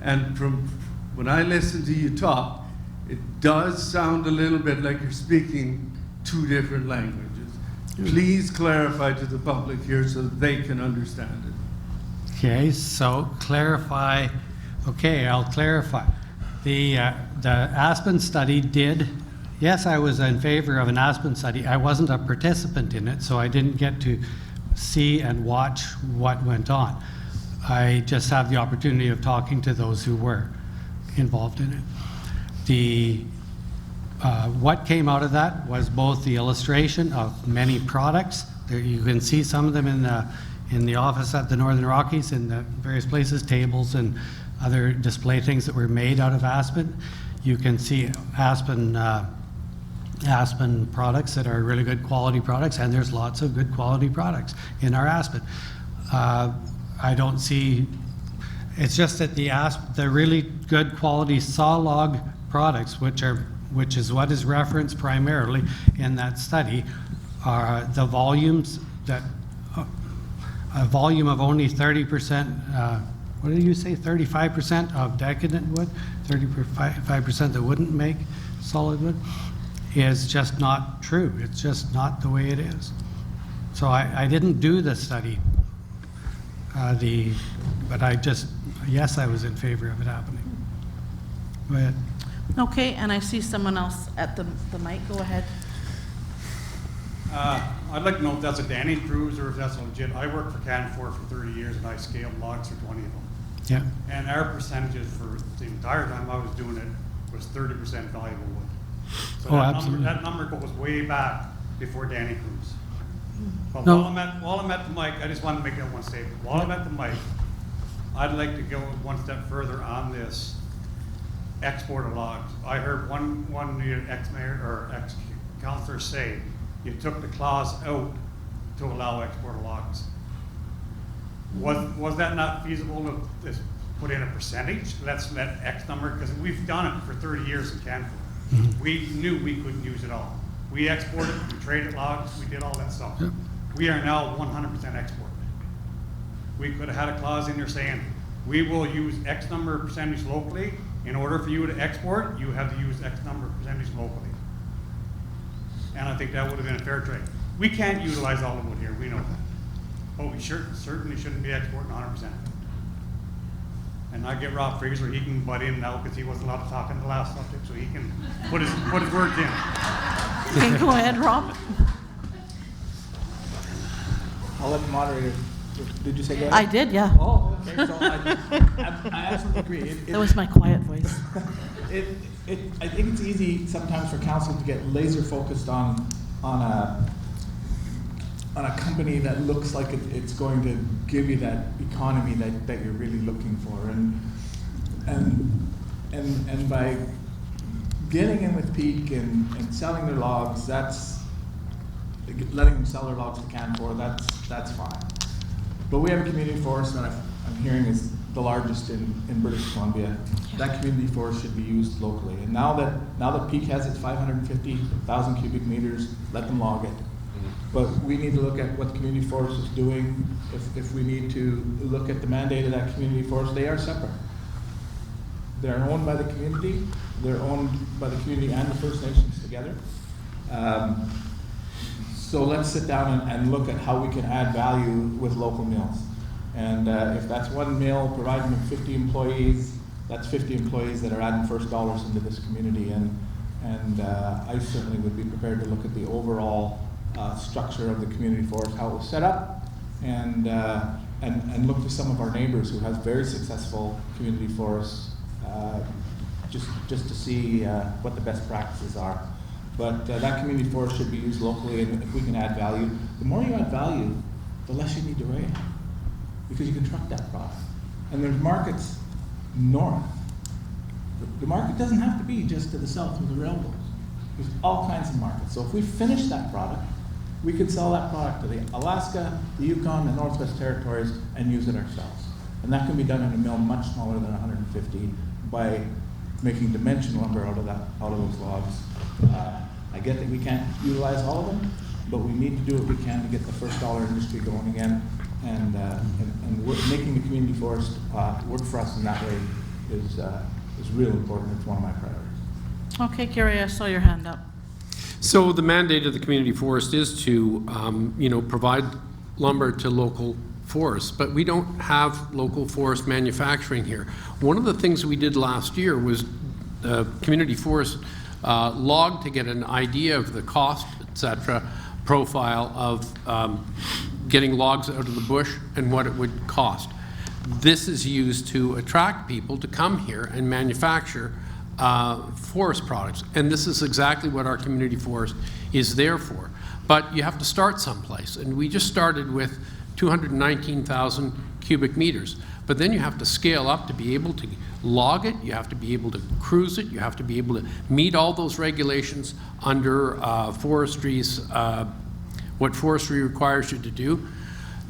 and from when I listen to you talk, it does sound a little bit like you're speaking two different languages. Please clarify to the public here so that they can understand it. Okay, so clarify. Okay, I'll clarify. The aspen study did. Yes, I was in favor of an aspen study. I wasn't a participant in it, so I didn't get to see and watch what went on. I just have the opportunity of talking to those who were involved in it. What came out of that was both the illustration of many products. There, you can see some of them in the office at the Northern Rockies, in the various places, tables and other display things that were made out of aspen. You can see aspen products that are really good quality products, and there's lots of good quality products in our aspen. I don't see, it's just that the really good quality saw log products, which is what is referenced primarily in that study, are the volumes that a volume of only 30%. What did you say? 35% of decadent wood, 35% that wouldn't make solid wood, is just not true. It's just not the way it is. So I didn't do the study, but yes, I was in favor of it happening. Go ahead. Okay, and I see someone else at the mic. Go ahead. I'd like to know if that's a Danny Cruz or if that's legit. I worked for Canfor for 30 years and I scaled logs for 20 of them. Yeah. And our percentages for the entire time I was doing it was 30% valuable wood. So that number goes way back before Danny Cruz. But No. while I'm at the mic, I just wanted to make that one statement. While I'm at the mic, I'd like to go one step further on this export of logs. I heard one ex-mayor or ex-councillor say you took the clause out to allow export of logs. Was that not feasible to just put in a percentage? Let's let X number, because we've done it for 30 years in Canfor. We knew we couldn't use it all. We exported, we traded logs, we did all that stuff. Yep. We are now 100% export. We could have had a clause in there saying, we will use X number of percentage locally. In order for you to export, you have to use X number of percentage locally. And I think that would have been a fair trade. We can't utilize all the wood here, we know that. But we certainly shouldn't be exporting 100%. And I get Rob Fraser, he can butt in now because he wasn't allowed to talk on the last subject, so he can put his words in. Okay, go ahead, Rob. I'll let the moderator, did you say go ahead? I did, yeah. Oh, okay, so I absolutely agree. That was my quiet voice. I think it's easy sometimes for council to get laser focused on a company that looks like it's going to give you that economy that you're really looking for, and by getting in with Peak and selling their logs, that's letting them sell their logs to Canfor, that's fine. But we have a community forest that I'm hearing is the largest in British Columbia. That community forest should be used locally. And now that Peak has its 550,000 cubic meters, let them log it. But we need to look at what the community forest is doing. If we need to look at the mandate of that community forest, they are separate. They're owned by the community. They're owned by the community and the First Nations together. So let's sit down and look at how we can add value with local mills. And if that's one mill providing them 50 employees, that's 50 employees that are adding first dollars into this community. And I certainly would be prepared to look at the overall structure of the community forest, how it was set up, and look to some of our neighbors who have very successful community forests, just to see what the best practices are. But that community forest should be used locally, and if we can add value, the more you add value, the less you need to rail, because you can truck that product. And there's markets north. The market doesn't have to be just to the south of the rail goes. There's all kinds of markets. So if we finish that product, we could sell that product to the Alaska, the Yukon, the Northwest Territories, and use it ourselves. And that can be done in a mill much smaller than 150 by making dimension lumber out of those logs. I get that we can't utilize all of them, but we need to do what we can to get the first dollar industry going again, and making the community forest work for us in that way is real important. It's one of my priorities. Okay, Gary, I saw your hand up. So the mandate of the community forest is to, provide lumber to local forests, but we don't have local forest manufacturing here. One of the things we did last year was community forest log to get an idea of the cost, etc., profile of getting logs out of the bush and what it would cost. This is used to attract people to come here and manufacture forest products, and this is exactly what our community forest is there for. But you have to start someplace, and we just started with 219,000 cubic meters. But then you have to scale up to be able to log it, you have to be able to cruise it, you have to be able to meet all those regulations under what forestry requires you to do.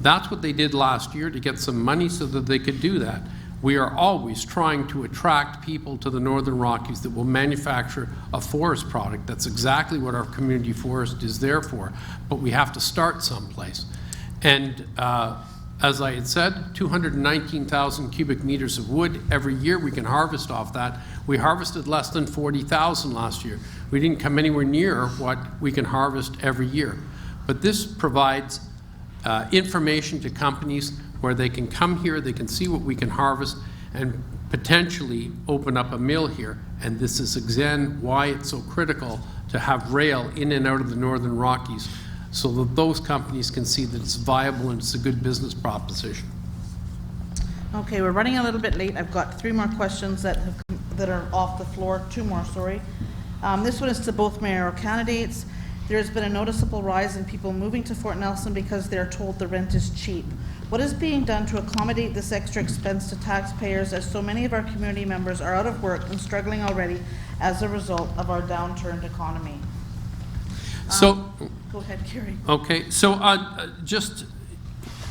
That's what they did last year to get some money so that they could do that. We are always trying to attract people to the Northern Rockies that will manufacture a forest product. That's exactly what our community forest is there for, but we have to start someplace. And as I had said, 219,000 cubic meters of wood every year we can harvest off that. We harvested less than 40,000 last year. We didn't come anywhere near what we can harvest every year. But this provides information to companies where they can come here, they can see what we can harvest, and potentially open up a mill here. And this is again why it's so critical to have rail in and out of the Northern Rockies, so that those companies can see that it's viable and it's a good business proposition. Okay, we're running a little bit late. I've got 3 more questions that are off the floor. 2 more, sorry. This one is to both mayoral candidates. There has been a noticeable rise in people moving to Fort Nelson because they're told the rent is cheap. What is being done to accommodate this extra expense to taxpayers, as so many of our community members are out of work and struggling already as a result of our downturned economy? So, go ahead, Kerry. Okay, so just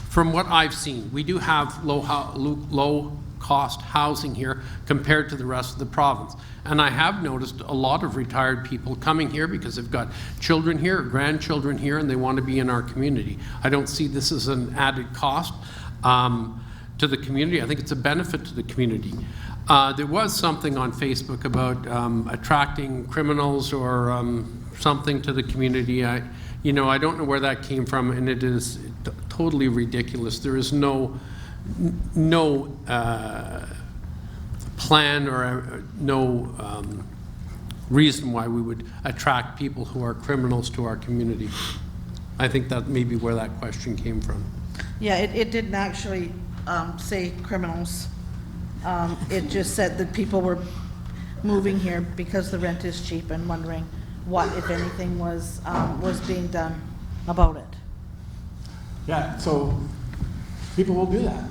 from what I've seen, we do have low cost housing here compared to the rest of the province. And I have noticed a lot of retired people coming here because they've got children here, grandchildren here, and they want to be in our community. I don't see this as an added cost to the community. I think it's a benefit to the community. There was something on Facebook about attracting criminals or something to the community. I don't know where that came from, and it is totally ridiculous. There is no plan or no reason why we would attract people who are criminals to our community. I think that may be where that question came from. Yeah, it didn't actually say criminals. It just said that people were moving here because the rent is cheap and wondering what, if anything, was being done about it. Yeah, so people will do that.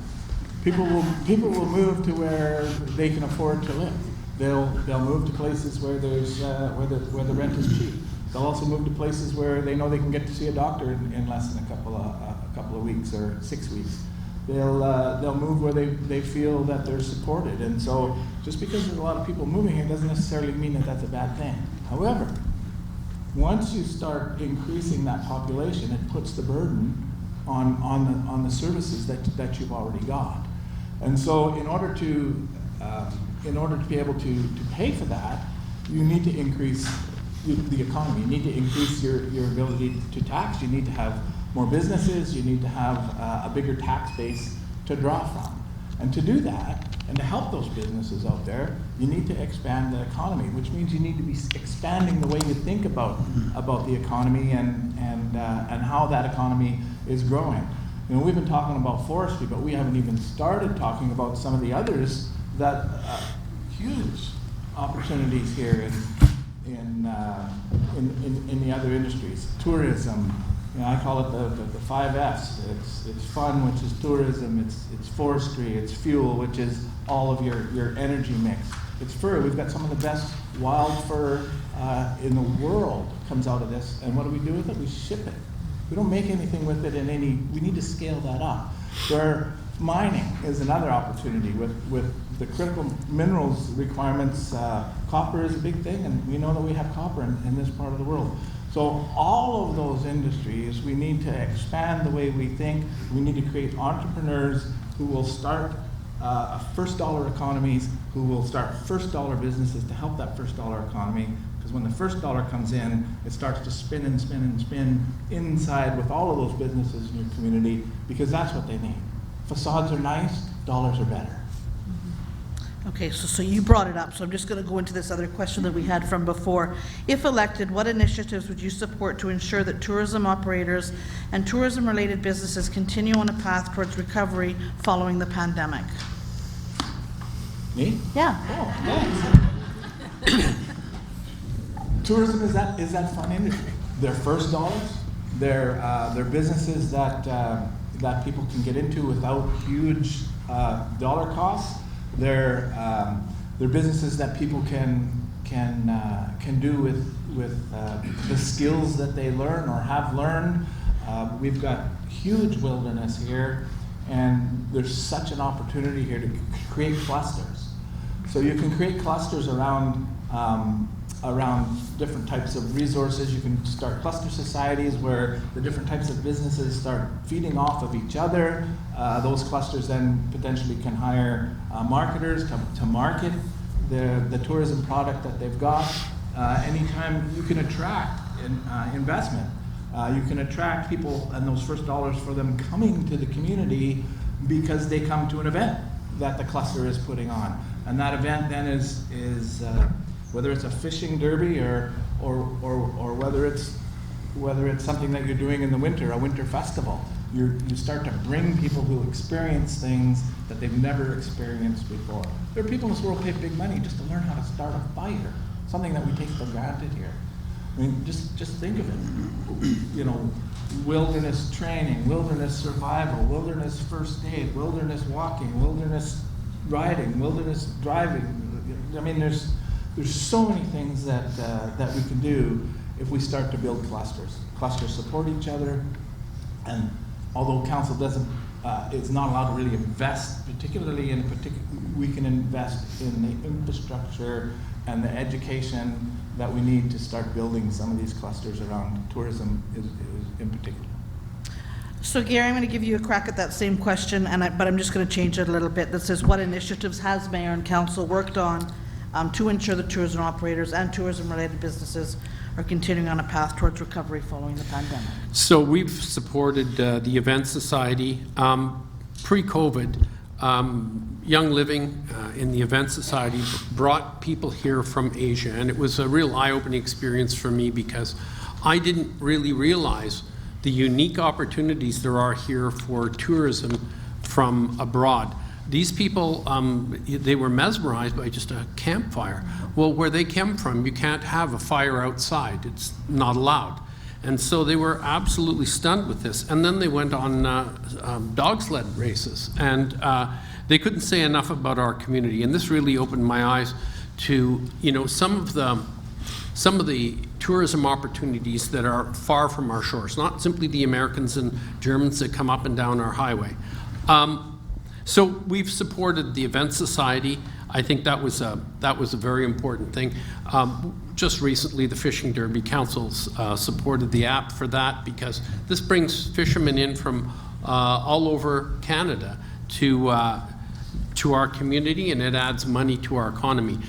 People will move to where they can afford to live. They'll move to places where there's where the rent is cheap. They'll also move to places where they know they can get to see a doctor in less than a couple of weeks or 6 weeks. They'll move where they feel that they're supported. And so just because there's a lot of people moving here doesn't necessarily mean that that's a bad thing. However, once you start increasing that population, it puts the burden on the services that you've already got. And so in order to be able to pay for that, you need to increase the economy. You need to increase your ability to tax. You need to have more businesses. You need to have a bigger tax base to draw from. And to do that, and to help those businesses out there, you need to expand the economy, which means you need to be expanding the way you think about the economy and how that economy is growing. You know, we've been talking about forestry, but we haven't even started talking about some of the others huge opportunities here in the other industries. Tourism, you know, I call it the 5 F's. It's fun, which is tourism. It's forestry. It's fuel, which is all of your energy mix. It's fur. We've got some of the best wild fur in the world comes out of this. And what do we do with it? We ship it. We don't make anything with it we need to scale that up. Where mining is another opportunity with the critical minerals requirements. Copper is a big thing, and we know that we have copper in this part of the world. So all of those industries, we need to expand the way we think. We need to create entrepreneurs who will start first dollar economies, who will start first dollar businesses to help that first dollar economy. Because when the first dollar comes in, it starts to spin and spin and spin inside with all of those businesses in your community, because that's what they need. Facades are nice, dollars are better. Okay, so you brought it up, so I'm just going to go into this other question that we had from before. If elected, what initiatives would you support to ensure that tourism operators and tourism-related businesses continue on a path towards recovery following the pandemic? Me? Yeah. Oh, thanks. Tourism is that fun industry. Their first dollars, they're businesses that people can get into without huge dollar costs. They're businesses that people can do with the skills that they learn or have learned. We've got huge wilderness here, and there's such an opportunity here to create clusters. So you can create clusters around different types of resources. You can start cluster societies where the different types of businesses start feeding off of each other. Those clusters then potentially can hire marketers to market the tourism product that they've got. Anytime you can attract investment, you can attract people and those first dollars for them coming to the community because they come to an event that the cluster is putting on. And that event then is whether it's a fishing derby or whether it's something that you're doing in the winter, a winter festival. You start to bring people who experience things that they've never experienced before. There are people in this world who pay big money just to learn how to start a fire, something that we take for granted here. I mean, just think of it. You know, wilderness training, wilderness survival, wilderness first aid, wilderness walking, wilderness riding, wilderness driving. I mean, there's so many things that we can do if we start to build clusters. Clusters support each other, and although council is not allowed to really invest, particularly we can invest in the infrastructure and the education that we need to start building some of these clusters around tourism in particular. So Gary, I'm going to give you a crack at that same question, but I'm just going to change it a little bit. That says, what initiatives has Mayor and Council worked on to ensure that tourism operators and tourism-related businesses are continuing on a path towards recovery following the pandemic? So we've supported the Event Society. Pre-COVID, Young Living in the Event Society brought people here from Asia, and it was a real eye-opening experience for me because I didn't really realize the unique opportunities there are here for tourism from abroad. These people, they were mesmerized by just a campfire. Well, where they came from, you can't have a fire outside. It's not allowed. And so they were absolutely stunned with this. And then they went on dog sled races. And they couldn't say enough about our community. And this really opened my eyes to, you know, some of the tourism opportunities that are far from our shores, not simply the Americans and Germans that come up and down our highway. So we've supported the Event Society. I think that was a very important thing. Just recently, the Fishing Derby Councils supported the app for that because this brings fishermen in from all over Canada to our community, and it adds money to our economy.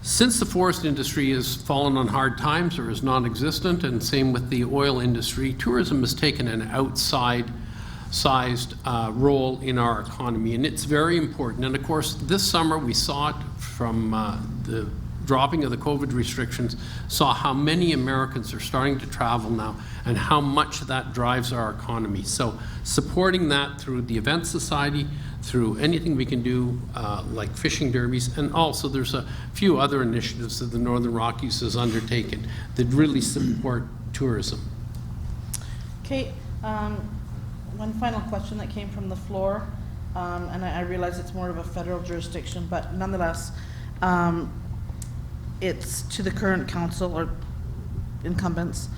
Since the forest industry has fallen on hard times or is non-existent, and same with the oil industry, tourism has taken an outside-sized role in our economy, and it's very important. And of course, this summer we saw it from the dropping of the COVID restrictions, saw how many Americans are starting to travel now and how much that drives our economy. So supporting that through the Event Society, through anything we can do like fishing derbies, and also there's a few other initiatives that the Northern Rockies has undertaken that really support tourism. Okay, one final question that came from the floor, and I realize it's more of a federal jurisdiction, but nonetheless, it's to the current council or incumbents.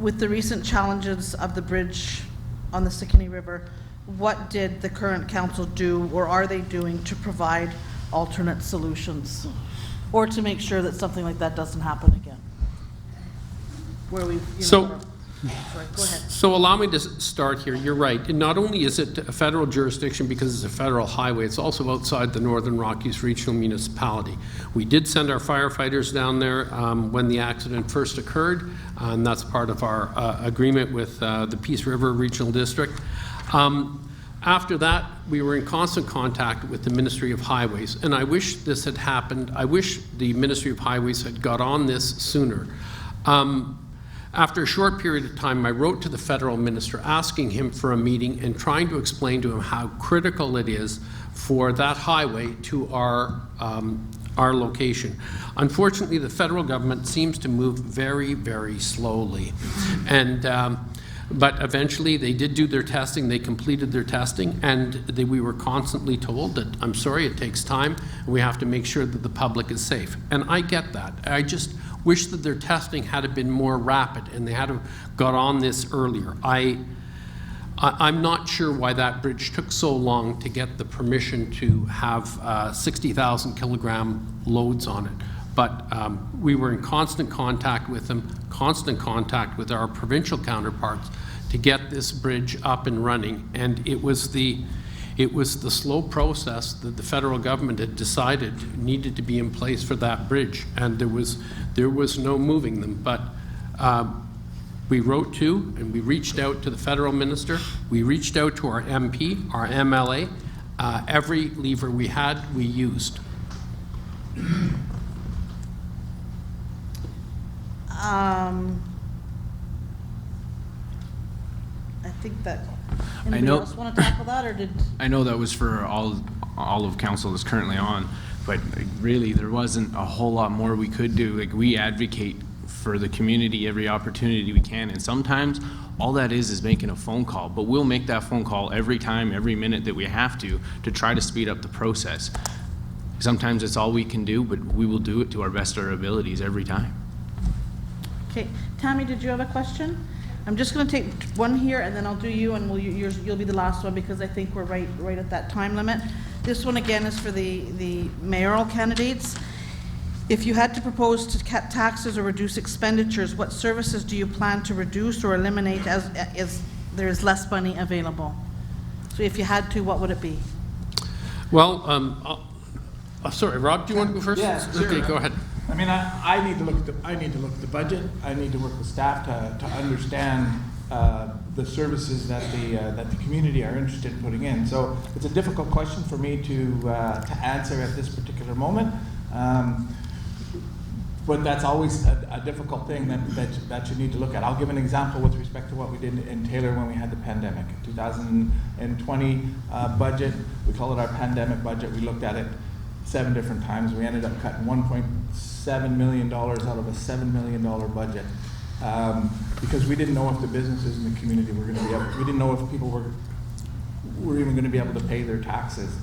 With the recent challenges of the bridge on the Sicily River, what did the current council do, or are they doing, to provide alternate solutions, or to make sure that something like that doesn't happen again? Where we, sorry, go ahead. So allow me to start here. You're right. And not only is it a federal jurisdiction because it's a federal highway, it's also outside the Northern Rockies Regional Municipality. We did send our firefighters down there when the accident first occurred, and that's part of our agreement with the Peace River Regional District. After that, we were in constant contact with the Ministry of Highways, and I wish this had happened. I wish the Ministry of Highways had got on this sooner. After a short period of time, I wrote to the federal minister asking him for a meeting and trying to explain to him how critical it is for that highway to our location. Unfortunately, the federal government seems to move very, very slowly. And but eventually they did do their testing, they completed their testing, and we were constantly told that, I'm sorry, it takes time, and we have to make sure that the public is safe. And I get that. I just wish that their testing had been more rapid and they had got on this earlier. I'm not sure why that bridge took so long to get the permission to have 60,000 kilogram loads on it. But we were in constant contact with them, constant contact with our provincial counterparts to get this bridge up and running. And it was the slow process that the federal government had decided needed to be in place for that bridge, and there was no moving them. But we wrote to and we reached out to the federal minister. We reached out to our MP, our MLA. Every lever we had, we used. I think that, anybody else want to tackle that, or did? I know that was for all of council that's currently on, but really there wasn't a whole lot more we could do. Like, we advocate for the community every opportunity we can, and sometimes all that is making a phone call, but we'll make that phone call every time, every minute that we have to try to speed up the process. Sometimes it's all we can do, but we will do it to our best of our abilities every time. Okay, Tammy, did you have a question? I'm just going to take one here, and then I'll do you, and you'll be the last one because I think we're right at that time limit. This one again is for the mayoral candidates. If you had to propose to cut taxes or reduce expenditures, what services do you plan to reduce or eliminate as there is less money available? So if you had to, what would it be? Well, sorry, Rob, do you want to go first? Yeah, sure. Okay, go ahead. I mean, I need to look at the budget. I need to work with staff to understand the services that the community are interested in putting in. So it's a difficult question for me to answer at this particular moment. But that's always a difficult thing that you need to look at. I'll give an example with respect to what we did in Taylor when we had the pandemic. 2020 budget, we call it our pandemic budget. We looked at it 7 different times. We ended up cutting $1.7 million out of a $7 million budget because we didn't know if the businesses in the community were going to be able, we didn't know if people were even going to be able to pay their taxes.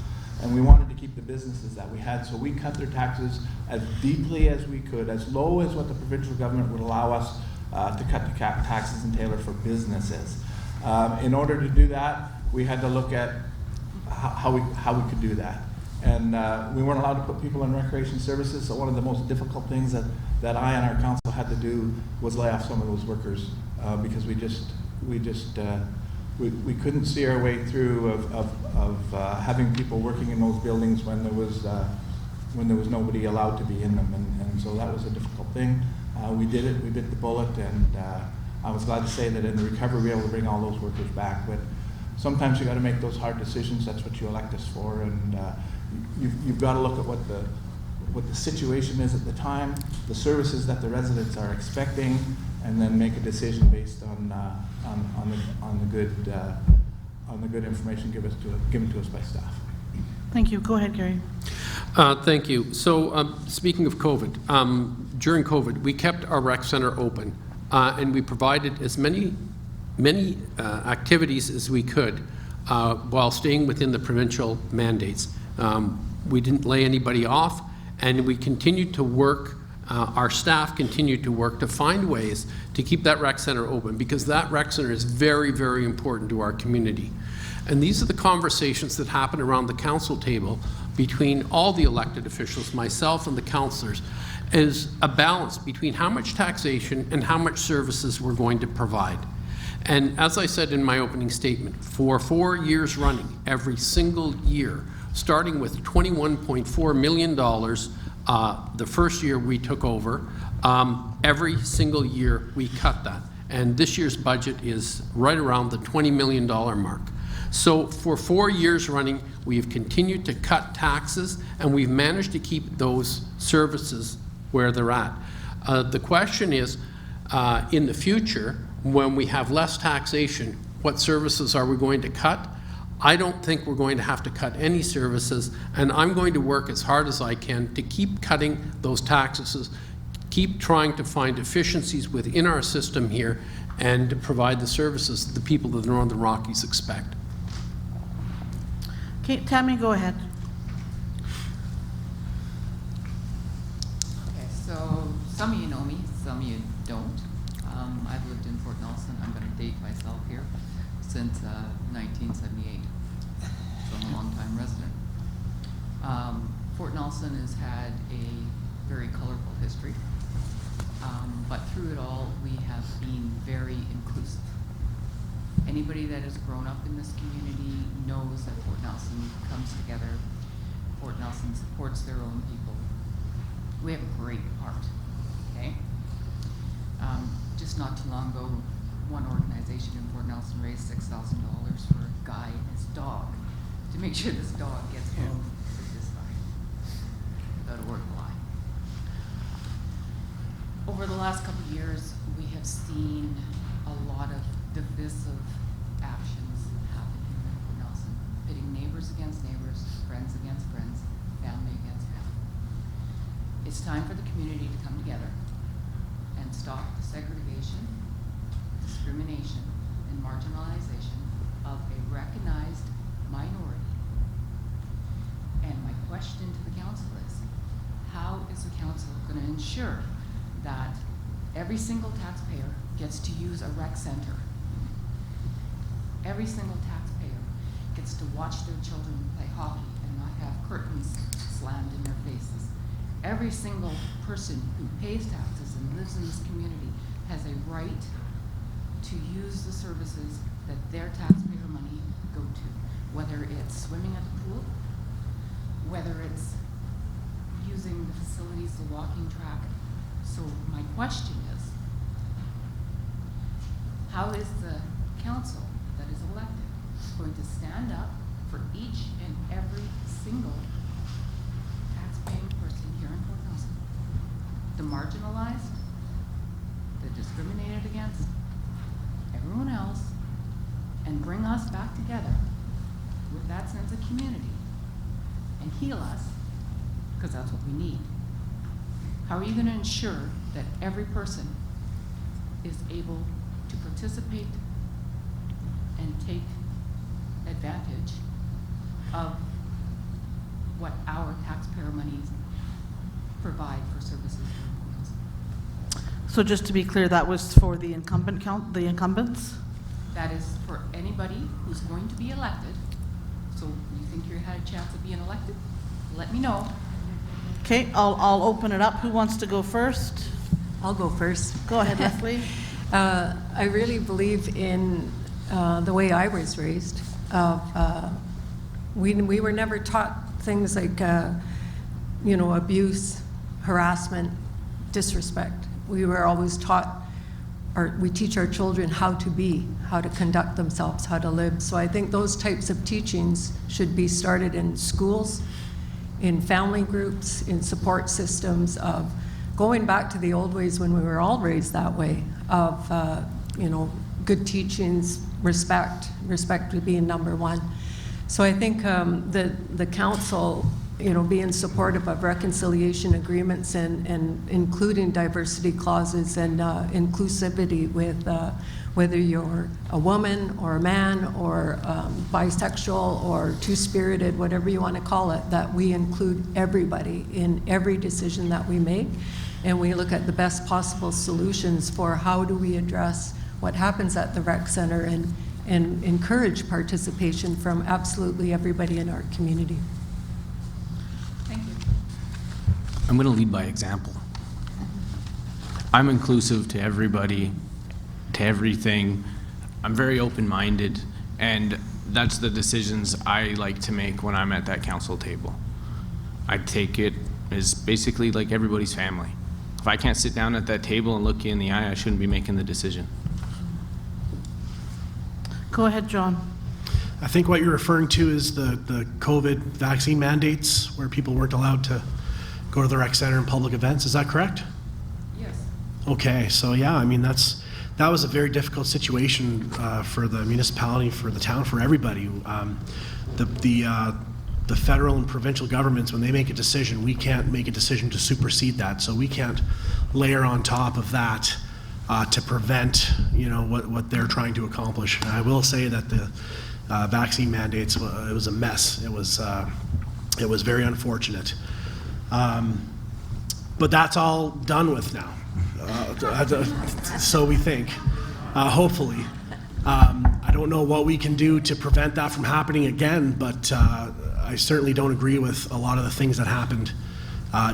And we wanted to keep the businesses that we had, so we cut their taxes as deeply as we could, as low as what the provincial government would allow us to cut the taxes in Taylor for businesses. In order to do that, we had to look at how we could do that. And we weren't allowed to put people in recreation services, so one of the most difficult things that I and our council had to do was lay off some of those workers because we couldn't see our way through of having people working in those buildings when there was nobody allowed to be in them, and so that was a difficult thing. We did it. We bit the bullet, and I was glad to say that in the recovery we were able to bring all those workers back. But sometimes you got to make those hard decisions. That's what you elect us for, and you've got to look at what the situation is at the time, the services that the residents are expecting, and then make a decision based on the good information given to us by staff. Thank you. Go ahead, Gary. Thank you. So speaking of COVID, during COVID, we kept our rec center open and we provided as many activities as we could while staying within the provincial mandates. We didn't lay anybody off, and we continued to work. Our staff continued to work to find ways to keep that rec center open, because that rec center is very, very important to our community. And these are the conversations that happen around the council table between all the elected officials, myself and the councillors, is a balance between how much taxation and how much services we're going to provide. And as I said in my opening statement, for 4 years running, every single year, starting with $21.4 million the first year we took over, every single year we cut that. And this year's budget is right around the $20 million mark. So for 4 years running, we've continued to cut taxes, and we've managed to keep those services where they're at. The question is, in the future, when we have less taxation, what services are we going to cut? I don't think we're going to have to cut any services, and I'm going to work as hard as I can to keep cutting those taxes, keep trying to find efficiencies within our system here, and to provide the services that the people of the Northern Rockies expect. Okay, Tammy, go ahead. Okay, so some of you know me, some of you don't. I've lived in Fort Nelson, I'm going to date myself here, since 1978. So I'm a long-time resident. Fort Nelson has had a very colorful history, but through it all, we have been very inclusive. Anybody that has grown up in this community knows that Fort Nelson comes together. Fort Nelson supports their own people. We have a great heart, okay? Just not too long ago, one organization in Fort Nelson raised $6,000 for a guy and his dog to make sure this dog gets home with this guy. Without a word of a lie. Over the last couple of years, we have seen a lot of divisive actions happen here in Fort Nelson, pitting neighbors against neighbors, friends against friends, family against family. It's time for the community to come together and stop the segregation, discrimination, and marginalization of a recognized minority. And my question to the council is, how is the council going to ensure that every single taxpayer gets to use a rec center? Every single taxpayer gets to watch their children play hockey and not have curtains slammed in their faces. Every single person who pays taxes and lives in this community has a right to use the services that their taxpayer money go to, whether it's swimming at the pool, whether it's using the facilities, the walking track. So my question is, how is the council that is elected going to stand up for each and every single taxpaying person here in Fort Nelson? The marginalized, the discriminated against, everyone else, and bring us back together with that sense of community and heal us, because that's what we need. How are you going to ensure that every person is able to participate and take advantage of what our taxpayer monies provide for services? So just to be clear, that was for the the incumbents? That is for anybody who's going to be elected. So you think you had a chance of being elected? Let me know. Okay, I'll open it up. Who wants to go first? I'll go first. Go ahead, Leslie. I really believe in the way I was raised. We were never taught things like, abuse, harassment, disrespect. We were always taught, or we teach our children how to be, how to conduct themselves, how to live. So I think those types of teachings should be started in schools, in family groups, in support systems, of going back to the old ways when we were all raised that way, of good teachings, respect being number one. So I think the council, being supportive of reconciliation agreements and including diversity clauses and inclusivity with whether you're a woman or a man or bisexual or two-spirited, whatever you want to call it, that we include everybody in every decision that we make, and we look at the best possible solutions for how do we address what happens at the rec center and encourage participation from absolutely everybody in our community. Thank you. I'm going to lead by example. I'm inclusive to everybody, to everything. I'm very open-minded, and that's the decisions I like to make when I'm at that council table. I take it as basically like everybody's family. If I can't sit down at that table and look you in the eye, I shouldn't be making the decision. Go ahead, John. I think what you're referring to is the COVID vaccine mandates where people weren't allowed to go to the rec center and public events. Is that correct? Yes. Okay, so yeah, I mean, that was a very difficult situation for the municipality, for the town, for everybody. The federal and provincial governments, when they make a decision, we can't make a decision to supersede that. So we can't layer on top of that to prevent, what they're trying to accomplish. And I will say that the vaccine mandates, it was a mess. It was very unfortunate. But that's all done with now. So we think, hopefully. I don't know what we can do to prevent that from happening again, but I certainly don't agree with a lot of the things that happened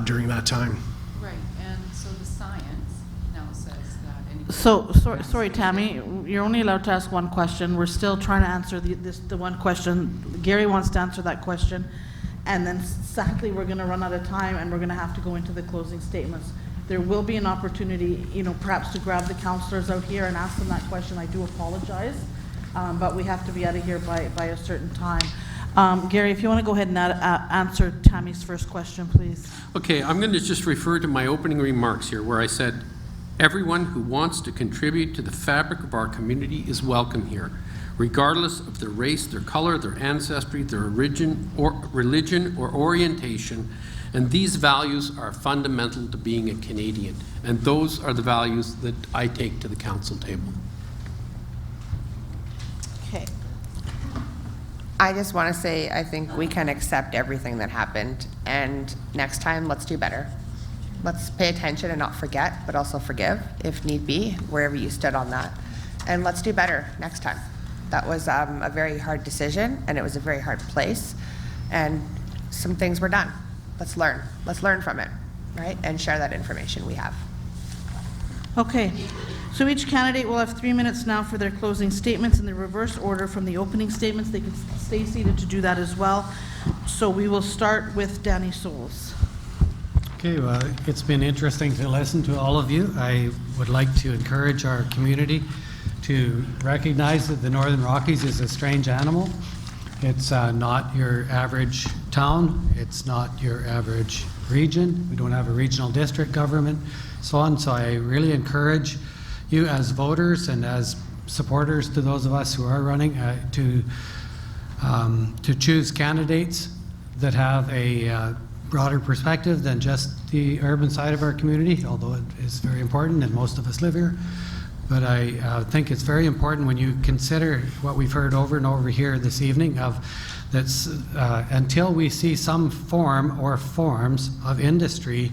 during that time. Right, and so the science now says that... So, sorry, Tammy, you're only allowed to ask one question. We're still trying to answer the one question. Gary wants to answer that question. And then sadly, we're going to run out of time and we're going to have to go into the closing statements. There will be an opportunity, perhaps to grab the counselors out here and ask them that question. I do apologize, but we have to be out of here by a certain time. Gary, if you want to go ahead and answer Tammy's first question, please. Okay, I'm going to just refer to my opening remarks here where I said, everyone who wants to contribute to the fabric of our community is welcome here, regardless of their race, their color, their ancestry, their religion or orientation. And these values are fundamental to being a Canadian. And those are the values that I take to the council table. Okay. I just want to say I think we can accept everything that happened, and next time, let's do better. Let's pay attention and not forget, but also forgive, if need be, wherever you stood on that. And let's do better next time. That was a very hard decision, and it was a very hard place, and some things were done. Let's learn. Let's learn from it, right? And share that information we have. Okay. So each candidate will have 3 minutes now for their closing statements in the reverse order from the opening statements. They can stay seated to do that as well. So we will start with Danny Souls. Okay, well, it's been interesting to listen to all of you. I would like to encourage our community to recognize that the Northern Rockies is a strange animal. It's not your average town. It's not your average region. We don't have a regional district government, so on. So I really encourage you as voters and as supporters to those of us who are running to choose candidates that have a broader perspective than just the urban side of our community, although it is very important and most of us live here. But I think it's very important when you consider what we've heard over and over here this evening of that's until we see some form or forms of industry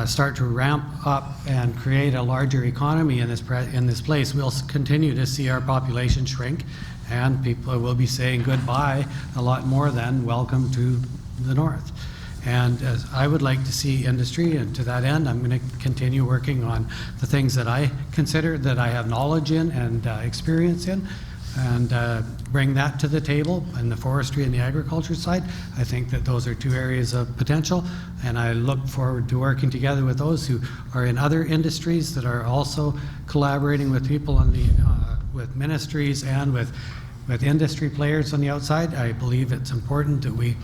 start to ramp up and create a larger economy in this place, we'll continue to see our population shrink, and people will be saying goodbye a lot more than welcome to the north. And as I would like to see industry, and to that end, I'm going to continue working on the things that I consider that I have knowledge in and experience in, and bring that to the table. And the forestry and the agriculture side, I think that those are two areas of potential, and I look forward to working together with those who are in other industries that are also collaborating with people on the with ministries and with industry players on the outside. I believe it's important that we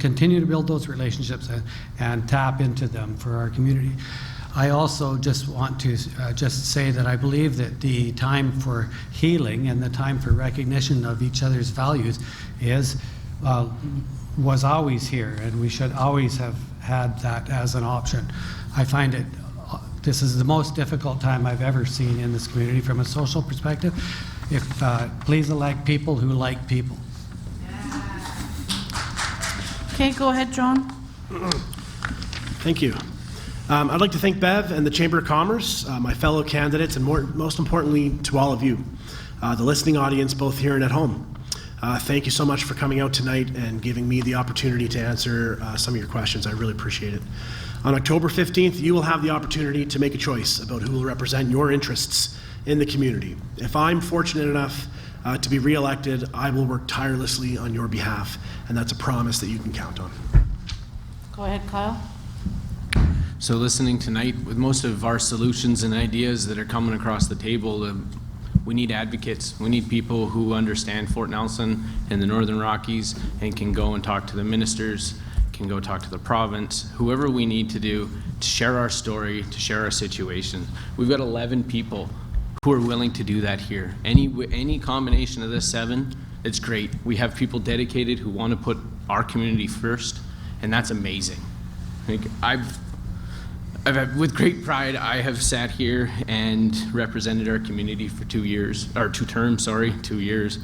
continue to build those relationships and tap into them for our community. I also just want to just say that I believe that the time for healing and the time for recognition of each other's values was always here, and we should always have had that as an option. I find this is the most difficult time I've ever seen in this community from a social perspective. Please elect people who like people. Okay, go ahead, John. Thank you. I'd like to thank Bev and the Chamber of Commerce, my fellow candidates, and most importantly to all of you, the listening audience both here and at home. Thank you so much for coming out tonight and giving me the opportunity to answer some of your questions. I really appreciate it. On October 15th, you will have the opportunity to make a choice about who will represent your interests in the community. If I'm fortunate enough to be re-elected, I will work tirelessly on your behalf, and that's a promise that you can count on. Go ahead, Kyle. So listening tonight, with most of our solutions and ideas that are coming across the table, we need advocates. We need people who understand Fort Nelson and the Northern Rockies and can go and talk to the ministers, can go talk to the province, whoever we need to do to share our story, to share our situation. We've got 11 people who are willing to do that here. Any combination of the 7, it's great. We have people dedicated who want to put our community first, and that's amazing. With great pride, I have sat here and represented our community for 2 years, or 2 terms, sorry, 2 years.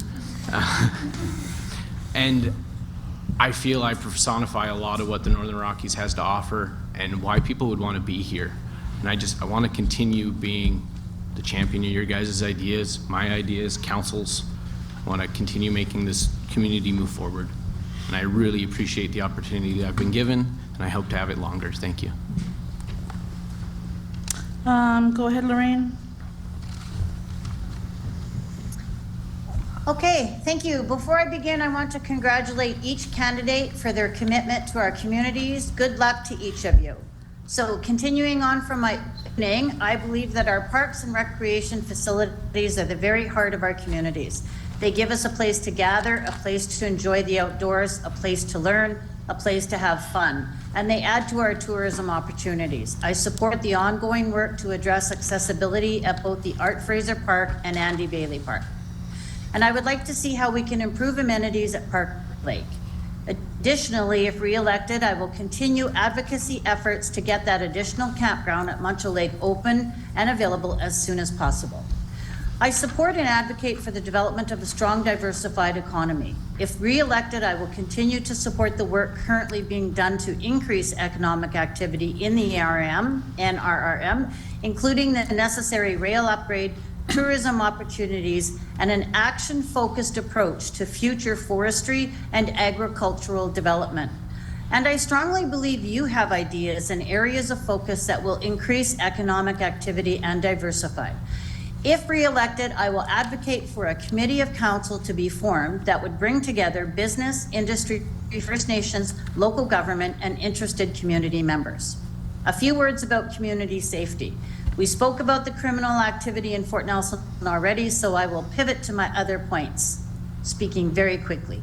And I feel I personify a lot of what the Northern Rockies has to offer and why people would want to be here. And I want to continue being the champion of your guys' ideas, my ideas, councils. I want to continue making this community move forward. And I really appreciate the opportunity that I've been given, and I hope to have it longer. Thank you. Go ahead, Lorraine. Okay, thank you. Before I begin, I want to congratulate each candidate for their commitment to our communities. Good luck to each of you. So continuing on from my opening, I believe that our parks and recreation facilities are the very heart of our communities. They give us a place to gather, a place to enjoy the outdoors, a place to learn, a place to have fun, and they add to our tourism opportunities. I support the ongoing work to address accessibility at both the Art Fraser Park and Andy Bailey Park. And I would like to see how we can improve amenities at Park Lake. Additionally, if re-elected, I will continue advocacy efforts to get that additional campground at Muncho Lake open and available as soon as possible. I support and advocate for the development of a strong, diversified economy. If re-elected, I will continue to support the work currently being done to increase economic activity in the NRRM, including the necessary rail upgrade, tourism opportunities, and an action-focused approach to future forestry and agricultural development. And I strongly believe you have ideas and areas of focus that will increase economic activity and diversify. If re-elected, I will advocate for a committee of council to be formed that would bring together business, industry, First Nations, local government, and interested community members. A few words about community safety. We spoke about the criminal activity in Fort Nelson already, so I will pivot to my other points, speaking very quickly.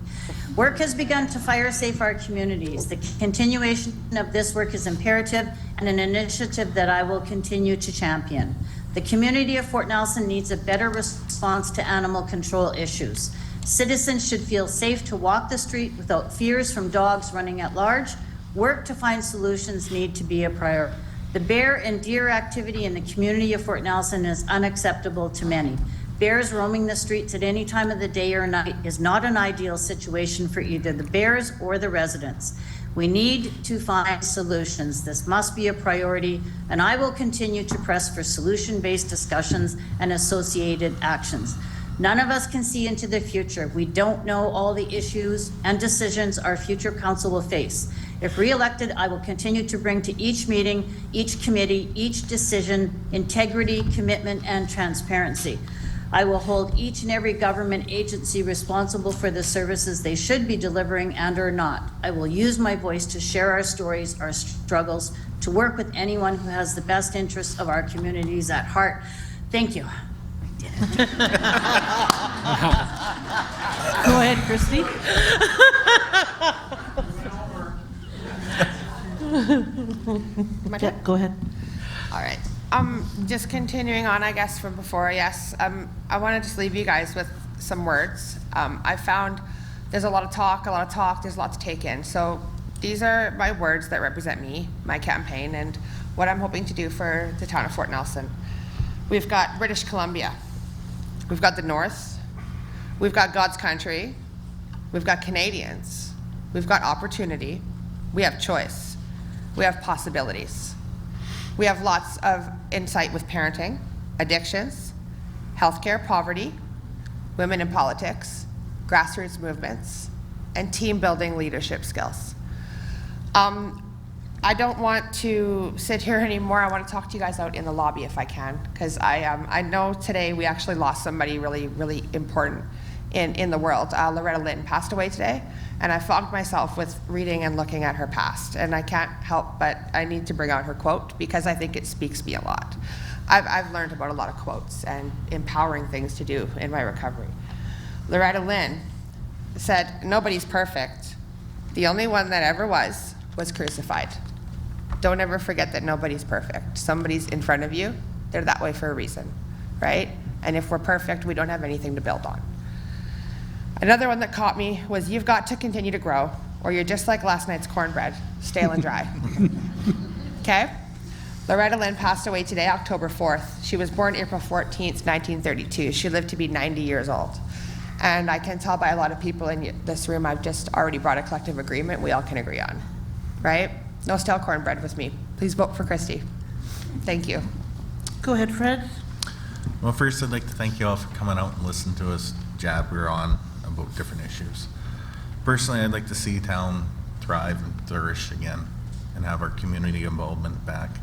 Work has begun to fire safe our communities. The continuation of this work is imperative and an initiative that I will continue to champion. The community of Fort Nelson needs a better response to animal control issues. Citizens should feel safe to walk the street without fears from dogs running at large. Work to find solutions need to be a priority. The bear and deer activity in the community of Fort Nelson is unacceptable to many. Bears roaming the streets at any time of the day or night is not an ideal situation for either the bears or the residents. We need to find solutions. This must be a priority, and I will continue to press for solution-based discussions and associated actions. None of us can see into the future. We don't know all the issues and decisions our future council will face. If re-elected, I will continue to bring to each meeting, each committee, each decision, integrity, commitment, and transparency. I will hold each and every government agency responsible for the services they should be delivering and or not. I will use my voice to share our stories, our struggles, to work with anyone who has the best interests of our communities at heart. Thank you. Go ahead, Christy. Yeah, go ahead. All right. Just continuing on, I guess, from before, yes. I want to just leave you guys with some words. I found there's a lot of talk, there's a lot to take in. So these are my words that represent me, my campaign, and what I'm hoping to do for the town of Fort Nelson. We've got British Columbia. We've got the North. We've got God's country. We've got Canadians. We've got opportunity. We have choice. We have possibilities. We have lots of insight with parenting, addictions, healthcare, poverty, women in politics, grassroots movements, and team building leadership skills. I don't want to sit here anymore. I want to talk to you guys out in the lobby if I can, because I know today we actually lost somebody really, really important in the world. Loretta Lynn passed away today, and I fogged myself with reading and looking at her past, and I can't help but I need to bring out her quote because I think it speaks me a lot. I've learned about a lot of quotes and empowering things to do in my recovery. Loretta Lynn said, "Nobody's perfect. The only one that ever was crucified." Don't ever forget that nobody's perfect. Somebody's in front of you. They're that way for a reason, right? And if we're perfect, we don't have anything to build on. Another one that caught me was, "You've got to continue to grow, or you're just like last night's cornbread, stale and dry." Okay? Loretta Lynn passed away today, October 4th. She was born April 14th, 1932. She lived to be 90 years old. And I can tell by a lot of people in this room, I've just already brought a collective agreement we all can agree on, right? No stale cornbread with me. Please vote for Christy. Thank you. Go ahead, Fred. Well, first I'd like to thank you all for coming out and listening to us jabber on about different issues. Personally, I'd like to see town thrive and flourish again and have our community involvement back.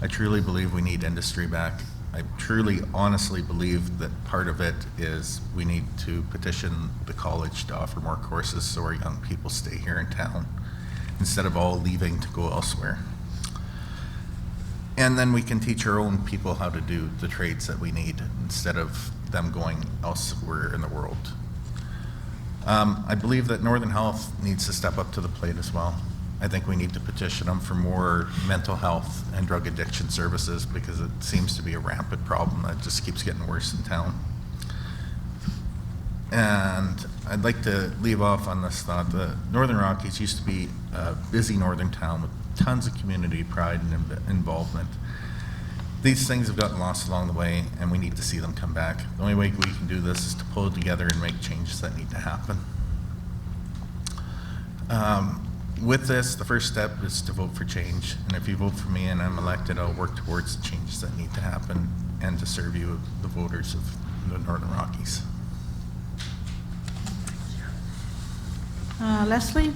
I truly believe we need industry back. I truly, honestly believe that part of it is we need to petition the college to offer more courses so our young people stay here in town instead of all leaving to go elsewhere. And then we can teach our own people how to do the trades that we need instead of them going elsewhere in the world. I believe that Northern Health needs to step up to the plate as well. I think we need to petition them for more mental health and drug addiction services because it seems to be a rampant problem that just keeps getting worse in town. And I'd like to leave off on this thought. The Northern Rockies used to be a busy northern town with tons of community pride and involvement. These things have gotten lost along the way, and we need to see them come back. The only way we can do this is to pull it together and make changes that need to happen. With this, the first step is to vote for change. And if you vote for me and I'm elected, I'll work towards the changes that need to happen and to serve you, the voters of the Northern Rockies. Leslie?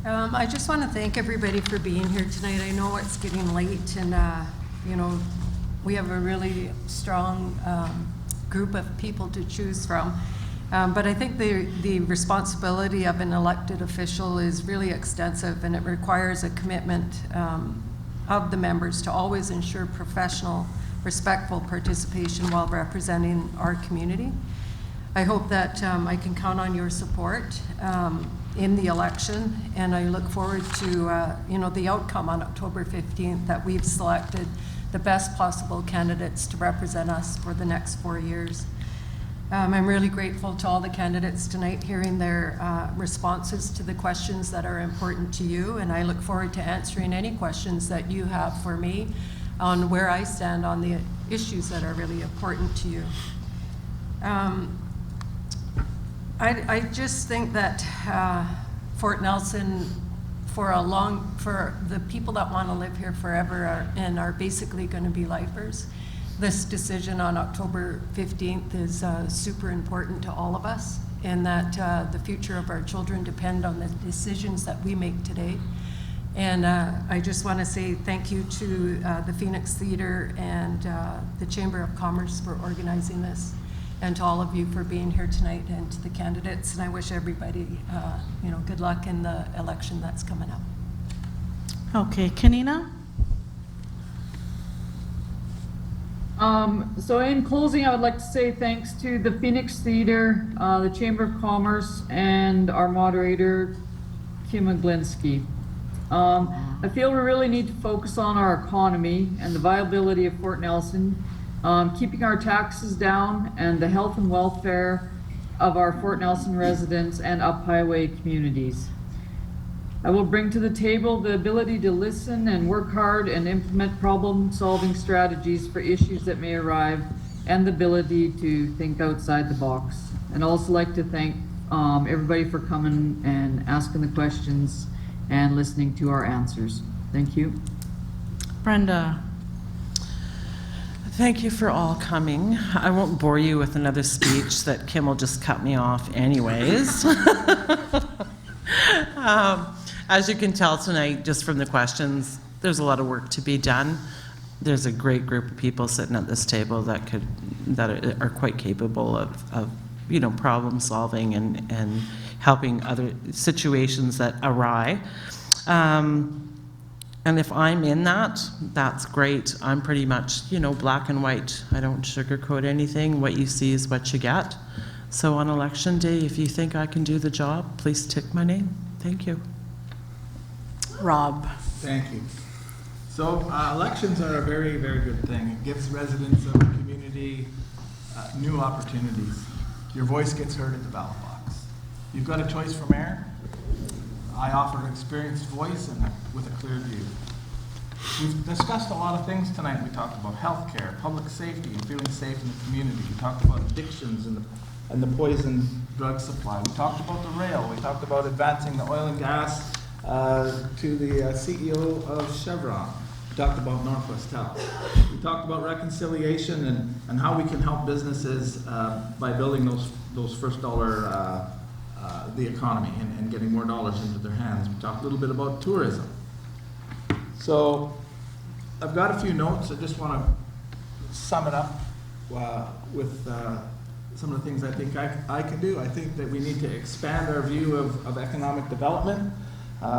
I just want to thank everybody for being here tonight. I know it's getting late and, you know, we have a really strong group of people to choose from. But I think the responsibility of an elected official is really extensive and it requires a commitment of the members to always ensure professional, respectful participation while representing our community. I hope that I can count on your support in the election, and I look forward to the outcome on October 15th, that we've selected the best possible candidates to represent us for the next 4 years. I'm really grateful to all the candidates tonight, hearing their responses to the questions that are important to you, and I look forward to answering any questions that you have for me on where I stand on the issues that are really important to you. I just think that Fort Nelson, for the people that want to live here forever and are basically going to be lifers, this decision on October 15th is super important to all of us, and that the future of our children depend on the decisions that we make today. And I just want to say thank you to the Phoenix Theatre and the Chamber of Commerce for organizing this, and to all of you for being here tonight, and to the candidates. And I wish everybody good luck in the election that's coming up. Okay, Kanina? So in closing, I would like to say thanks to the Phoenix Theatre, the Chamber of Commerce, and our moderator, Kim Glinski. I feel we really need to focus on our economy and the viability of Fort Nelson, keeping our taxes down, and the health and welfare of our Fort Nelson residents and up highway communities. I will bring to the table the ability to listen and work hard and implement problem-solving strategies for issues that may arise, and the ability to think outside the box. And also like to thank everybody for coming and asking the questions and listening to our answers. Thank you. Brenda? Thank you for all coming. I won't bore you with another speech that Kim will just cut me off anyways. As you can tell tonight, just from the questions, there's a lot of work to be done. There's a great group of people sitting at this table that are quite capable of problem solving and helping other situations that arise. And if I'm in that, that's great. I'm pretty much, black and white. I don't sugarcoat anything. What you see is what you get. So on election day, if you think I can do the job, please tick my name. Thank you. Rob? Thank you. So elections are a very, very good thing. It gives residents of the community new opportunities. Your voice gets heard at the ballot box. You've got a choice for mayor. I offer an experienced voice and with a clear view. We've discussed a lot of things tonight. We talked about healthcare, public safety, and feeling safe in the community. We talked about addictions and the poison drug supply. We talked about the rail. We talked about advancing the oil and gas to the CEO of Chevron. We talked about Northwest Health. We talked about reconciliation and how we can help businesses by building those first dollar, the economy, and getting more dollars into their hands. We talked a little bit about tourism. So I've got a few notes. I just want to sum it up with some of the things I think I can do. I think that we need to expand our view of economic development.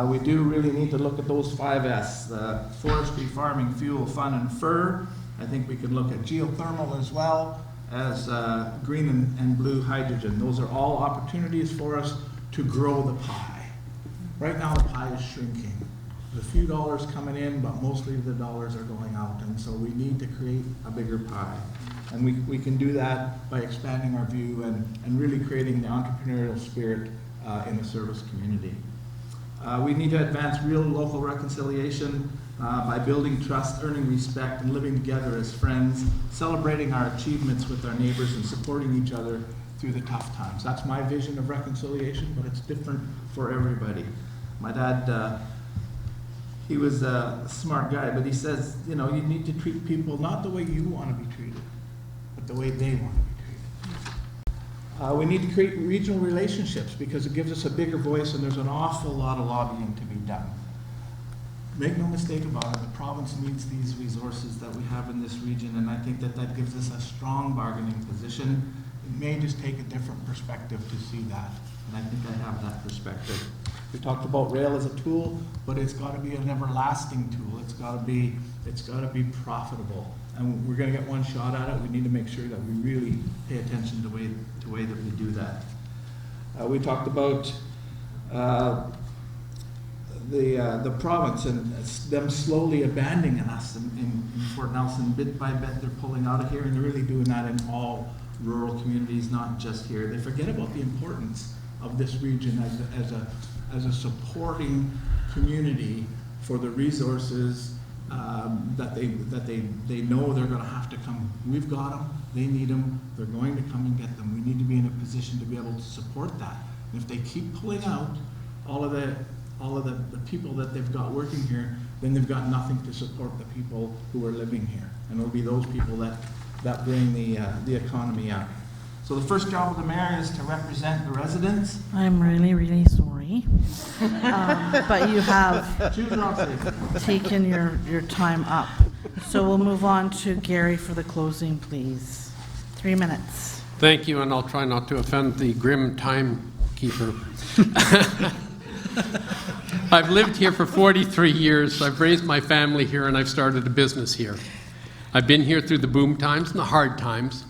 We do really need to look at those 5 S, forestry, farming, fuel, fun, and fur. I think we can look at geothermal as well as green and blue hydrogen. Those are all opportunities for us to grow the pie. Right now the pie is shrinking. There's a few dollars coming in, but mostly the dollars are going out, and so we need to create a bigger pie. And we can do that by expanding our view and really creating the entrepreneurial spirit in the service community. We need to advance real local reconciliation by building trust, earning respect, and living together as friends, celebrating our achievements with our neighbors and supporting each other through the tough times. That's my vision of reconciliation, but it's different for everybody. My dad, he was a smart guy, but he says, you need to treat people not the way you want to be treated, but the way they want to be treated. We need to create regional relationships because it gives us a bigger voice, and there's an awful lot of lobbying to be done. Make no mistake about it, the province needs these resources that we have in this region, and I think that gives us a strong bargaining position. It may just take a different perspective to see that, and I think I have that perspective. We talked about rail as a tool, but it's got to be an everlasting tool. It's got to be profitable. And we're going to get one shot at it. We need to make sure that we really pay attention to the way that we do that. We talked about the province and them slowly abandoning us in Fort Nelson. Bit by bit, they're pulling out of here, and they're really doing that in all rural communities, not just here. They forget about the importance of this region as a supporting community for the resources that they know they're going to have to come. We've got them. They need them. They're going to come and get them. We need to be in a position to be able to support that. And if they keep pulling out all of the people that they've got working here, then they've got nothing to support the people who are living here. And it'll be those people that bring the economy up. So the first job of the mayor is to represent the residents. I'm really, really sorry. But you have taken your time up. So we'll move on to Gary for the closing, please. 3 minutes. Thank you, and I'll try not to offend the grim timekeeper. I've lived here for 43 years. I've raised my family here, and I've started a business here. I've been here through the boom times and the hard times.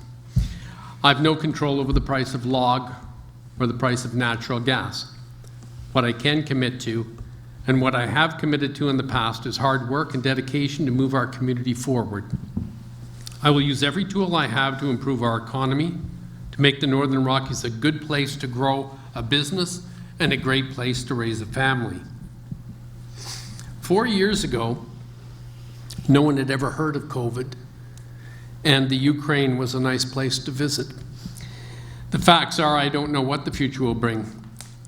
I've no control over the price of log or the price of natural gas. What I can commit to, and what I have committed to in the past, is hard work and dedication to move our community forward. I will use every tool I have to improve our economy, to make the Northern Rockies a good place to grow a business and a great place to raise a family. 4 years ago, no one had ever heard of COVID, and the Ukraine was a nice place to visit. The facts are, I don't know what the future will bring.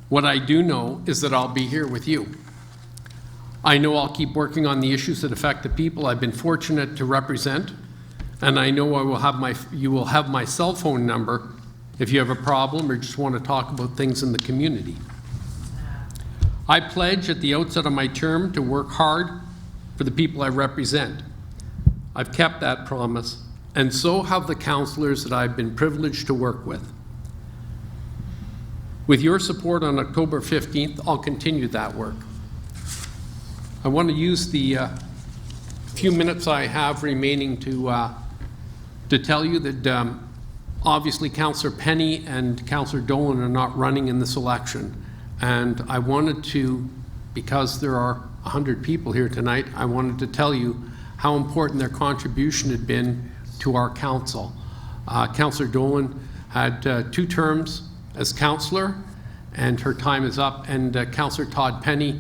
What I do know is that I'll be here with you. I know I'll keep working on the issues that affect the people I've been fortunate to represent, and I know you will have my cell phone number if you have a problem or just want to talk about things in the community. I pledge at the outset of my term to work hard for the people I represent. I've kept that promise, and so have the councillors that I've been privileged to work with. With your support on October 15th, I'll continue that work. I want to use the few minutes I have remaining to tell you that obviously Councillor Penny and Councillor Dolan are not running in this election. And I wanted to, because there are 100 people here tonight, I wanted to tell you how important their contribution had been to our council. Councillor Dolan had 2 terms as councillor, and her time is up. And Councillor Todd Penny,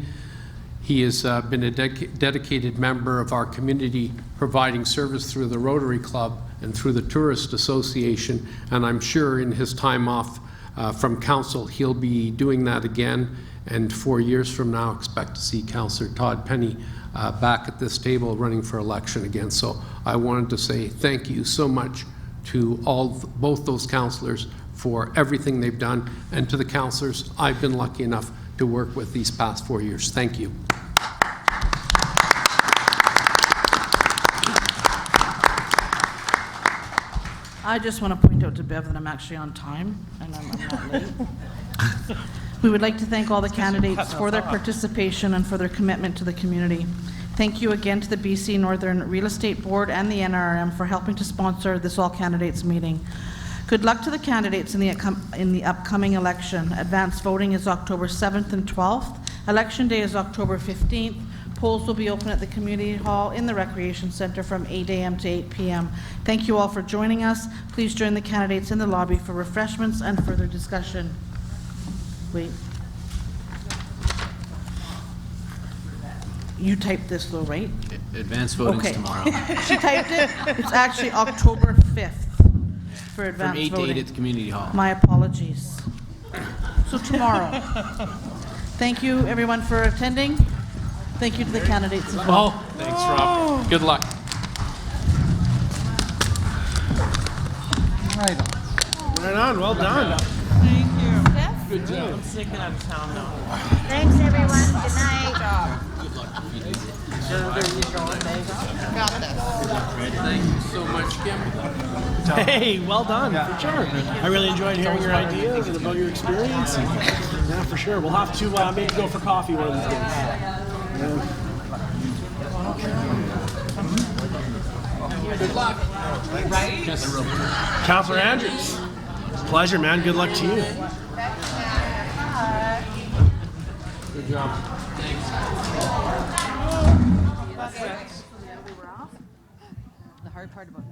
he has been a dedicated member of our community, providing service through the Rotary Club and through the Tourist Association, and I'm sure in his time off from council, he'll be doing that again, and 4 years from now, expect to see Councillor Todd Penny back at this table running for election again. So I wanted to say thank you so much to both those councillors for everything they've done, and to the councillors I've been lucky enough to work with these past 4 years. Thank you. I just want to point out to Bev that I'm actually on time, and I'm not late. We would like to thank all the candidates for their participation and for their commitment to the community. Thank you again to the BC Northern Real Estate Board and the NRM for helping to sponsor this all candidates meeting. Good luck to the candidates in the upcoming election. Advanced voting is October 7th and 12th. Election day is October 15th. Polls will be open at the Community Hall in the Recreation Center from 8 a.m. to 8 p.m. Thank you all for joining us. Please join the candidates in the lobby for refreshments and further discussion. Wait. You typed this though, right? Advanced voting's tomorrow. She typed it. It's actually October 5th for advanced voting. From 8 to 8 at the Community Hall. My apologies. So tomorrow. Thank you everyone for attending. Thank you to the candidates as well. Oh, thanks, Rob. Good luck. Right on. Well done. Thank you. Steph? Good job. I'm sick and out of town now. Thanks, everyone. Good night. Good luck. There you go. Thanks. Got this. Thank you so much, Kim. Hey, well done, for sure. I really enjoyed hearing your ideas and about your experience. Yeah, for sure. We'll have to maybe go for coffee one of these days. Good luck. Right? Councillor Andrews, pleasure, man. Good luck to you. Good job. The hard part about